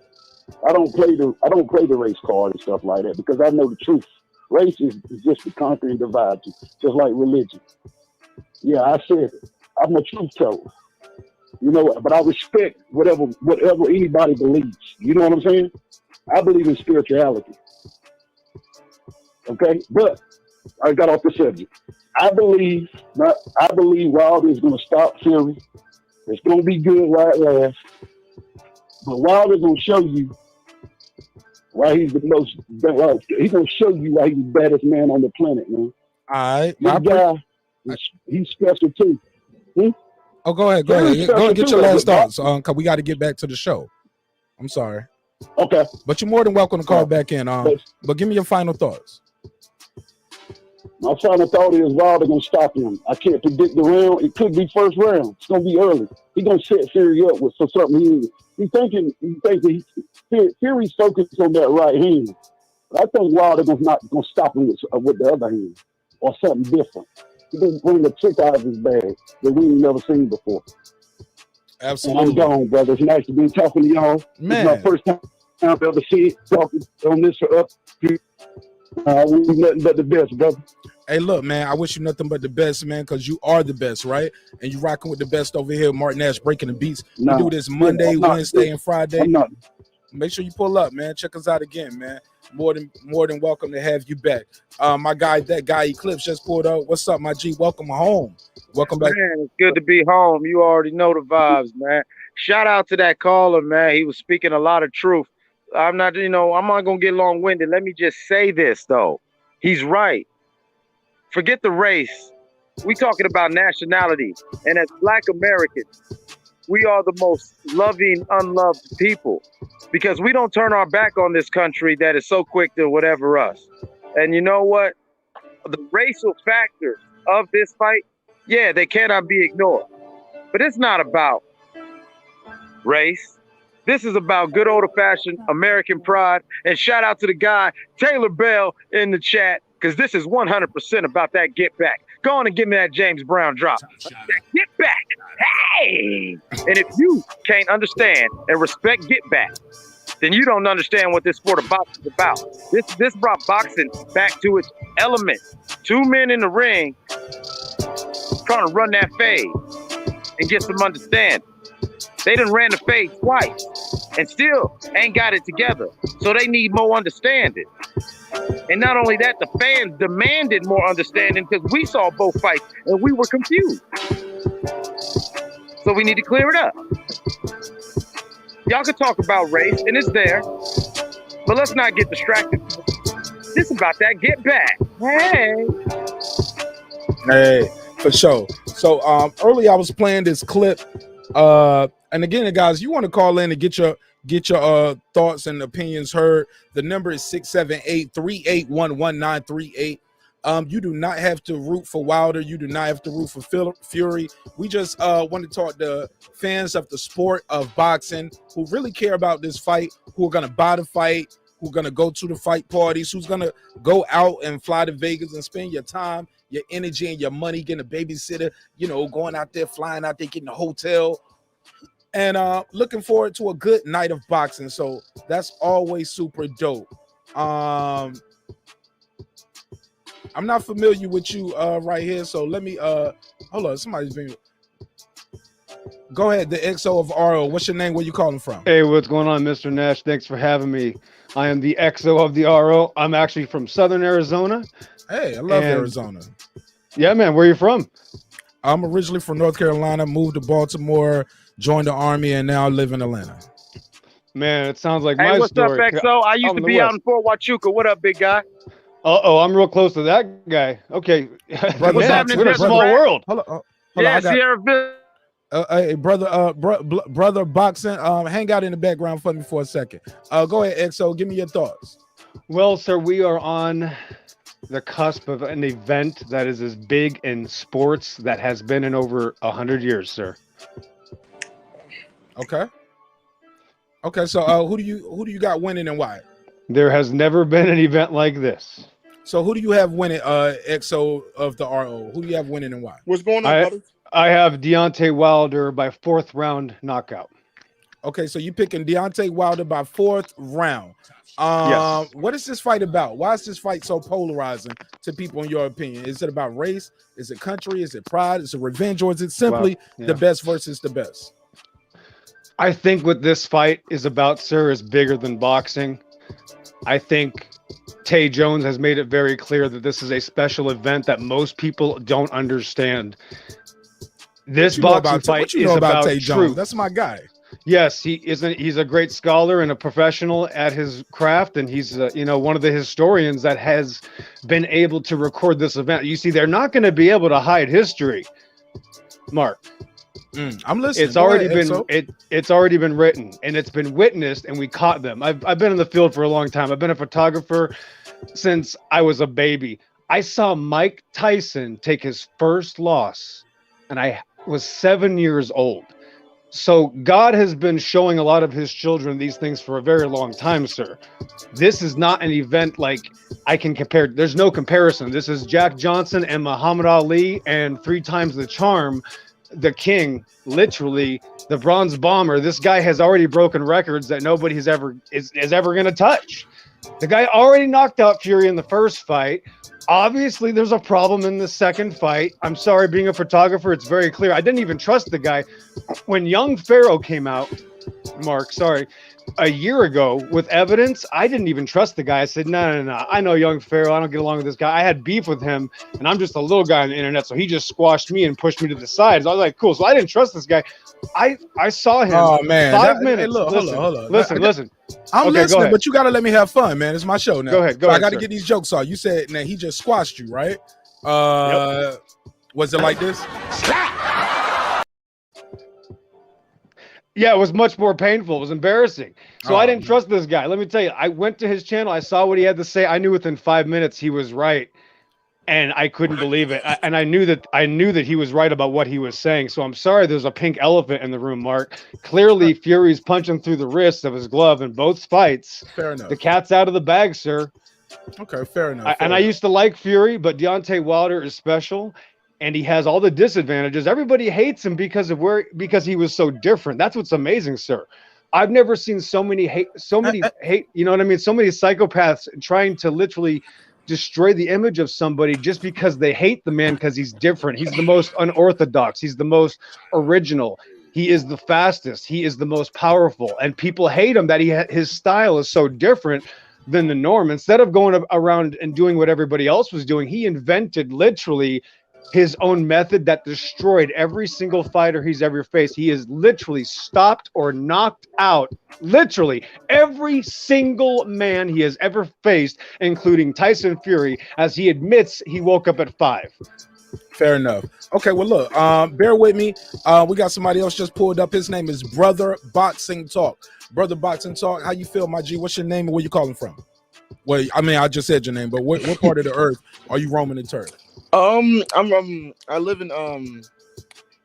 I don't play the race card and stuff like that because I know the truth. Race is just to conquer and divide you, just like religion. Yeah, I said it. I'm a truth teller. You know, but I respect whatever anybody believes. You know what I'm saying? I believe in spirituality. Okay? But I got off the subject. I believe Wilder is gonna stop Fury. It's gonna be good right at last. But Wilder's gonna show you why he's the most. He's gonna show you why he's the baddest man on the planet, man. All right, this guy, he's special too. Oh, go ahead. Go and get your last thoughts. Cause we got to get back to the show. I'm sorry. Okay. But you're more than welcome to call back in. But give me your final thoughts. My final thought is Wilder gonna stop him. I can't predict the round. It could be first round. It's gonna be early. He's gonna set Fury up for something. He's thinking Fury's focused on that right hand. But I think Wilder's not gonna stop him with the other hand or something different. He's gonna bring a trick out of his bag that we ain't never seen before. Absolutely. And I'm gone, brother. It's nice to be talking to y'all. Man. It's my first time I've ever seen it talking on this for up. We nothing but the best, brother. Hey, look, man, I wish you nothing but the best, man, because you are the best, right? And you rocking with the best over here, marqnash, breaking the beats. Nah, We do this Monday, I'm not. Wednesday, and Friday. I'm not. Make sure you pull up, man. Check us out again, man. More than welcome to have you back. My guy, that guy Eclipse just pulled up. What's up, my G? Welcome home. Welcome back. Man, it's good to be home. You already know the vibes, man. Shout out to that caller, man. He was speaking a lot of truth. I'm not gonna get long-winded. Let me just say this though. He's right. Forget the race. We talking about nationality. And as Black Americans, we are the most loving, unloved people because we don't turn our back on this country that is so quick to whatever us. And you know what? The racial factors of this fight, yeah, they cannot be ignored. But it's not about race. This is about good old-fashioned American pride. And shout out to the guy, Taylor Bell, in the chat, because this is 100% about that get back. Go on and give me that James Brown drop. That get back. Hey! And if you can't understand and respect get back, then you don't understand what this sport of boxing is about. This brought boxing back to its element. Two men in the ring trying to run that fade and get some understanding. They done ran the fade twice and still ain't got it together. So they need more understanding. And not only that, the fans demanded more understanding because we saw both fights and we were confused. So we need to clear it up. Y'all can talk about race and it's there, but let's not get distracted. This is about that get back. Hey, for sure. So earlier I was playing this clip. And again, guys, you want to call in and get your thoughts and opinions heard. The number is 678-381-1938. You do not have to root for Wilder. You do not have to root for Fury. We just want to talk to fans of the sport of boxing who really care about this fight, who are going to buy the fight, who are going to go to the fight parties, who's going to go out and fly to Vegas and spend your time, your energy, and your money getting a babysitter, going out there, flying out there, getting a hotel, and looking forward to a good night of boxing. So that's always super dope. I'm not familiar with you right here, so let me hold on. Somebody's been. Go ahead, the XO of RO. What's your name? Where you calling from? Hey, what's going on, Mr. Nash? Thanks for having me. I am the XO of the RO. I'm actually from Southern Arizona. Hey, I love Arizona. Yeah, man. Where are you from? I'm originally from North Carolina, moved to Baltimore, joined the Army, and now I live in Atlanta. Man, it sounds like hey, my what's story. up, XO? I used to be out in Fort Huachuca. What up, big guy? Uh-oh, I'm real close to that guy. Okay. What's happening? What a small world. Hold on, yeah, Sierra. Hey, brother, brother boxing, hang out in the background for me for a second. Go ahead, XO. Give me your thoughts. Well, sir, we are on the cusp of an event that is as big in sports that has been in over 100 years, sir. Okay. So, who do you got winning and why? There has never been an event like this. So, who do you have winning? XO of the RO. Who do you have winning and why? What's going on, brother? I have Deontay Wilder by 4th round knockout. Okay, so you picking Deontay Wilder by 4th round. Yes. What is this fight about? Why is this fight so polarizing to people, in your opinion? Is it about race? Is it country? Is it pride? Is it revenge? Or is it simply the best versus the best? I think what this fight is about, sir, is bigger than boxing. I think Tay Jones has made it very clear that this is a special event that most people don't understand. This boxing fight is about Tay truth. Jones? That's my guy. Yes, he's a great scholar and a professional at his craft, and he's one of the historians that has been able to record this event. You see, they're not going to be able to hide history, Mark. I'm listening. It's already been written and it's been witnessed, and we caught them. I've been in the field for a long time. I've been a photographer since I was a baby. I saw Mike Tyson take his first loss, and I was 7 years old. So God has been showing a lot of his children these things for a very long time, sir. This is not an event like I can compare. There's no comparison. This is Jack Johnson and Muhammad Ali and 3 times the charm, the king, literally the bronze bomber. This guy has already broken records that nobody is ever going to touch. The guy already knocked out Fury in the first fight. Obviously, there's a problem in the second fight. I'm sorry, being a photographer, it's very clear. I didn't even trust the guy. When Young Pharaoh came out, Mark, sorry, a year ago with evidence, I didn't even trust the guy. I said, no. I know Young Pharaoh. I don't get along with this guy. I had beef with him, and I'm just a little guy on the internet, so he just squashed me and pushed me to the side. So I was like, cool. So I didn't trust this guy. I saw him. Oh man, 5 minutes. Hey, look, hold on. Listen. I'm Okay, listening, but you gotta let me have fun, man. It's my show now. Go ahead, I gotta sir. get these jokes off. You said now he just squashed you, right? Was it like this? Yeah, it was much more painful. It was embarrassing. So I didn't trust this guy. Let me tell you, I went to his channel. I saw what he had to say. I knew within 5 minutes he was right, and I couldn't believe it. And I knew that he was right about what he was saying. So I'm sorry, there's a pink elephant in the room, Mark. Clearly, Fury's punching through the wrist of his glove in both fights. Fair enough. The cat's out of the bag, sir. Okay, fair enough. I used to like Fury, but Deontay Wilder is special, and he has all the disadvantages. Everybody hates him because he was so different. That's what's amazing, sir. I've never seen so many hate. You know what I mean? So many psychopaths trying to literally destroy the image of somebody just because they hate the man because he's different. He's the most unorthodox. He's the most original. He is the fastest. He is the most powerful, and people hate him that his style is so different than the norm. Instead of going around and doing what everybody else was doing, he invented literally his own method that destroyed every single fighter he's ever faced. He has literally stopped or knocked out literally every single man he has ever faced, including Tyson Fury, as he admits he woke up at 5. Fair enough. Okay, well, look, bear with me. We got somebody else just pulled up. His name is Brother Boxing Talk. Brother Boxing Talk, how you feel, my G? What's your name and where you calling from? Well, I mean, I just said your name, but what part of the earth are you roaming the turf? I live in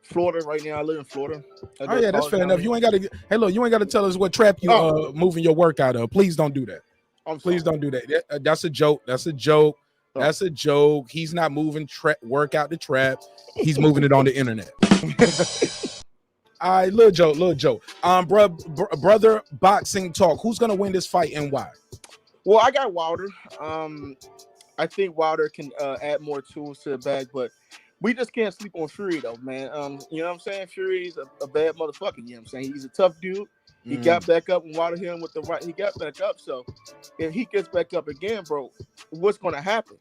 Florida right now. I live in Florida. Oh yeah, that's fair enough. You ain't got to. Hey, look, you ain't got to tell us what trap you moving your work out of. Please don't do that. Please don't do that. That's a joke. That's a joke. That's a joke. He's not moving work out the trap. He's moving it on the internet. All right, little joke. Brother Boxing Talk. Who's gonna win this fight and why? Well, I got Wilder. I think Wilder can add more tools to the bag, but we just can't sleep on Fury though, man. You know what I'm saying? Fury's a bad motherfucker. You know what I'm saying? He's a tough dude. He got back up and Wilder hit him with the right. He got back up. So if he gets back up again, bro, what's going to happen?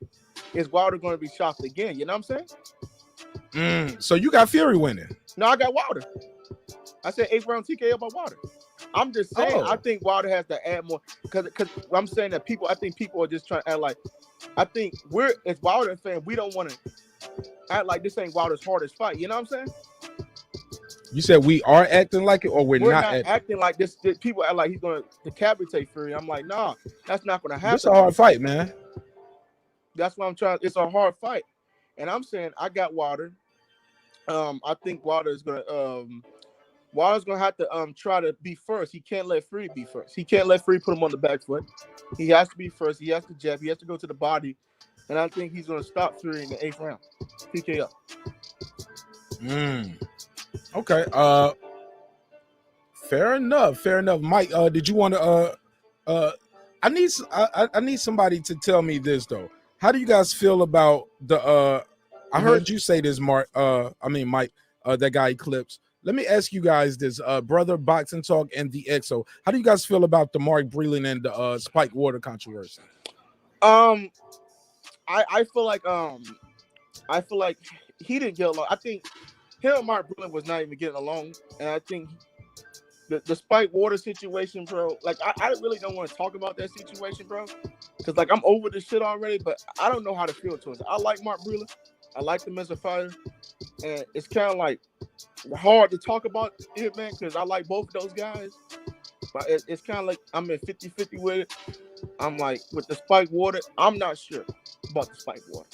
Is Wilder going to be shocked again? You know what I'm saying? So you got Fury winning? No, I got Wilder. I said 8th round TKO by Wilder. I'm just saying, I think Wilder has to add more because I'm saying that I think people are just trying to act like, I think as Wilder fans, we don't want to act like this ain't Wilder's hardest fight. You know what I'm saying? You said we are acting like it, or we're not acting like this. People act like he's going to decapitate Fury. I'm like, nah, that's not going to happen. It's a hard fight, man. That's what I'm trying. It's a hard fight, and I'm saying I got Wilder. I think Wilder's going to have to try to be first. He can't let Fury be first. He can't let Fury put him on the back foot. He has to be first. He has to jab. He has to go to the body, and I think he's going to stop Fury in the 8th round. TKO. Okay. Fair enough. Mike, did you want to I need somebody to tell me this though. How do you guys feel about the I heard you say this, Mike, that guy Eclipse. Let me ask you guys this, Brother Boxing Talk and the EXO. How do you guys feel about the Mark Breland and the Spike Water controversy? I feel like he didn't get along. I think him and Mark Breland was not even getting along, and I think the Spike Water situation, bro. Like I really don't want to talk about that situation, bro, because like I'm over this shit already. But I don't know how to feel towards it. I like Mark Breland. I like him as a fighter, and it's kind of like hard to talk about it, man, because I like both of those guys. But it's kind of like I'm in 50-50 with it. I'm like, with the Spike Water, I'm not sure about the Spike Water.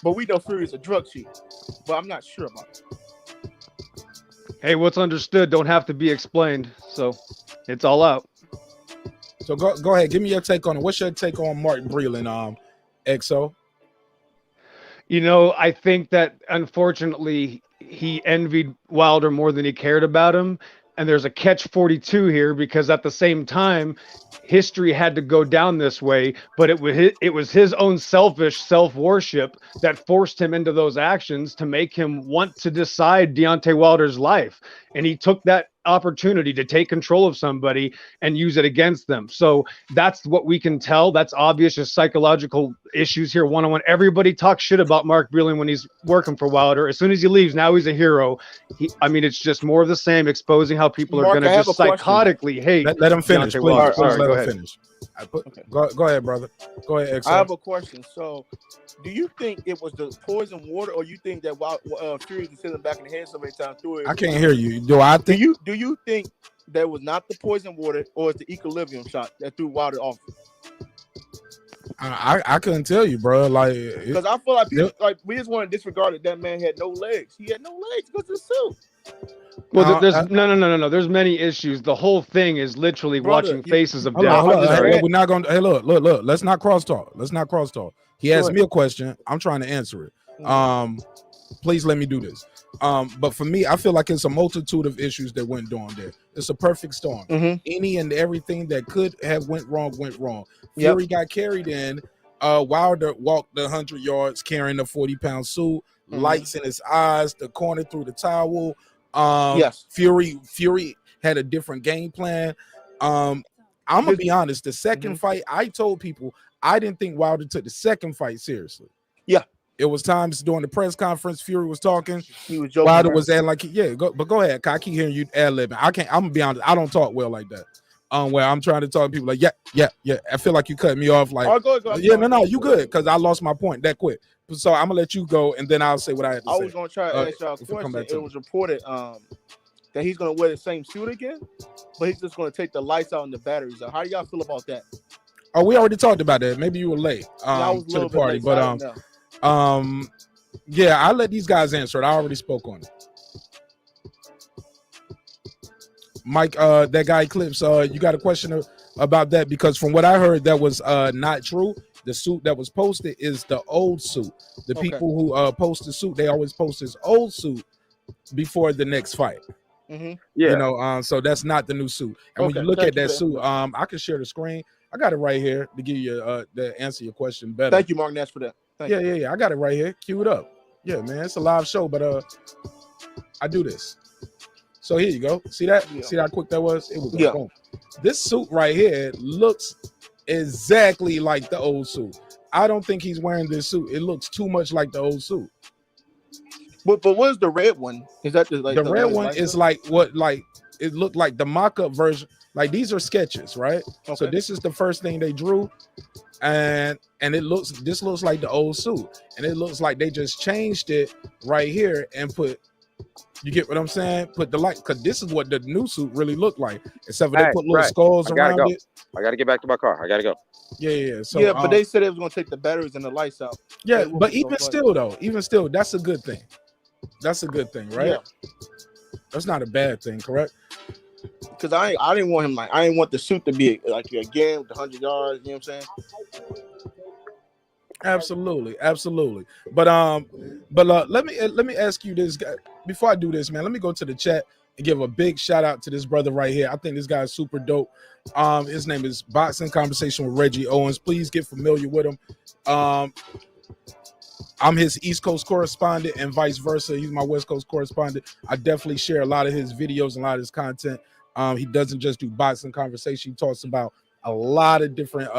But we know Fury's a drug cheat, but I'm not sure about it. Hey, what's understood don't have to be explained, so it's all out. So go ahead, give me your take on it. What's your take on Mark Breland, EXO? You know, I think that unfortunately he envied Wilder more than he cared about him. And there's a catch-42 here, because at the same time, history had to go down this way, but it was his own selfish self-worship that forced him into those actions to make him want to decide Deontay Wilder's life. And he took that opportunity to take control of somebody and use it against them. So that's what we can tell. That's obvious, just psychological issues here, one-on-one. Everybody talks shit about Mark Breland when he's working for Wilder. As soon as he leaves, now he's a hero. I mean, it's just more of the same, exposing how people are Mark, going to I have just a question. psychotically hate. Let him finish, Deontay please. Wilder. Please Sorry, let go him ahead. finish. Go ahead, brother. Go ahead, I have XR. a question. So, do you think it was the poison water, or you think that Fury just hit him back in the head so many times through it? I can't hear you. Do I think? Do you think that was not the poison water, or it's the equilibrium shot that threw Wilder off? I couldn't tell you, bro. Like, Because I feel like people, like, we just want to disregard that man had no legs. He had no legs because of the suit. Well, there's no. There's many issues. The whole thing is literally watching faces of death. Hold on. Hey, we're not gonna. Hey, look. Let's not crosstalk. He asked me a question. I'm trying to answer it. Please let me do this. But for me, I feel like it's a multitude of issues that went down there. It's a perfect storm. Any and everything that could have went wrong went wrong. Fury got carried in. Wilder walked the 100 yards carrying a 40-pound suit, lights in his eyes, the corner through the towel. Fury had a different game plan. I'm gonna be honest. The second fight, I told people I didn't think Wilder took the second fight seriously. Yeah. It was times during the press conference, Fury was talking. He was joking. Wilder was like, go ahead. I keep hearing you ad-libbing. I'm gonna be honest. I don't talk well like that. Where I'm trying to talk to people like, yeah. I feel like you cut me off. Like, go. No, you good, because I lost my point that quick. So I'm gonna let you go, and then I'll say what I had to say. I was gonna try to ask y'all a question. It was reported that he's gonna wear the same suit again, but he's just gonna take the lights out and the batteries out. How do y'all feel about that? Oh, we already talked about that. Maybe you were late I was a to little the bit party, late, so I don't know. but yeah, I'll let these guys answer it. I already spoke on it. Mike, that guy Clips, you got a question about that? Because from what I heard, that was not true. The suit that was posted is the old suit. The people who post the suit, they always post his old suit before the next fight. So that's not the new suit. And when you look at that suit, I can share the screen. I got it right here to give you to answer your question better. Thank you, marqnash, for that. Yeah. I got it right here. Cue it up. Yeah, man, it's a live show, but I do this. So here you go. See that? See how quick that was? It was boom. This suit right here looks exactly like the old suit. I don't think he's wearing this suit. It looks too much like the old suit. But what's the red one? Is that the red one is like what, like it looked like the mock-up version. Like, these are sketches, right? So this is the first thing they drew, and this looks like the old suit, and it looks like they just changed it right here and put. You get what I'm saying? Put the light, because this is what the new suit really looked like, except for they put little skulls around it. I gotta get back to my car. I gotta go. Yeah. So but they said it was gonna take the batteries and the lights out. Yeah, but even still, that's a good thing. That's a good thing, right? Yeah. That's not a bad thing, correct? Because I didn't want him, I didn't want the suit to be like again with the 100 yards. You know what I'm saying? Absolutely. But let me ask you this, guy. Before I do this, man, let me go to the chat and give a big shout out to this brother right here. I think this guy is super dope. His name is Boxing Conversation with Reggie Owens. Please get familiar with him. I'm his East Coast correspondent and vice versa. He's my West Coast correspondent. I definitely share a lot of his videos and a lot of his content. He doesn't just do boxing conversation. He talks about a lot of different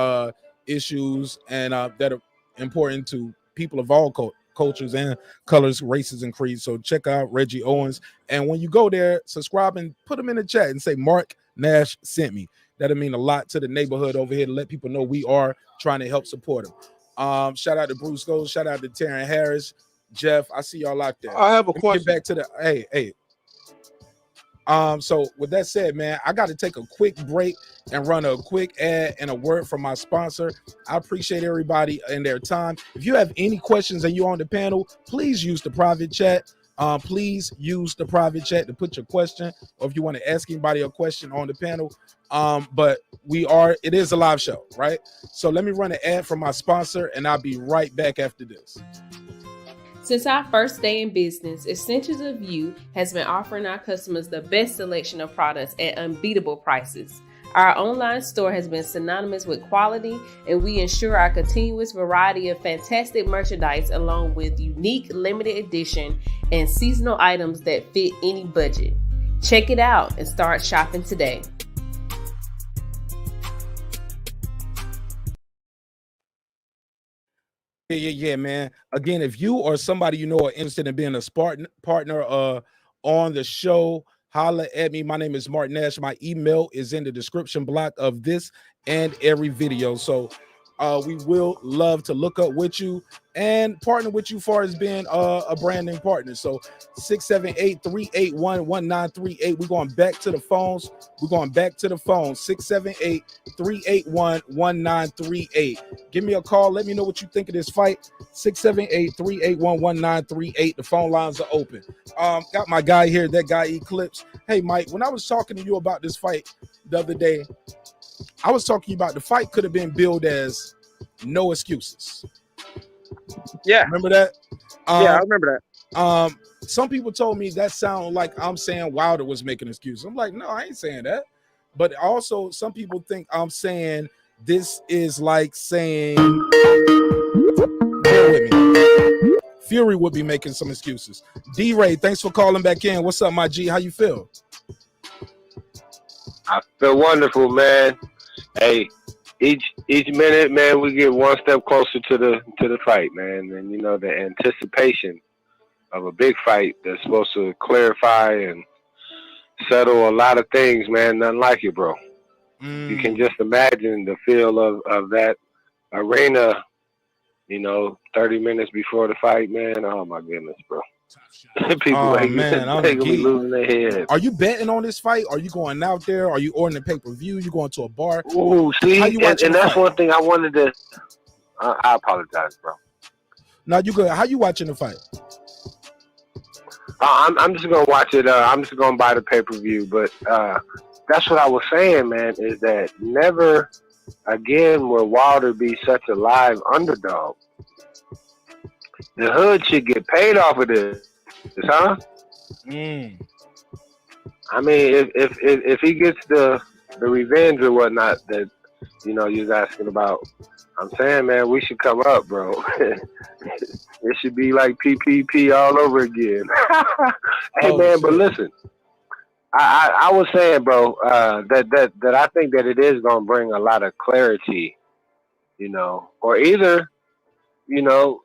issues and that are important to people of all cultures and colors, races, and creeds. So check out Reggie Owens. And when you go there, subscribe and put him in the chat and say Mark Nash sent me. That'll mean a lot to the neighborhood over here to let people know we are trying to help support him. Shout out to Bruce Gold. Shout out to Taryn Harris. Jeff, I see y'all out there. I have a question. Get back to the hey. So with that said, man, I got to take a quick break and run a quick ad and a word from my sponsor. I appreciate everybody and their time. If you have any questions and you're on the panel, please use the private chat. Please use the private chat to put your question, or if you want to ask anybody a question on the panel. But it is a live show, right? So let me run an ad from my sponsor and I'll be right back after this. Since our first day in business, Essentials of You has been offering our customers the best selection of products at unbeatable prices. Our online store has been synonymous with quality, and we ensure our continuous variety of fantastic merchandise along with unique limited edition and seasonal items that fit any budget. Check it out and start shopping today. Yeah, man. Again, if you or somebody you know are interested in being a partner on the show, holla at me. My name is marqnash. My email is in the description block of this and every video. So we will love to look up with you and partner with you far as being a branding partner. So 678-381-1938. We're going back to the phones. 678-381-1938. Give me a call. Let me know what you think of this fight. 678-381-1938. The phone lines are open. Got my guy here, that guy Eclipse. Hey, Mike, when I was talking to you about this fight the other day, I was talking about the fight could have been billed as no excuses. Yeah. Remember that? Yeah, I remember that. Some people told me that sounded like I'm saying Wilder was making excuses. I'm like, no, I ain't saying that. But also, some people think I'm saying this is like saying, bear with me, Fury would be making some excuses. D-Ray, thanks for calling back in. What's up, my G? How you feel? I feel wonderful, man. Hey, each minute, man, we get one step closer to the fight, man. And you know, the anticipation of a big fight that's supposed to clarify and settle a lot of things, man. Nothing like it, bro. You can just imagine the feel of that arena, you know, 30 minutes before the fight, man. Oh my goodness, bro. People they gonna be losing their head. Are you betting on this fight? Are you going out there? Are you ordering a pay-per-view? You going to a bar? Ooh, see, how you watching and the that's fight? one thing I wanted to. I apologize, bro. No, you good. How you watching the fight? I'm just gonna watch it. I'm just gonna buy the pay-per-view. But that's what I was saying, man. Is that never again will Wilder be such a live underdog? The hood should get paid off of this, huh? I mean, if he gets the revenge or whatnot that you know you're asking about, I'm saying, man, we should come up, bro. It should be like PPP all over again. Hey, man, but listen, I was saying, bro, that I think that it is gonna bring a lot of clarity, you know, or either. You know,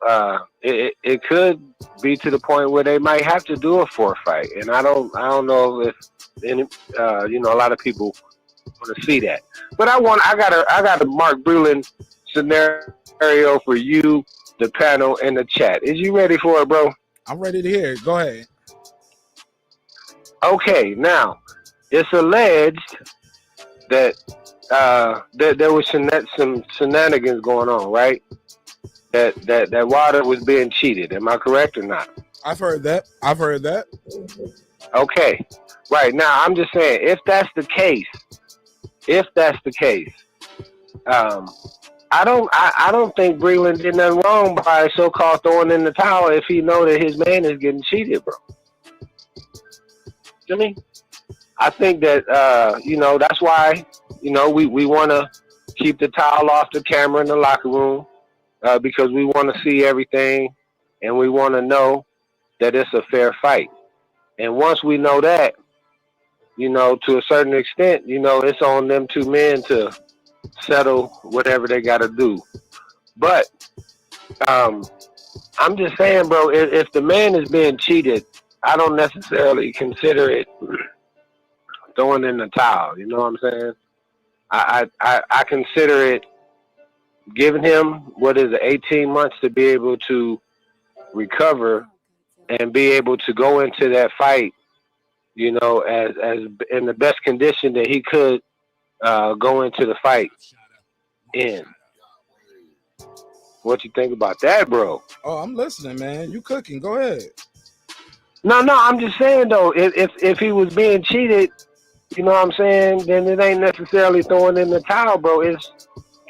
it could be to the point where they might have to do a forfeit, and I don't know if any, you know, a lot of people want to see that. But I got a Mark Brulin scenario for you, the panel, and the chat. Is you ready for it, bro? I'm ready to hear it. Go ahead. Okay, now it's alleged that there was some shenanigans going on, right? That Wilder was being cheated. Am I correct or not? I've heard that. Okay. Right. Now I'm just saying, if that's the case, I don't think Breland did nothing wrong by so-called throwing in the towel if he know that his man is getting cheated, bro. You know what I mean? I think that you know, that's why, you know, we wanna keep the towel off the camera in the locker room. Because we want to see everything and we want to know that it's a fair fight. And once we know that, you know, to a certain extent, you know, it's on them two men to settle whatever they got to do. But I'm just saying, bro, if the man is being cheated, I don't necessarily consider it throwing in the towel. You know what I'm saying? I consider it giving him what is it, 18 months to be able to recover and be able to go into that fight, you know, as in the best condition that he could go into the fight in. What you think about that, bro? Oh, I'm listening, man. You cooking. Go ahead. No, I'm just saying though, if he was being cheated, you know what I'm saying, then it ain't necessarily throwing in the towel, bro. It's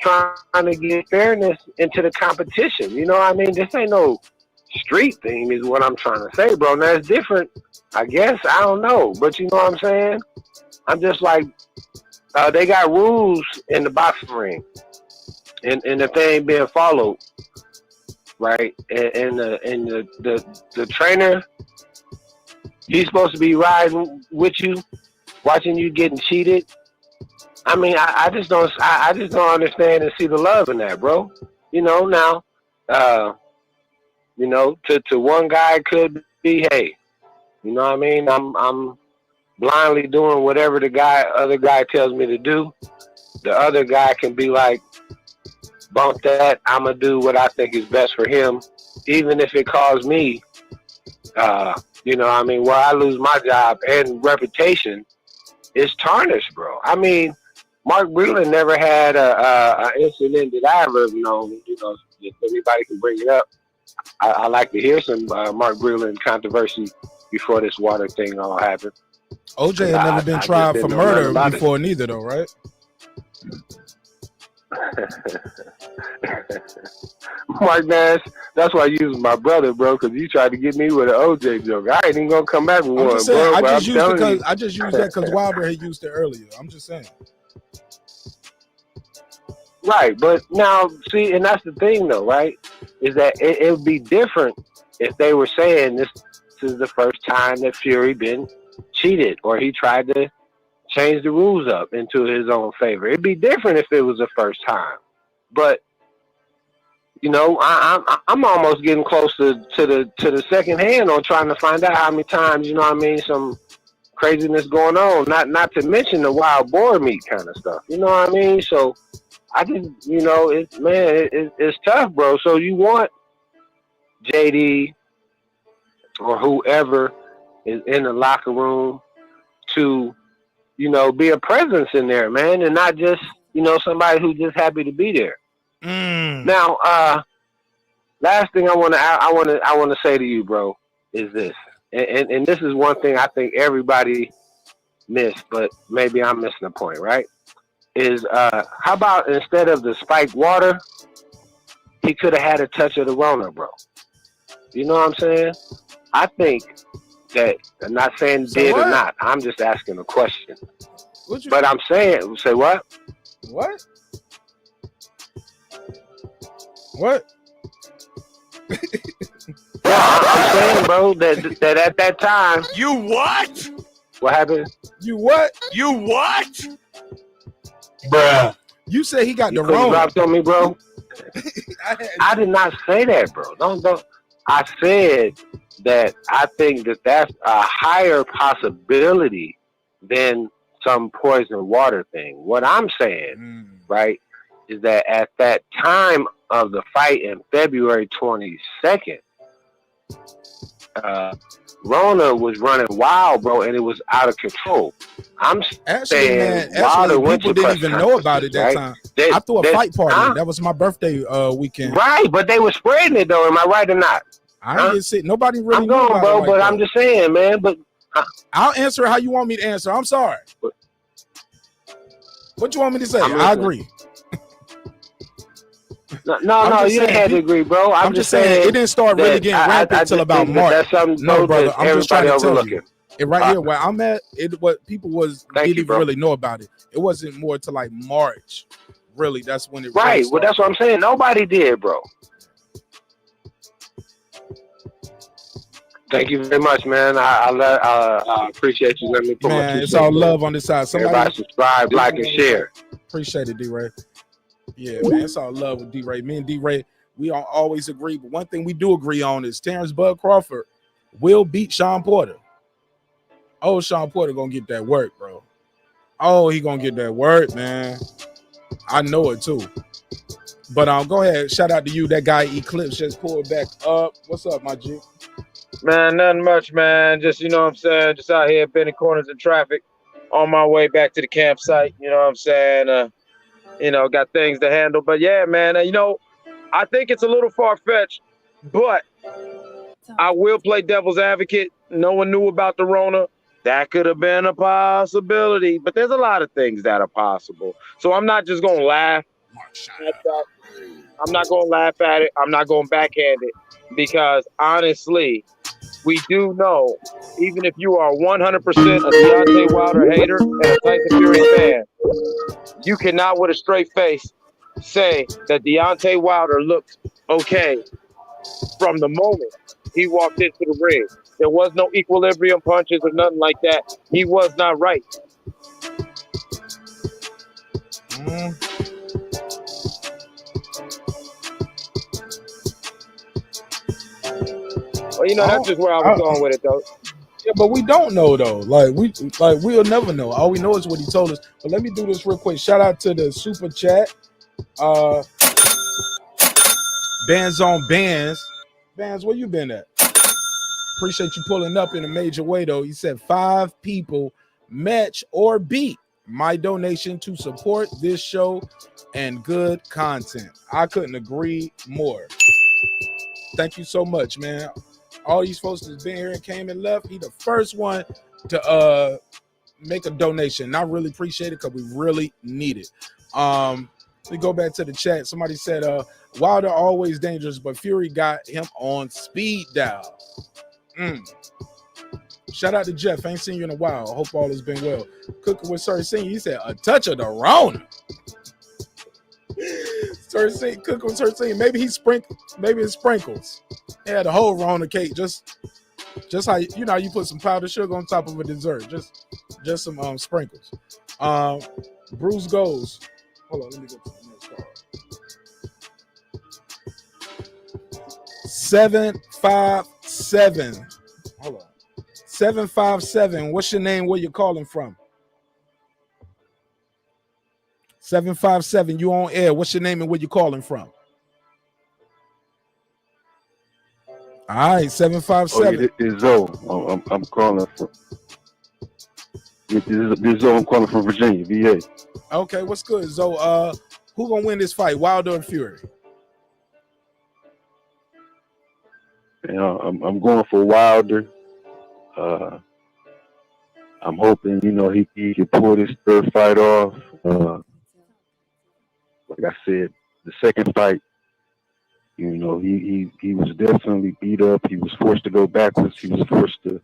trying to get fairness into the competition. You know what I mean? This ain't no street thing is what I'm trying to say, bro. Now it's different, I guess. I don't know, but you know what I'm saying. I'm just like, they got rules in the boxing ring, and if they ain't being followed, right? And the trainer, he's supposed to be riding with you, watching you getting cheated. I mean, I just don't understand and see the love in that, bro. You know, now, you know, to one guy it could be, hey, you know what I mean? I'm blindly doing whatever the other guy tells me to do. The other guy can be like, bump that. I'm gonna do what I think is best for him, even if it costs me, you know what I mean, where I lose my job and reputation is tarnished, bro. I mean, Mark Breland never had a incident that I ever known. You know, if anybody can bring it up, I like to hear some Mark Breland controversy before this water thing all happened. OJ had never been tried for murder before neither, though, right? Mark Nash, that's why I use my brother, bro, because you tried to get me with an OJ joke. I ain't even gonna come back with I'm one, just saying, bro. I just used that because Wilder had used it earlier. I'm just saying. Right, but now, see, and that's the thing, though, right? Is that it would be different if they were saying this is the first time that Fury been cheated or he tried to change the rules up into his own favor. It'd be different if it was the first time. But you know, I'm almost getting close to the second hand on trying to find out how many times, you know what I mean, some craziness going on. Not to mention the wild boar meat kind of stuff. You know what I mean? So I just, you know, it's tough, bro. So you want JD or whoever is in the locker room to, you know, be a presence in there, man, and not just, you know, somebody who's just happy to be there. Now, last thing I want to say to you, bro, is this, and this is one thing I think everybody missed, but maybe I'm missing a point, right? Is how about instead of the spiked water, he could have had a touch of the Rona, bro. You know what I'm saying? I think that, I'm not saying did or not. I'm just asking a question. But I'm saying, say what? What? What? I'm saying, bro, that at that time. You what? What happened? You what? You what? Bruh. You said he got the Rona. Dropped on me, bro. I did not say that, bro. Don't. I said that I think that that's a higher possibility than some poison water thing. What I'm saying, right, is that at that time of the fight in February 22nd, Rona was running wild, bro, and it was out of control. I'm saying people didn't even know about it that time. I threw a fight party. That was my birthday weekend. Right, but they were spreading it, though. Am I right or not? I didn't see. Nobody really I'm going, bro, but I'm just saying, man. But I'll answer how you want me to answer. I'm sorry. What you want me to say? I agree. No, you didn't have to agree, bro. I'm just saying it didn't start really getting rampant until about March. No, brother, I'm just trying to tell you. And right here, where I'm at, what people didn't even really know about it. It wasn't more to like March. Really, that's when it. Right. Really well, that's what I'm saying. Nobody did, bro. Thank you very much, man. I appreciate you letting me put my 2 it's all love on this side. Everybody subscribe, like, and share. Appreciate it, D-Ray. Yeah, man, it's all love with D-Ray. Me and D-Ray, we don't always agree, but one thing we do agree on is Terrence Bud Crawford will beat Sean Porter. Oh, Sean Porter gonna get that work, bro. Oh, he gonna get that work, man. I know it too. But go ahead, shout out to you. That guy Eclipse just pulled back up. What's up, my G? Man, nothing much, man. Just, you know what I'm saying, just out here bending corners in traffic on my way back to the campsite. You know what I'm saying? You know, got things to handle. But yeah, man, you know, I think it's a little far-fetched, but I will play devil's advocate. No one knew about the Rona. That could have been a possibility, but there's a lot of things that are possible. So I'm not just going to laugh at that. I'm not going to laugh at it. I'm not going to backhand it because honestly, we do know, even if you are 100% a Deontay Wilder hater and a Tyson Fury fan, you cannot with a straight face say that Deontay Wilder looked okay from the moment he walked into the ring. There was no equilibrium punches or nothing like that. He was not right. Well, you know, that's just where I was going with it, though. Yeah, but we don't know though. We'll never know. All we know is what he told us. But let me do this real quick. Shout out to the super chat. Bands on bands. Bands, where you been at? Appreciate you pulling up in a major way though. He said 5 people match or beat my donation to support this show and good content. I couldn't agree more. Thank you so much, man. All these folks that's been here and came and left, he the first one to make a donation. And I really appreciate it because we really need it. We go back to the chat. Somebody said, Wilder always dangerous, but Fury got him on speed dial. Shout out to Jeff. Ain't seen you in a while. I hope all has been well. Cooking with Sir Singh. He said, a touch of the Rona. Sir Singh, cooking with Sir Singh. Maybe it's sprinkles. He had a whole Rona cake. Just how you put some powdered sugar on top of a dessert. Just some sprinkles. Bruce goes. Hold on, let me go to the next card. 757. Hold on. 757. What's your name? Where you calling from? 757. You on air. What's your name and where you calling from? All right, 757. It's Zoe. I'm calling from. This Zoe. I'm calling from Virginia, VA. Okay, what's good, Zoe? Who gonna win this fight, Wilder and Fury? I'm going for Wilder. I'm hoping he can pull this third fight off. Like I said, the second fight, he was definitely beat up. He was forced to go backwards. He was forced to,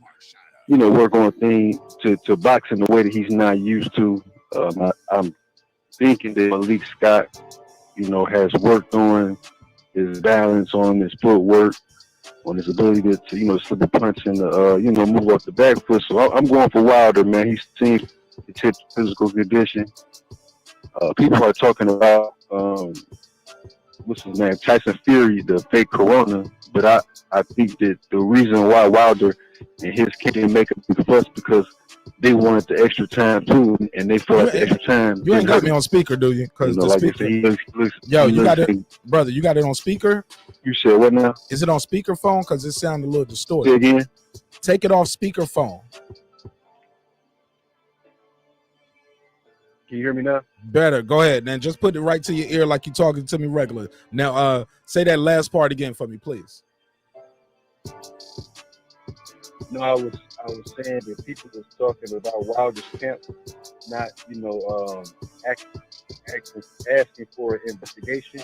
work on things to box in the way that he's not used to. I'm thinking that Malik Scott, has worked on his balance, on his footwork, on his ability to slip a punch and move off the back foot. So I'm going for Wilder, man. He seems to hit physical condition. People are talking about what's his name, Tyson Fury, the fake Corona, but I think that the reason why Wilder and his kid didn't make a big fuss because they wanted the extra time too, and they felt like the extra time. You ain't got me on speaker, do you? Because the speaker. You got it, brother. You got it on speaker. You said what now? Is it on speakerphone? Because it sounded a little distorted. Say again. Take it off speakerphone. Can you hear me now? Better. Go ahead, man. Just put it right to your ear like you're talking to me regular. Now, say that last part again for me, please. No, I was saying that people was talking about Wilder's camp not, asking for an investigation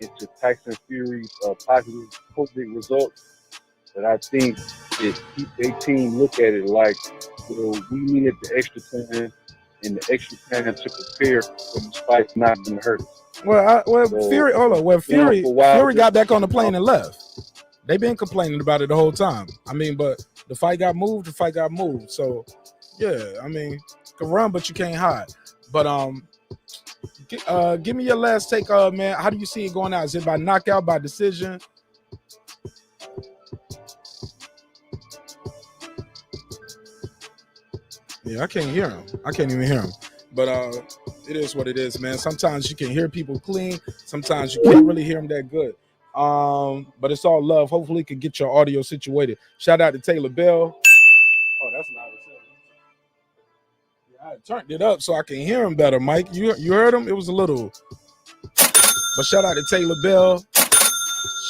into Tyson Fury's positive COVID results. But I think that their team look at it like, we needed the extra time and the extra time to prepare for this fight not going to hurt us. Fury. Hold on. Well, Fury got back on the plane and left. They've been complaining about it the whole time. I mean, but the fight got moved. So, yeah, I mean, you can run, but you can't hide. But give me your last take, man. How do you see it going out? Is it by knockout, by decision? Yeah, I can't hear him. I can't even hear him. But it is what it is, man. Sometimes you can hear people clean. Sometimes you can't really hear them that good. But it's all love. Hopefully you can get your audio situated. Shout out to Taylor Bell. Oh, that's loud as hell. Yeah, I turned it up so I can hear him better, Mike. You heard him? It was a little. But shout out to Taylor Bell.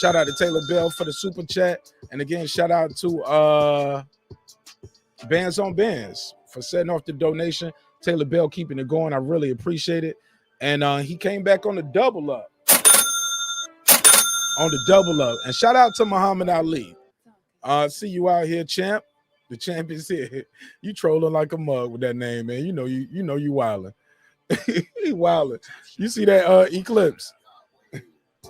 Shout out to Taylor Bell for the super chat. And again, shout out to Bands on Bands for setting off the donation. Taylor Bell keeping it going. I really appreciate it. And he came back on the double up. on the double up. And shout out to Muhammad Ali. See you out here, champ. The champ is here. You trolling like a mug with that name, man. You know you wilding. He wilding. You see that eclipse?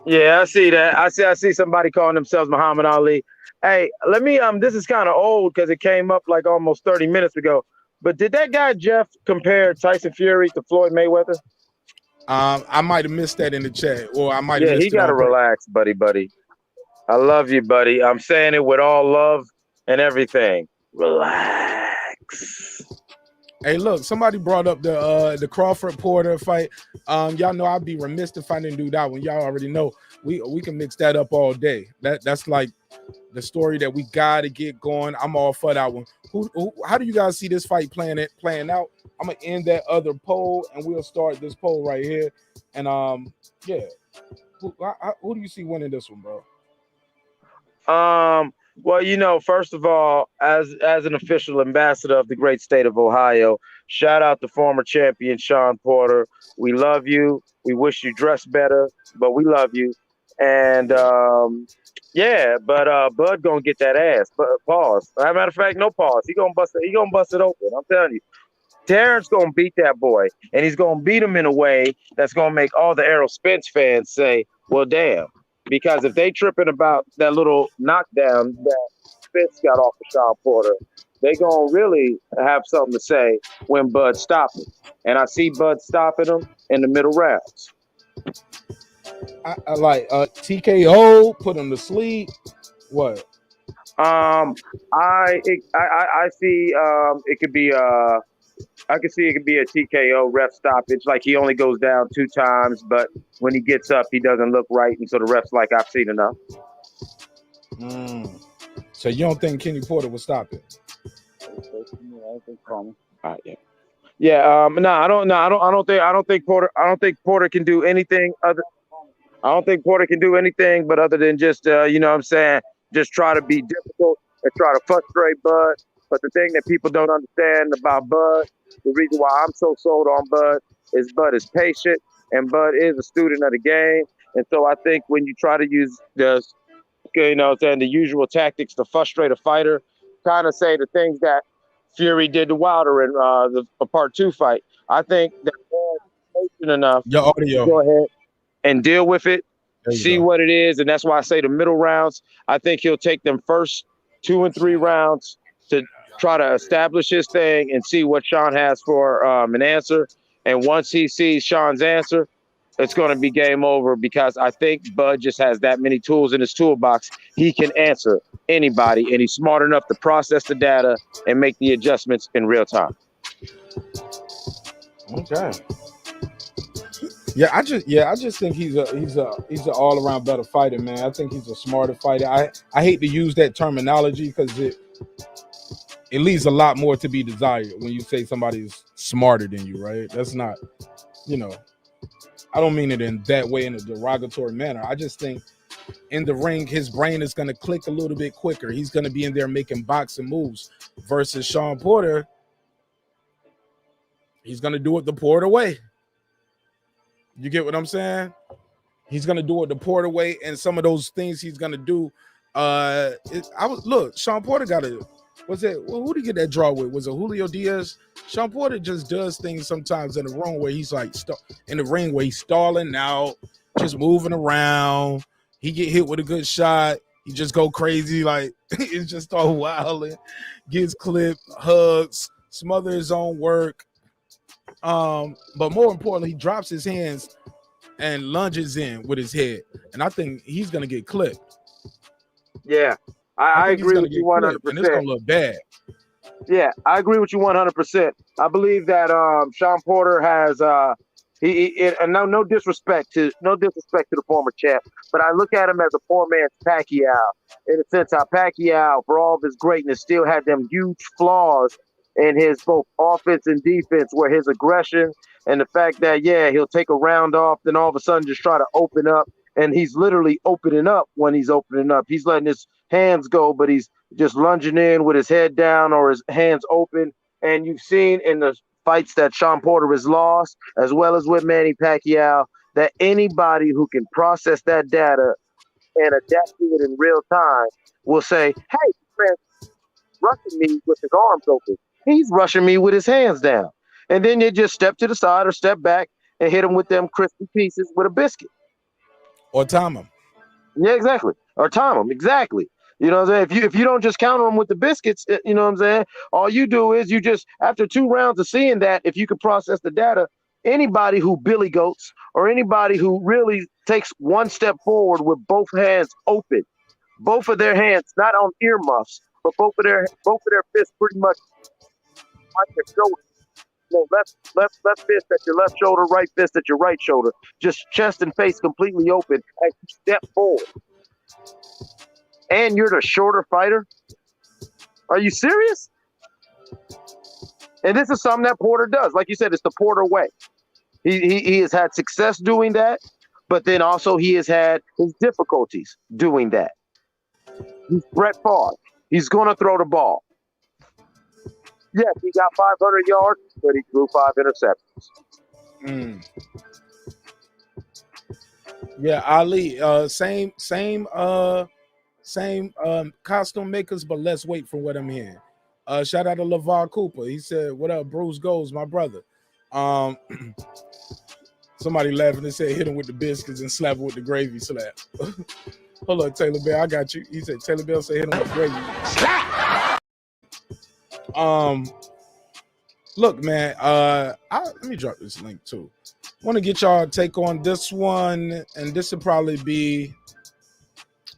Yeah, I see that. I see somebody calling themselves Muhammad Ali. Hey, let me this is kind of old because it came up like almost 30 minutes ago. But did that guy Jeff compare Tyson Fury to Floyd Mayweather? I might have missed that in the chat, or I might have Yeah, he missed it gotta on purpose. relax, buddy. I love you, buddy. I'm saying it with all love and everything. Relax. Hey, look, somebody brought up the Crawford Porter fight. Y'all know I'd be remiss if I didn't do that one. Y'all already know we can mix that up all day. That's like the story that we gotta get going. I'm all for that one. How do you guys see this fight playing out? I'm gonna end that other poll and we'll start this poll right here. And yeah, who do you see winning this one, bro? Well, first of all, as an official ambassador of the great state of Ohio, shout out to former champion Sean Porter. We love you. We wish you dressed better, but we love you. And Bud gonna get that ass. But pause. As a matter of fact, no pause. He gonna bust it open. I'm telling you. Terrence gonna beat that boy, and he's gonna beat him in a way that's gonna make all the Errol Spence fans say, "Well, damn." Because if they tripping about that little knockdown that Spence got off of Sean Porter, they gonna really have something to say when Bud stops him. And I see Bud stopping him in the middle rounds. I like TKO, put him to sleep. What? I see it could be I can see it could be a TKO ref stoppage. Like he only goes down 2 times, but when he gets up, he doesn't look right, and so the ref's like, "I've seen enough." So you don't think Kenny Porter will stop it? Yeah. No, I don't. No, I don't think Porter. I don't think Porter can do anything other. I don't think Porter can do anything but other than just just try to be difficult and try to frustrate Bud. But the thing that people don't understand about Bud, the reason why I'm so sold on Bud is patient and Bud is a student of the game. And so I think when you try to use the usual tactics to frustrate a fighter, kind of say the things that Fury did to Wilder in the part 2 fight, I think that Bud is patient enough Your audio. to go ahead and deal with it, see go. what it is. And that's why I say the middle rounds, I think he'll take them first 2 and 3 rounds to try to establish his thing and see what Sean has for an answer. And once he sees Sean's answer, it's going to be game over because I think Bud just has that many tools in his toolbox. He can answer anybody, and he's smart enough to process the data and make the adjustments in real time. Okay. Yeah, I just think he's an all around better fighter, man. I think he's a smarter fighter. I hate to use that terminology because it leaves a lot more to be desired when you say somebody's smarter than you, right? That's not, I don't mean it in that way in a derogatory manner. I just think in the ring, his brain is going to click a little bit quicker. He's going to be in there making boxing moves versus Sean Porter. He's going to do it the Porter way. You get what I'm saying? He's going to do it the Porter way, and some of those things he's going to do. Sean Porter got a, who did he get that draw with? Was it Julio Diaz? Sean Porter just does things sometimes in the ring where he's like in the ring where he's stalling out, just moving around. He get hit with a good shot. He just go crazy, like it's just all wilding, gets clipped, hugs, smother his own work. But more importantly, he drops his hands and lunges in with his head. And I think he's gonna get clipped. Yeah, I agree with you 100%. And it's gonna look bad. Yeah, I agree with you 100%. I believe that Sean Porter has no disrespect to the former champ, but I look at him as a poor man's Pacquiao in the sense how Pacquiao, for all of his greatness, still had them huge flaws in his both offense and defense, where his aggression and the fact that he'll take a round off, then all of a sudden just try to open up, and he's literally opening up when he's opening up. He's letting his hands go, but he's just lunging in with his head down or his hands open. And you've seen in the fights that Sean Porter has lost, as well as with Manny Pacquiao, that anybody who can process that data and adapt to it in real time will say, hey, friend, rushing me with his arms open. He's rushing me with his hands down. And then you just step to the side or step back and hit him with them crispy pieces with a biscuit. Or time him. Yeah, exactly. Or time him. Exactly. You know what I'm saying? If you don't just counter them with the biscuits, you know what I'm saying? All you do is you just, after 2 rounds of seeing that, if you could process the data, anybody who billy goats or anybody who really takes one step forward with both hands open, both of their hands not on earmuffs, but both of their fists pretty much on their shoulder. You know, left fist at your left shoulder, right fist at your right shoulder. Just chest and face completely open as you step forward. And you're the shorter fighter? Are you serious? And this is something that Porter does. Like you said, it's the Porter way. He has had success doing that, but then also he has had his difficulties doing that. He's Brett Favre. He's going to throw the ball. Yes, he got 500 yards, but he threw 5 interceptions. Yeah, Ali. Same costume makers, but less weight from what I'm hearing. Shout out to LeVar Cooper. He said, "What up, Bruce Goes, my brother." Somebody laughing and said, "Hit him with the biscuits and slap him with the gravy slap." Hold on, Taylor Bell. I got you. He said, Taylor Bell said, "Hit him with the gravy slap." Look, man. Let me drop this link too. Want to get y'all take on this one, and this will probably be.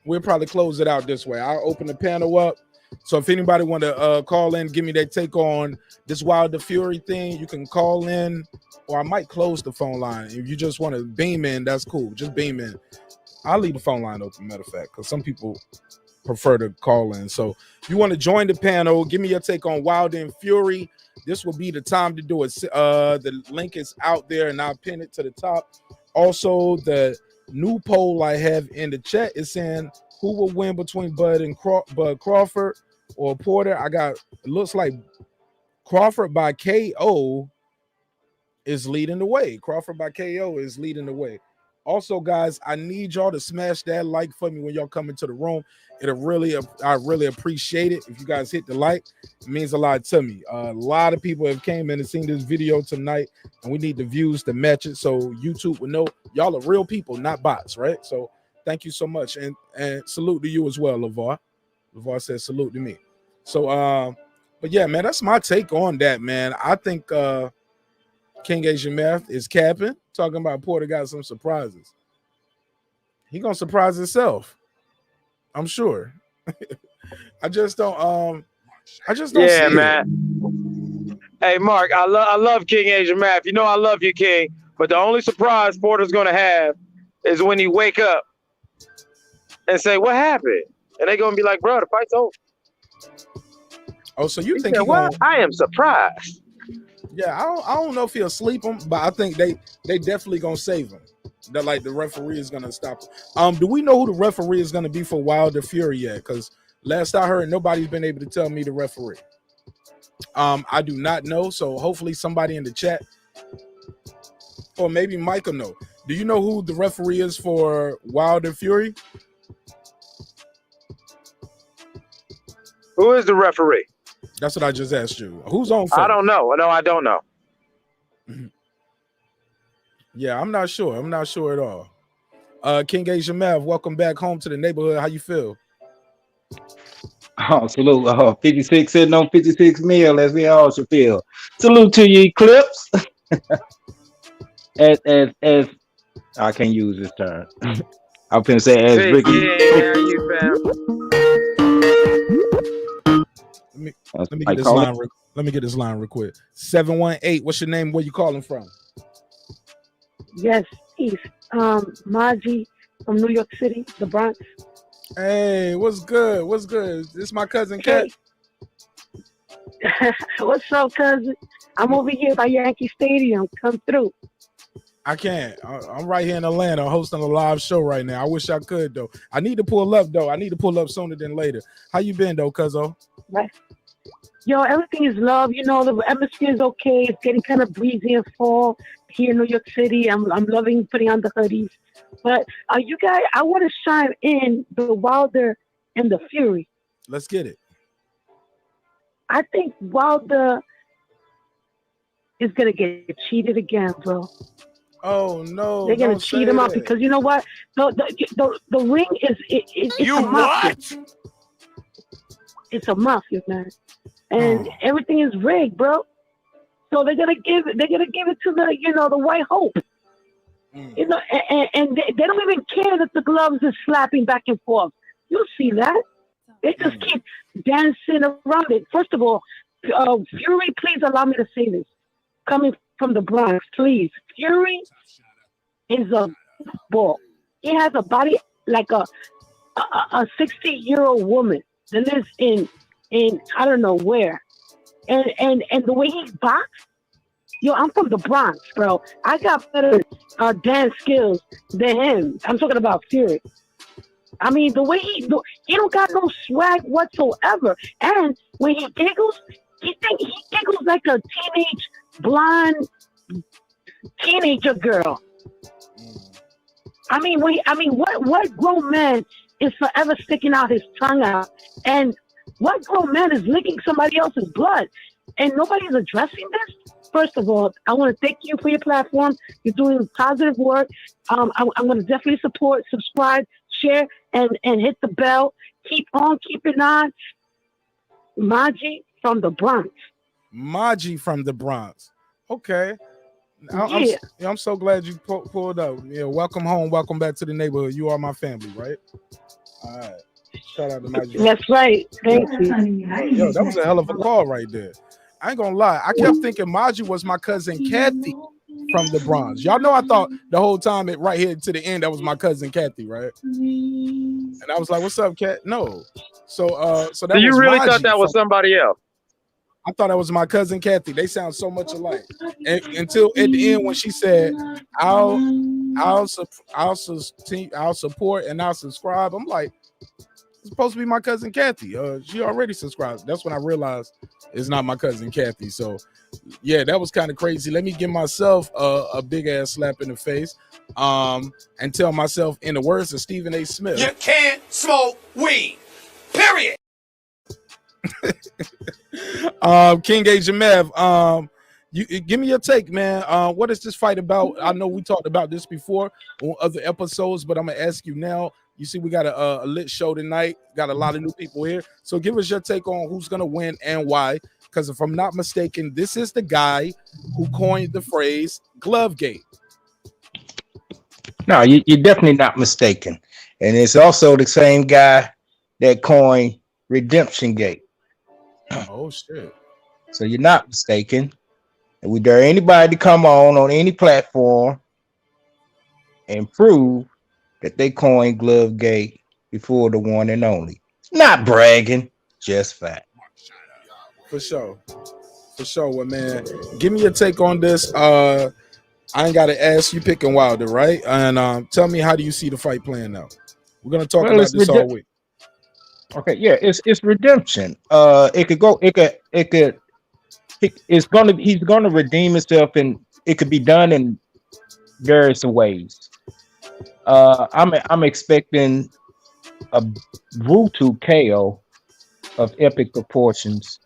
We'll probably close it out this way. I'll open the panel up. So if anybody want to call in, give me their take on this Wilder Fury thing, you can call in, or I might close the phone line. If you just want to beam in, that's cool. Just beam in. I'll leave the phone line open, matter of fact, because some people prefer to call in. So if you want to join the panel, give me your take on Wilder and Fury. This will be the time to do it. The link is out there, and I'll pin it to the top. Also, the new poll I have in the chat is saying who will win between Bud Crawford or Porter. It looks like Crawford by KO is leading the way. Crawford by KO is leading the way. Also, guys, I need y'all to smash that like for me when y'all come into the room. I really appreciate it. If you guys hit the like, it means a lot to me. A lot of people have came in and seen this video tonight, and we need the views to match it so YouTube will know y'all are real people, not bots, right? So thank you so much, and salute to you as well, LeVar. LeVar says salute to me. So, but yeah, man, that's my take on that, man. I think King Asian Math is capping, talking about Porter got some surprises. He gonna surprise himself, I'm sure. I just don't Yeah, see man. Hey, Mark, I love King Asian Math. You know I love you, King. But the only surprise Porter's gonna have is when he wake up and say, "What happened?" And they gonna be like, "Bro, the fight's over." Oh, so you think said, "What? I am surprised." Yeah, I don't know if he'll sleep him, but I think they definitely gonna save him. That like the referee is gonna stop him. Do we know who the referee is gonna be for Wilder Fury yet? Because last I heard, nobody's been able to tell me the referee. I do not know. So hopefully somebody in the chat, or maybe Mike will know. Do you know who the referee is for Wilder Fury? Who is the referee? That's what I just asked you. Who's on first? I don't know. No, I don't know. Yeah, I'm not sure. I'm not sure at all. King Asian Mav, welcome back home to the neighborhood. How you feel? Oh, salute. 56 sitting on 56 mil, as we all should feel. Salute to you, Eclipse. as I can't use this term. I'm finna say as Ricky. Let me get this line. Let me get this line real quick. 718. What's your name? Where you calling from? Yes, East. Maji from New York City, the Bronx. Hey, what's good? What's good? This is my cousin Kat. What's up, cousin? I'm over here by Yankee Stadium. Come through. I can't. I'm right here in Atlanta hosting a live show right now. I wish I could, though. I need to pull up, though. I need to pull up sooner than later. How you been, though, cuzzo? Yo, everything is love. You know, the atmosphere is okay. It's getting kind of breezy and fall here in New York City. I'm loving putting on the hoodies. But you guys, I want to chime in the Wilder and the Fury. Let's get it. I think Wilder is gonna get cheated again, bro. Oh no! They're gonna Don't cheat say him out that. because you know what? The ring is it's You a mafia. what? It's a mafia, man, and everything is rigged, bro. So they're gonna give it to the White Hope. You know, and they don't even care that the gloves are slapping back and forth. You'll see that. They just keep dancing around it. First of all, Fury, please allow me to say this. Coming from the Bronx, please. Fury is a ball. He has a body like a 60-year-old woman that lives in I don't know where. And the way he boxes, yo, I'm from the Bronx, bro. I got better dance skills than him. I'm talking about Fury. I mean, the way he don't got no swag whatsoever. And when he giggles, he giggles like a teenage blonde teenager girl. I mean, what grown man is forever sticking out his tongue out? And what grown man is licking somebody else's blood? And nobody's addressing this? First of all, I want to thank you for your platform. You're doing positive work. I'm going to definitely support, subscribe, share, and hit the bell. Keep on keeping on. Maji from the Bronx. Maji from the Bronx. Okay. I'm so glad you pulled up. Yeah, welcome home. Welcome back to the neighborhood. You are my family, right? All right. Shout out to Maji. That's right. Thank you. Yo, that was a hell of a call right there. I ain't gonna lie. I kept thinking Maji was my cousin Kathy from the Bronx. Y'all know I thought the whole time right here to the end that was my cousin Kathy, right? And I was like, "What's up, Kat?" No. So that So you was really Maji thought that was somebody else? I thought that was my cousin Kathy. They sound so much alike. And until at the end when she said, "I'll support and I'll subscribe," I'm like, it's supposed to be my cousin Kathy. She already subscribed. That's when I realized it's not my cousin Kathy. So yeah, that was kind of crazy. Let me give myself a big ass slap in the face, and tell myself, in the words of Stephen A. Smith, You can't smoke weed. Period. King Ajamev, you give me your take, man. What is this fight about? I know we talked about this before on other episodes, but I'm gonna ask you now. You see, we got a lit show tonight. Got a lot of new people here, so give us your take on who's gonna win and why. Because if I'm not mistaken, this is the guy who coined the phrase "Glovegate." No, you're definitely not mistaken, and it's also the same guy that coined Redemption Gate. Oh shit! So you're not mistaken. And we dare anybody to come on any platform and prove that they coined Glovegate before the one and only. Not bragging, just fact. For sure, well, man. Give me your take on this. I ain't gotta ask you, picking Wilder, right? And tell me, how do you see the fight playing out? We're gonna talk about this all week. Okay, yeah, it's redemption. He's gonna redeem himself, and it could be done in various ways. I'm expecting a brutal KO of epic proportions,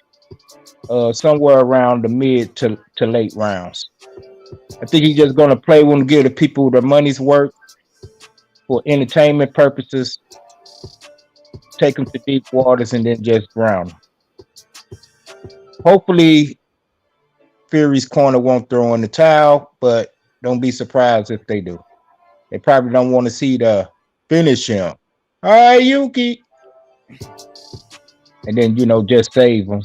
somewhere around the mid to late rounds. I think he's just gonna play when give the people their money's worth for entertainment purposes, take them to deep waters, and then just drown them. Hopefully, Fury's corner won't throw in the towel, but don't be surprised if they do. They probably don't want to see the finish him. All right, Yuki. And then, just save him.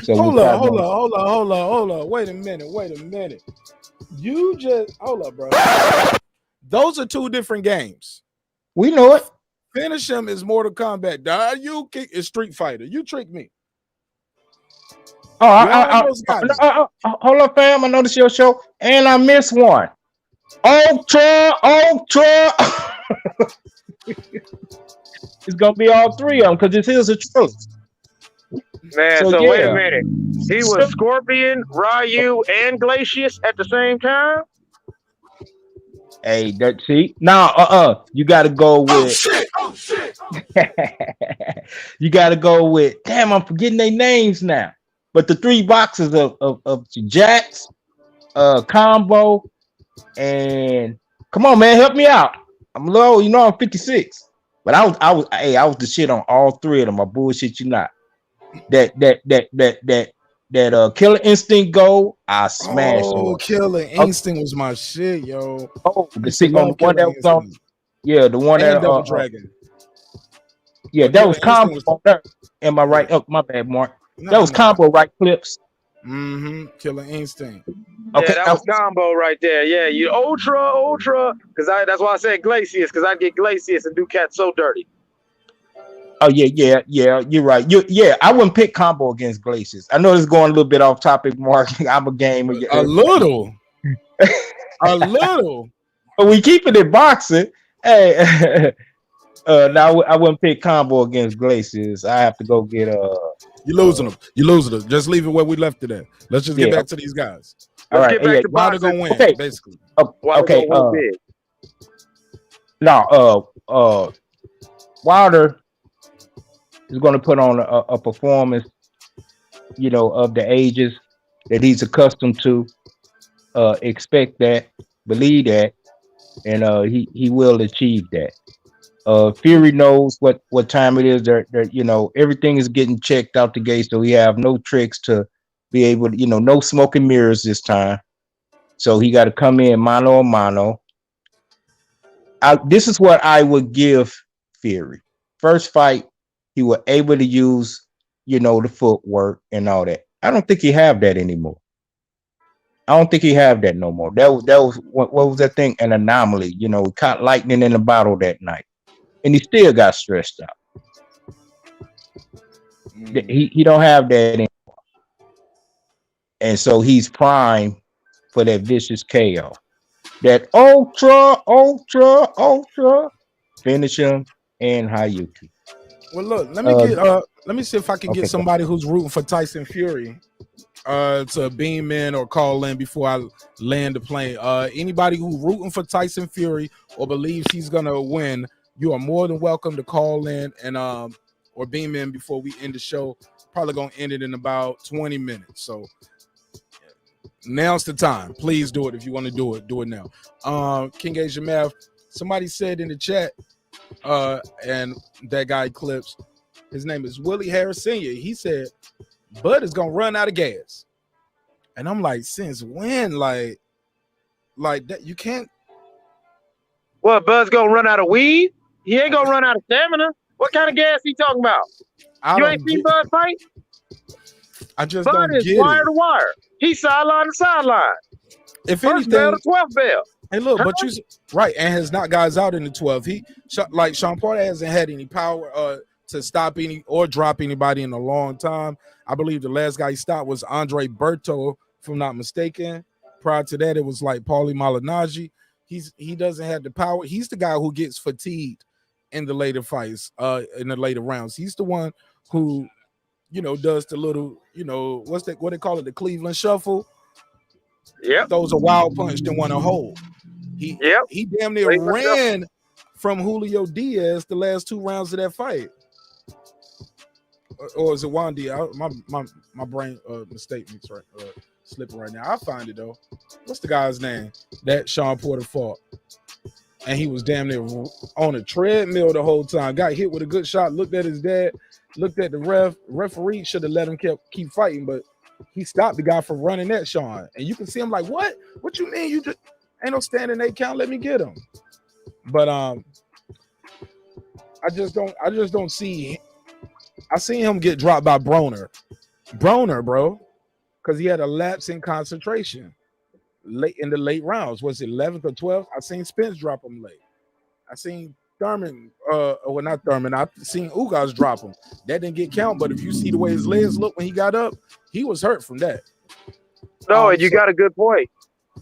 So Hold on. Wait a minute. You just hold up, bro. Those are two different games. We know it. Finish him is Mortal Kombat. Yuki is Street Fighter. You tricked me. Hold up, fam. I know this is your show, and I missed one. Ultra. It's gonna be all three of them because this is a trilogy. Man, So so wait a yeah. minute. He was Scorpion, Ryu, and Glacius at the same time? Hey, that see now. You got to go with. Oh shit! You got to go with. Damn, I'm forgetting their names now. But the three boxes of Jax, Combo, and come on, man, help me out. I'm low. You know, I'm 56. But I was the shit on all three of them. I bullshit you not. That Killer Instinct Gold, I smashed Oh, on. Killer Oh, Instinct was my shit, yo. I the used to sick on the love one Killer that was on. Instinct Yeah, the one and that Double Dragon. yeah, But that Killer was Instinct combo was on there. Am I yeah. right? Oh, my bad, Mark. That Nah, was nah. combo right clips. Killer Instinct. Yeah, Okay, that now was combo right there. Yeah, you ultra, because that's why I said Glacius, because I get Glacius and do Cat so dirty. oh yeah, you're right. Yeah, I wouldn't pick combo against Glaciers. I know this is going a little bit off topic, Mark. I'm a gamer. A little. A little. But we keeping it boxing. Hey, now I wouldn't pick combo against Glaciers. I have to go get You losing them. You losing them. Just leave it where we left it at. Let's just get yeah. back to these guys. All Let's right, get back yeah. to Wilder boxing. gonna win, Okay, basically. Wilder okay. gonna win big. Now, Wilder is going to put on a performance, of the ages that he's accustomed to. Expect that, believe that, and he will achieve that. Fury knows what time it is. Everything is getting checked out the gate, so he have no tricks to be able to, no smoke and mirrors this time. So he got to come in mano a mano. This is what I would give Fury. First fight, he was able to use, the footwork and all that. I don't think he have that anymore. I don't think he have that no more. That was what was that thing? An anomaly. Caught lightning in a bottle that night, and he still got stressed out. He don't have that anymore, and so he's primed for that vicious KO. That ultra finish him and Hayuki. Well, look, let me see if I can get Okay, somebody who's rooting for Tyson Fury to beam in or call in before I land the plane. Anybody who rooting for Tyson Fury or believes he's gonna win, you are more than welcome to call in and or beam in before we end the show. Probably gonna end it in about 20 minutes. So now's the time. Please do it if you want to do it. Do it now. King Asia Math, somebody said in the chat, and that guy clips, his name is Willie Harris Sr. He said Bud is gonna run out of gas. And I'm like, since when? Like that you can't. What, Bud's gonna run out of weed? He ain't gonna run out of stamina. What kind of gas he talking about? You ain't seen Bud fight? I just Bud don't is get wire it. to wire. He's sideline to sideline. If First anything, bell to 12th bell. hey, look, but you right, and has not guys out in the 12. He like Sean Porter hasn't had any power to stop any or drop anybody in a long time. I believe the last guy he stopped was Andre Berto, if I'm not mistaken. Prior to that, it was like Paulie Malignaggi. He doesn't have the power. He's the guy who gets fatigued in the later fights, in the later rounds. He's the one who, does the little, what they call it, the Cleveland shuffle. Yep. Throws a wild punch, then want to hold. He damn near ran from Julio Diaz the last 2 rounds of that fight. Or is it Juan Diaz? My brain mistakes right slipping right now. I'll find it though. What's the guy's name that Sean Porter fought? And he was damn near on a treadmill the whole time. Got hit with a good shot, looked at his dad, looked at the referee should have let him keep fighting, but he stopped the guy from running that, Sean. And you can see him like, what? What you mean? You just ain't no standing 8 count. Let me get him. But I just don't see. I seen him get dropped by Broner, bro, because he had a lapse in concentration late in the late rounds. Was it 11th or 12th? I seen Spence drop him late. I seen Thurman, well, not Thurman. I seen Ugas drop him. That didn't get count, but if you see the way his legs looked when he got up, he was hurt from that. No, and you got a good point.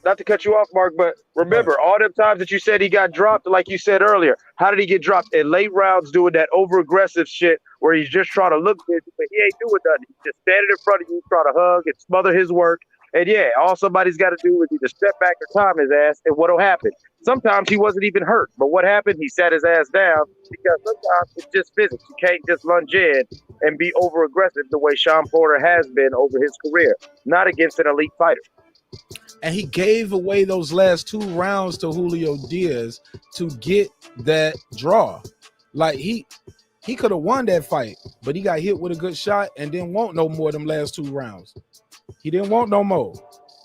Not to cut you off, Mark, but remember, all them times that you said he got dropped, like you said earlier, how did he get dropped? In late rounds doing that over-aggressive shit where he's just trying to look busy, but he ain't doing nothing. He's just standing in front of you, trying to hug and smother his work. And yeah, all somebody's got to do is either step back or time his ass, and what'll happen? Sometimes he wasn't even hurt, but what happened? He sat his ass down because sometimes it's just physics. You can't just lunge in and be over aggressive the way Sean Porter has been over his career, not against an elite fighter. And he gave away those last 2 rounds to Julio Diaz to get that draw. Like he could have won that fight, but he got hit with a good shot and didn't want no more of them last 2 rounds. He didn't want no more.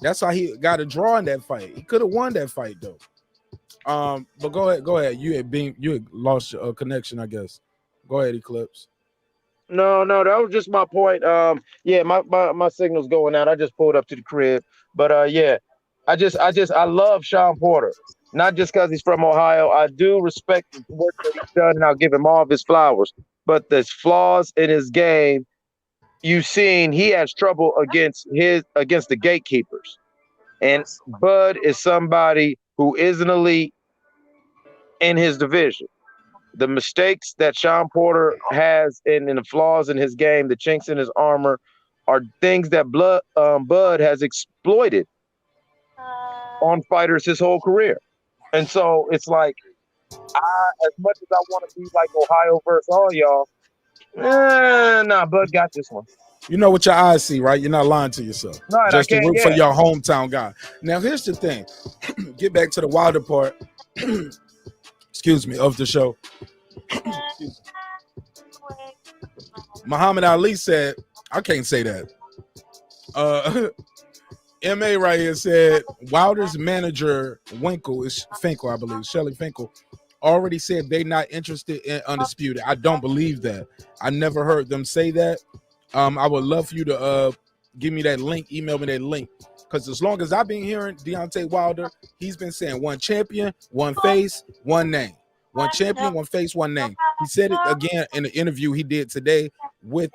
That's how he got a draw in that fight. He could have won that fight though. But go ahead. You had lost your connection, I guess. Go ahead, Eclipse. No, that was just my point. Yeah, my signal's going out. I just pulled up to the crib. But yeah, I love Sean Porter. Not just because he's from Ohio. I do respect the work that he's done, and I'll give him all of his flowers. But there's flaws in his game. You've seen he has trouble against the gatekeepers. And Bud is somebody who is an elite in his division. The mistakes that Sean Porter has and the flaws in his game, the chinks in his armor, are things that Bud has exploited on fighters his whole career. And so it's like, as much as I want to be like Ohio versus all y'all, nah, Bud got this one. You know what your eyes see, right? You're not lying to yourself. Right, Just to root for yeah. your hometown guy. Now, here's the thing. Get back to the Wilder part. Excuse me, of the show. Muhammad Ali said, I can't say that. MA right here said Wilder's manager Finkel, I believe, Shelly Finkel, already said they're not interested in Undisputed. I don't believe that. I never heard them say that. I would love for you to give me that link, email me that link. Because as long as I've been hearing Deontay Wilder, he's been saying one champion, one face, one name. One champion, one face, one name. He said it again in the interview he did today with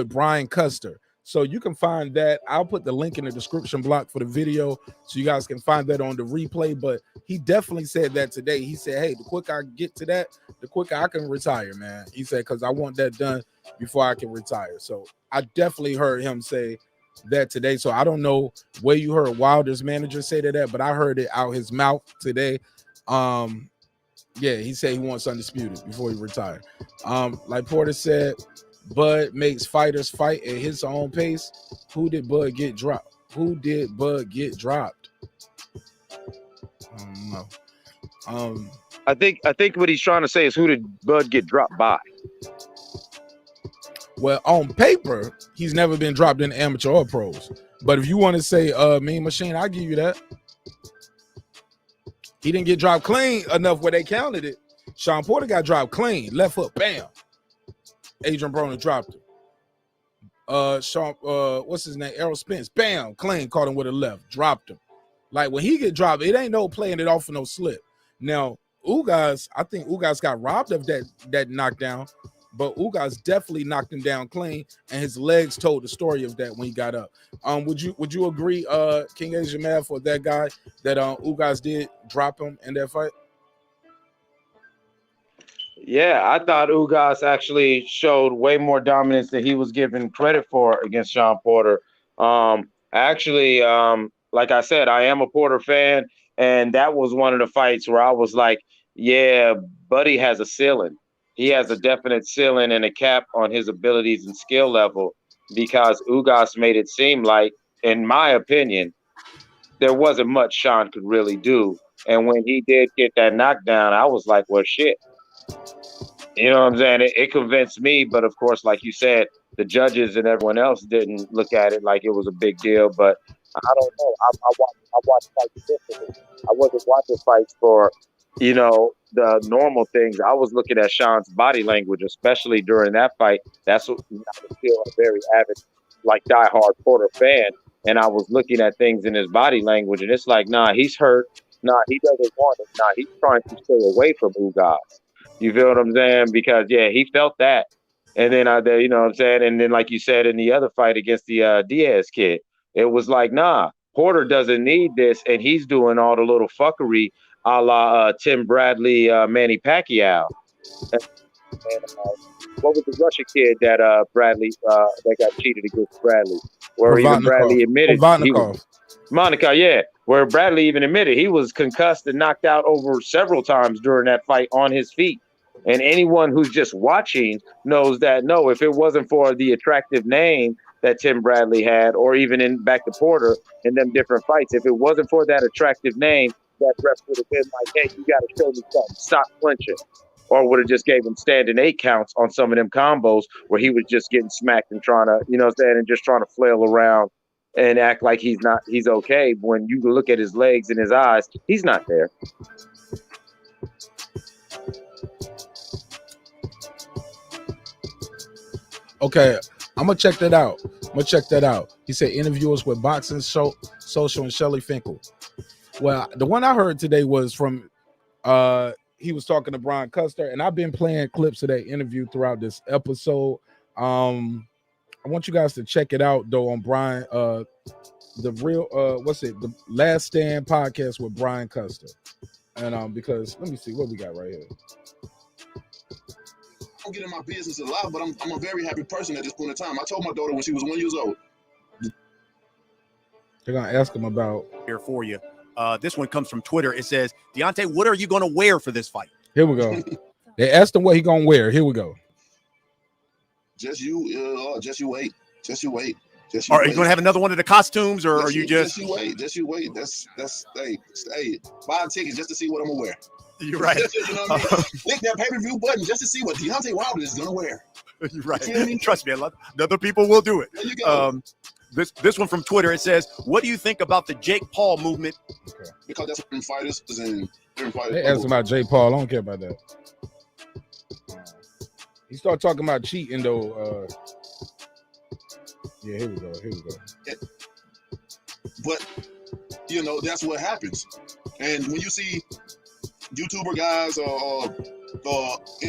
Brian Custer. So you can find that. I'll put the link in the description block for the video so you guys can find that on the replay. But he definitely said that today. He said, hey, the quicker I get to that, the quicker I can retire, man. He said, because I want that done before I can retire. So I definitely heard him say that today. So I don't know where you heard Wilder's manager say that, but I heard it out his mouth today. Yeah, he said he wants Undisputed before he retire. Like Porter said, Bud makes fighters fight at his own pace. Who did Bud get dropped? I don't know. I think what he's trying to say is, who did Bud get dropped by? Well, on paper, he's never been dropped in amateur or pros. But if you want to say Mean Machine, I'll give you that. He didn't get dropped clean enough where they counted it. Sean Porter got dropped clean. Left hook, bam. Adrian Broner dropped him. What's his name? Errol Spence, bam, clean, caught him with a left, dropped him. Like when he get dropped, it ain't no playing it off for no slip. Now, Ugas, I think Ugas got robbed of that knockdown, but Ugas definitely knocked him down clean, and his legs told the story of that when he got up. Would you agree, King Asia Man, for that guy that Ugas did drop him in that fight? Yeah, I thought Ugas actually showed way more dominance than he was given credit for against Sean Porter. Actually, like I said, I am a Porter fan, and that was one of the fights where I was like, yeah, Buddy has a ceiling. He has a definite ceiling and a cap on his abilities and skill level, because Ugas made it seem like, in my opinion, there wasn't much Sean could really do. And when he did get that knockdown, I was like, well, shit. You know what I'm saying? It convinced me, but of course, like you said, the judges and everyone else didn't look at it like it was a big deal. But I don't know. I watched fights differently. I wasn't watching fights for, the normal things. I was looking at Sean's body language, especially during that fight. That's what I was still a very avid, like diehard Porter fan, and I was looking at things in his body language, and it's like, nah, he's hurt. Nah, he doesn't want it. Nah, he's trying to stay away from Ugas. You feel what I'm saying? Because, yeah, he felt that. And then, you know what I'm saying? And then, like you said, in the other fight against the Diaz kid, it was like, nah, Porter doesn't need this. And he's doing all the little fuckery a la Tim Bradley, Manny Pacquiao. And what was the Russian kid that Bradley that got cheated against Bradley, where even Bradley admitted he was Monaco, yeah, where Bradley even admitted he was concussed and knocked out over several times during that fight on his feet. And anyone who's just watching knows that no, if it wasn't for the attractive name that Tim Bradley had, or even in back to Porter in them different fights, if it wasn't for that attractive name, that ref would have been like, hey, you got to show me something, stop clinching. Or would have just gave him standing 8 counts on some of them combos where he was just getting smacked and trying to, you know what I'm saying, and just trying to flail around and act like he's okay. When you look at his legs and his eyes, he's not there. Okay, I'm gonna check that out. He said interviewers with Boxing Social and Shelly Finkel. Well, the one I heard today was from he was talking to Brian Custer, and I've been playing clips of that interview throughout this episode. I want you guys to check it out though on Brian the Last Stand podcast with Brian Custer. And because let me see what we got right here. I don't get in my business a lot, but I'm a very happy person at this point in time. I told my daughter when she was 1 year old. They're gonna ask him about here for you. This one comes from Twitter. It says, Deontay, what are you going to wear for this fight? Here we go. They asked him what he gonna wear. Here we go. Just you wait. Are you going to have another one of the costumes, or are you just? Just you wait. That's hey, buy a ticket just to see what I'm gonna wear. You're right. You know what I mean? Click that pay-per-view button just to see what Deontay Wilder is gonna wear. You're right. You know what I mean? Trust me, other people will do it. There you go. This one from Twitter, it says, what do you think about the Jake Paul movement? Okay. Because that's what fighters and fighters. They asked him about Jake Paul. I don't care about that. He started talking about cheating though. Yeah, here we go. But you know, that's what happens. And when you see YouTuber guys or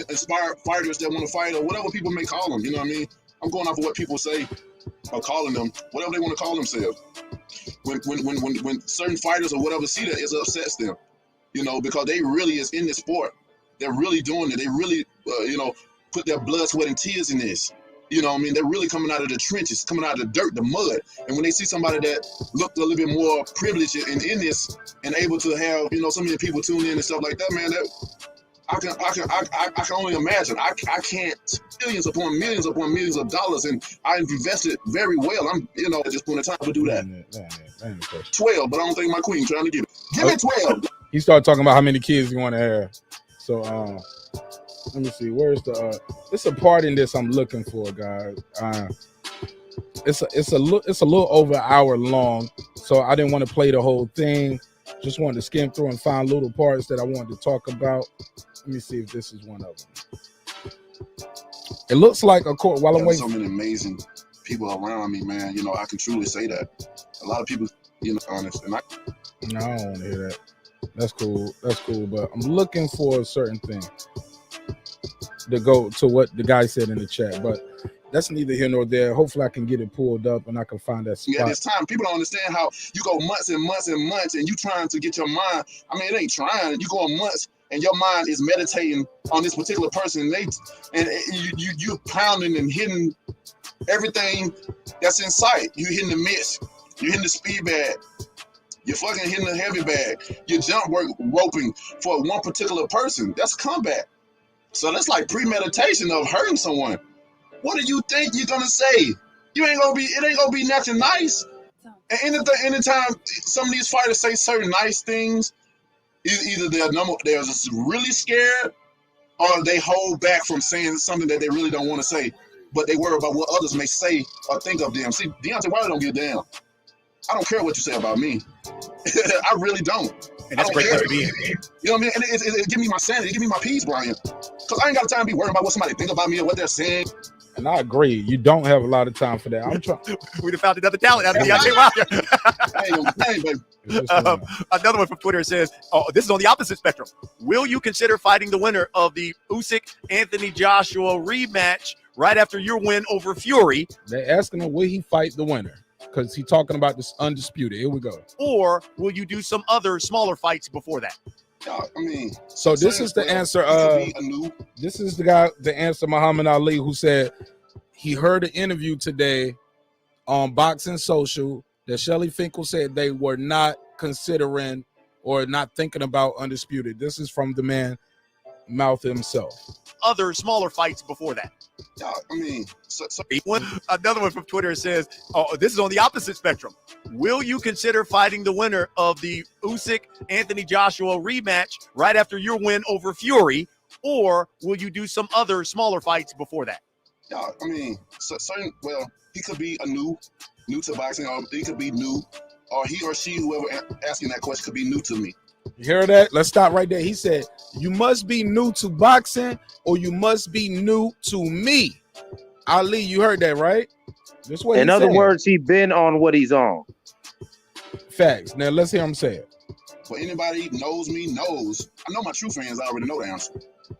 inspired fighters that want to fight or whatever people may call them, you know what I mean? I'm going off of what people say or calling them, whatever they want to call themselves. When certain fighters or whatever see that, it upsets them, you know, because they really is in this sport. They're really doing it. They really, put their blood, sweat, and tears in this. You know what I mean? They're really coming out of the trenches, coming out of the dirt, the mud. And when they see somebody that looked a little bit more privileged in this and able to have, so many people tune in and stuff like that, man, that I can only imagine. I can't millions upon millions of dollars, and I invested very well. I'm, at this point in time to do that. 12, but I don't think my queen trying to give it. Give me 12. He started talking about how many kids he want to have. So let me see. Where's the? It's a part in this I'm looking for, guys. It's a little over an hour long, so I didn't want to play the whole thing. Just wanted to skim through and find little parts that I wanted to talk about. Let me see if this is one of them. It looks like a court. While I'm waiting, so many amazing people around me, man. I can truly say that. A lot of people, honest, and I don't want to hear that. That's cool. But I'm looking for a certain thing to go to what the guy said in the chat, but that's neither here nor there. Hopefully I can get it pulled up and I can find that spot. Yeah, this time people don't understand how you go months and months and months and you trying to get your mind. I mean, it ain't trying. You go months and your mind is meditating on this particular person. And you pounding and hitting everything that's in sight. You hitting the mitts. You hitting the speed bag. You're fucking hitting the heavy bag. You jump roping for one particular person. That's combat. So that's like premeditation of hurting someone. What do you think you're gonna say? It ain't gonna be nothing nice. And anytime some of these fighters say certain nice things, either they're just really scared or they hold back from saying something that they really don't want to say, but they worry about what others may say or think of them. See, Deontay Wilder don't give a damn. I don't care what you say about me. I really don't. And that's a great place to be in. You know what I mean? And it give me my sanity, it give me my peace, Brian. Because I ain't got time to be worried about what somebody think about me or what they're saying. And I agree. You don't have a lot of time for that. I'm trying. We'd have found another talent out of Deontay Wilder. Another one from Twitter says, this is on the opposite spectrum. Will you consider fighting the winner of the Usyk-Anthony Joshua rematch right after your win over Fury? They asking him, will he fight the winner? Because he's talking about this undisputed. Here we go. Or will you do some other smaller fights before that? I mean, so this is the answer. This is the answer Muhammad Ali, who said he heard an interview today on Boxing Social that Shelly Finkel said they were not considering or not thinking about Undisputed. This is from the man mouth himself. Other smaller fights before that. I mean, another one from Twitter says, "Oh, this is on the opposite spectrum. Will you consider fighting the winner of the Usyk Anthony Joshua rematch right after your win over Fury, or will you do some other smaller fights before that?" I mean, certain. Well, he could be new to boxing, or he could be new, or he or she, whoever asking that question, could be new to me. You hear that? Let's stop right there. He said, you must be new to boxing or you must be new to me. Ali, you heard that, right? That's what in other words, he's been on what he's on. Facts. Now, let's hear him say it. But anybody knows me knows. I know my true fans already know the answer.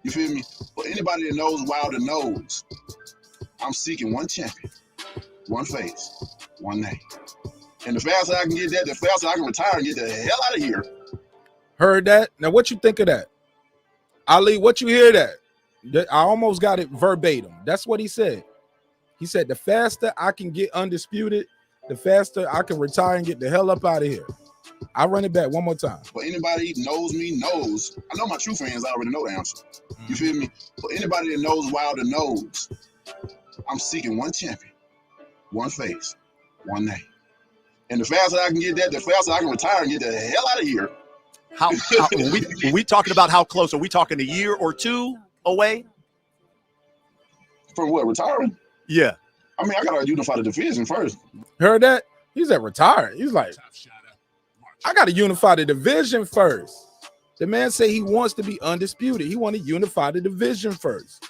You feel me? But anybody that knows Wilder knows I'm seeking one champion, one face, one name. And the faster I can get that, the faster I can retire and get the hell out of here. Heard that? Now, what you think of that? Ali, what you hear that? I almost got it verbatim. That's what he said. He said, the faster I can get Undisputed, the faster I can retire and get the hell up out of here. I'll run it back one more time. But anybody knows me knows. I know my true fans already know the answer. You feel me? But anybody that knows Wilder knows I'm seeking one champion, one face, one name. And the faster I can get that, the faster I can retire and get the hell out of here. How when we talking about how close? Are we talking a year or two away? From what, retiring? Yeah. I mean, I gotta unify the division first. Heard that? He's at retiring. He's like, I gotta unify the division first. The man said he wants to be undisputed. He want to unify the division first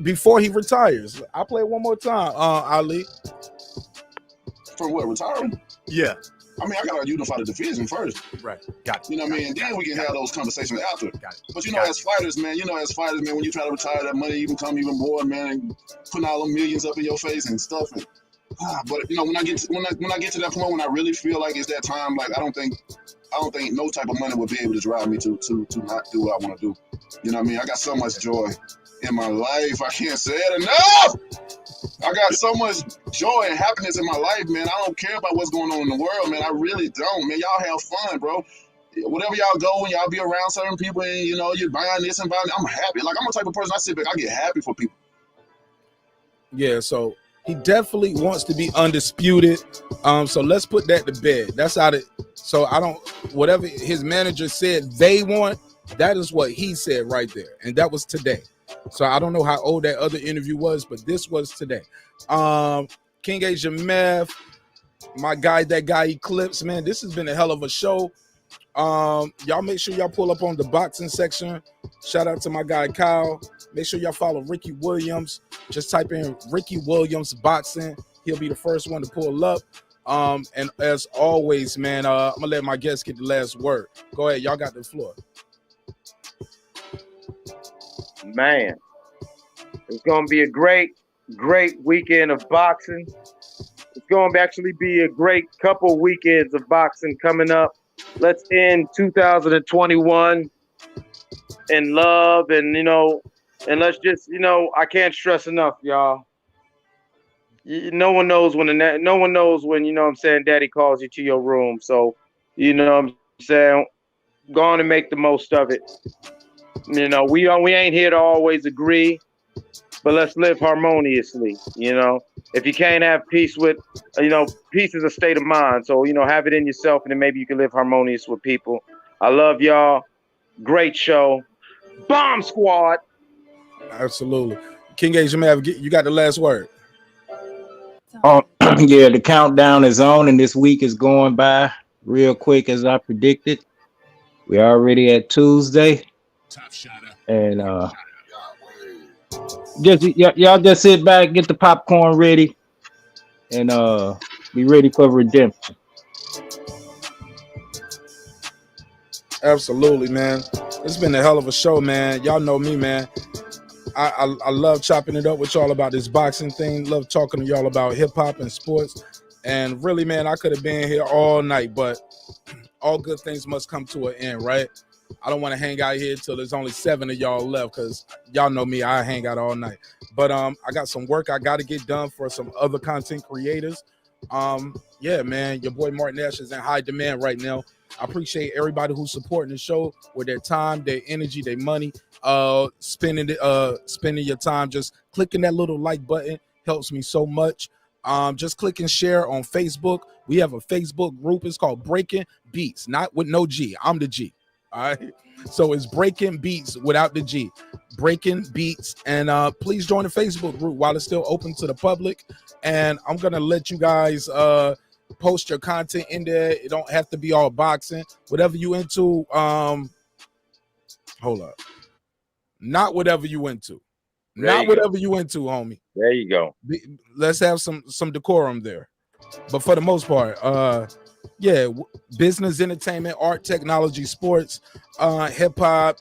before he retires. I'll play it one more time, Ali. For what, retiring? Yeah. I mean, I gotta unify the division first. Right. Got it. You know what I mean? And then we can have those conversations after. Got it. But as fighters, man, when you try to retire, that money even come even more, man, and putting all them millions up in your face and stuff. And, but when I get to that point when I really feel like it's that time, like I don't think no type of money would be able to drive me to not do what I want to do. You know what I mean? I got so much joy in my life. I can't say it enough. I got so much joy and happiness in my life, man. I don't care about what's going on in the world, man. I really don't, man. Y'all have fun, bro. Whatever y'all go and y'all be around certain people and, you're buying this and buying that, I'm happy. Like, I'm the type of person, I sit back, I get happy for people. Yeah, so he definitely wants to be undisputed. So let's put that to bed. That's out of, so I don't, whatever his manager said they want, that is what he said right there. And that was today. So I don't know how old that other interview was, but this was today. King Asia Math, my guy, that guy Eclipse, man, this has been a hell of a show. Y'all make sure y'all pull up on the boxing section. Shout out to my guy Kyle. Make sure y'all follow Ricky Williams. Just type in Ricky Williams boxing. He'll be the first one to pull up. And as always, man, I'm gonna let my guests get the last word. Go ahead, y'all got the floor. Man, it's going to be a great weekend of boxing. It's going to actually be a great couple weekends of boxing coming up. Let's end 2021 in love and, and let's just, I can't stress enough, y'all. No one knows when, Daddy calls you to your room. So, what I'm saying, go on and make the most of it. We ain't here to always agree, but let's live harmoniously. If you can't have peace with, peace is a state of mind. So, have it in yourself and then maybe you can live harmonious with people. I love y'all. Great show. Bomb Squad. Absolutely. King Asia Mav, you got the last word. Yeah, the countdown is on and this week is going by real quick as I predicted. We're already at Tuesday. And y'all just sit back, get the popcorn ready, and be ready for redemption. Absolutely, man. It's been a hell of a show, man. Y'all know me, man. I love chopping it up with y'all about this boxing thing. Love talking to y'all about hip hop and sports. And really, man, I could have been here all night, but all good things must come to an end, right? I don't want to hang out here till there's only 7 of y'all left, because y'all know me, I hang out all night. But I got some work I got to get done for some other content creators. Yeah, man, your boy marqnash is in high demand right now. I appreciate everybody who's supporting the show with their time, their energy, their money, spending your time. Just clicking that little like button helps me so much. Just click and share on Facebook. We have a Facebook group. It's called Breaking Beats, not with no G. I'm the G. All right. So it's Breaking Beats without the G. Breaking Beats. And please join the Facebook group while it's still open to the public. And I'm gonna let you guys post your content in there. It don't have to be all boxing. Whatever you into. Hold up. Not whatever you into. Not whatever you into, homie. There you go. Let's have some decorum there. But for the most part, yeah, business, entertainment, art, technology, sports, hip hop,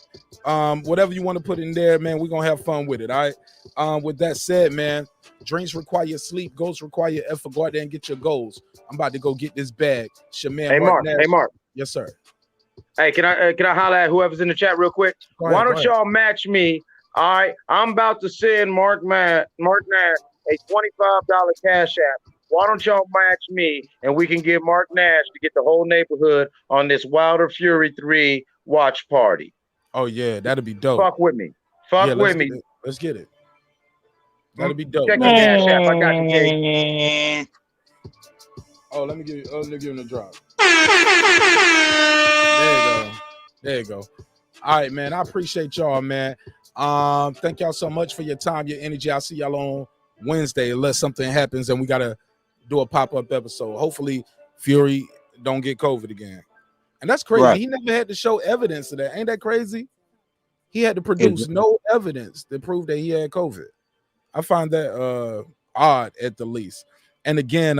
whatever you want to put in there, man, we're gonna have fun with it. All right. With that said, man, dreams require sleep, goals require effort. Go out there and get your goals. I'm about to go get this bag. It's your man, Hey, Mark. Nash. Hey, Mark. Yes, sir. Hey, can I holler at whoever's in the chat real quick? Why don't y'all match me? All right, I'm about to send marqnash a $25 cash app. Why don't y'all match me and we can get marqnash to get the whole neighborhood on this Wilder Fury 3 watch party? Oh yeah, that'd be dope. Fuck with me. Fuck with me. Let's get it. That'd be dope. Check the cash app. I got you, Jay. Oh, let me give him the drop. There you go. All right, man. I appreciate y'all, man. Thank y'all so much for your time, your energy. I'll see y'all on Wednesday unless something happens and we gotta do a pop-up episode. Hopefully Fury don't get COVID again. And that's crazy. Right. He never had to show evidence of that. Ain't that crazy? He had to produce no evidence to prove that he had COVID. I find that odd at the least. And again,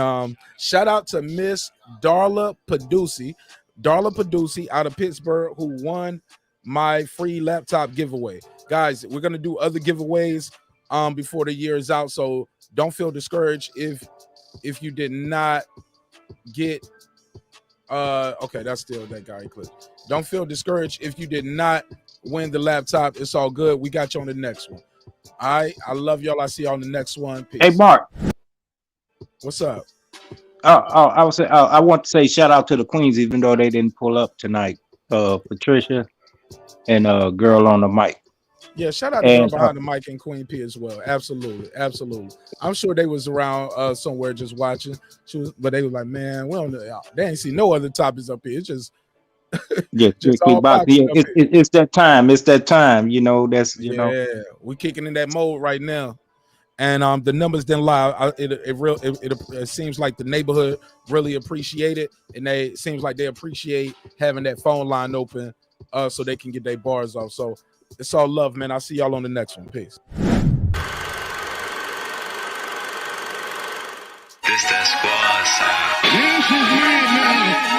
shout out to Miss Darla Paducci out of Pittsburgh, who won my free laptop giveaway. Guys, we're gonna do other giveaways before the year is out, so don't feel discouraged if you did not get okay, that's still that guy clip. Don't feel discouraged if you did not win the laptop. It's all good. We got you on the next one. All right, I love y'all. I see y'all on the next one. Peace. Hey, Mark. What's up? I want to say shout out to the Queens, even though they didn't pull up tonight. Patricia and girl on the mic. Yeah, shout out to girl behind the mic and Queen P as well. Absolutely. I'm sure they was around somewhere just watching. But they was like, man, we don't know. They ain't see no other topics up here. It's just just it's that time. It's that time. You know, that's you know. Yeah, we kicking in that mode right now. And the numbers didn't lie. It seems like the neighborhood really appreciate it, and it seems like they appreciate having that phone line open, so they can get their bars off. So it's all love, man. I'll see y'all on the next one. Peace. This that squad sound. This is right now.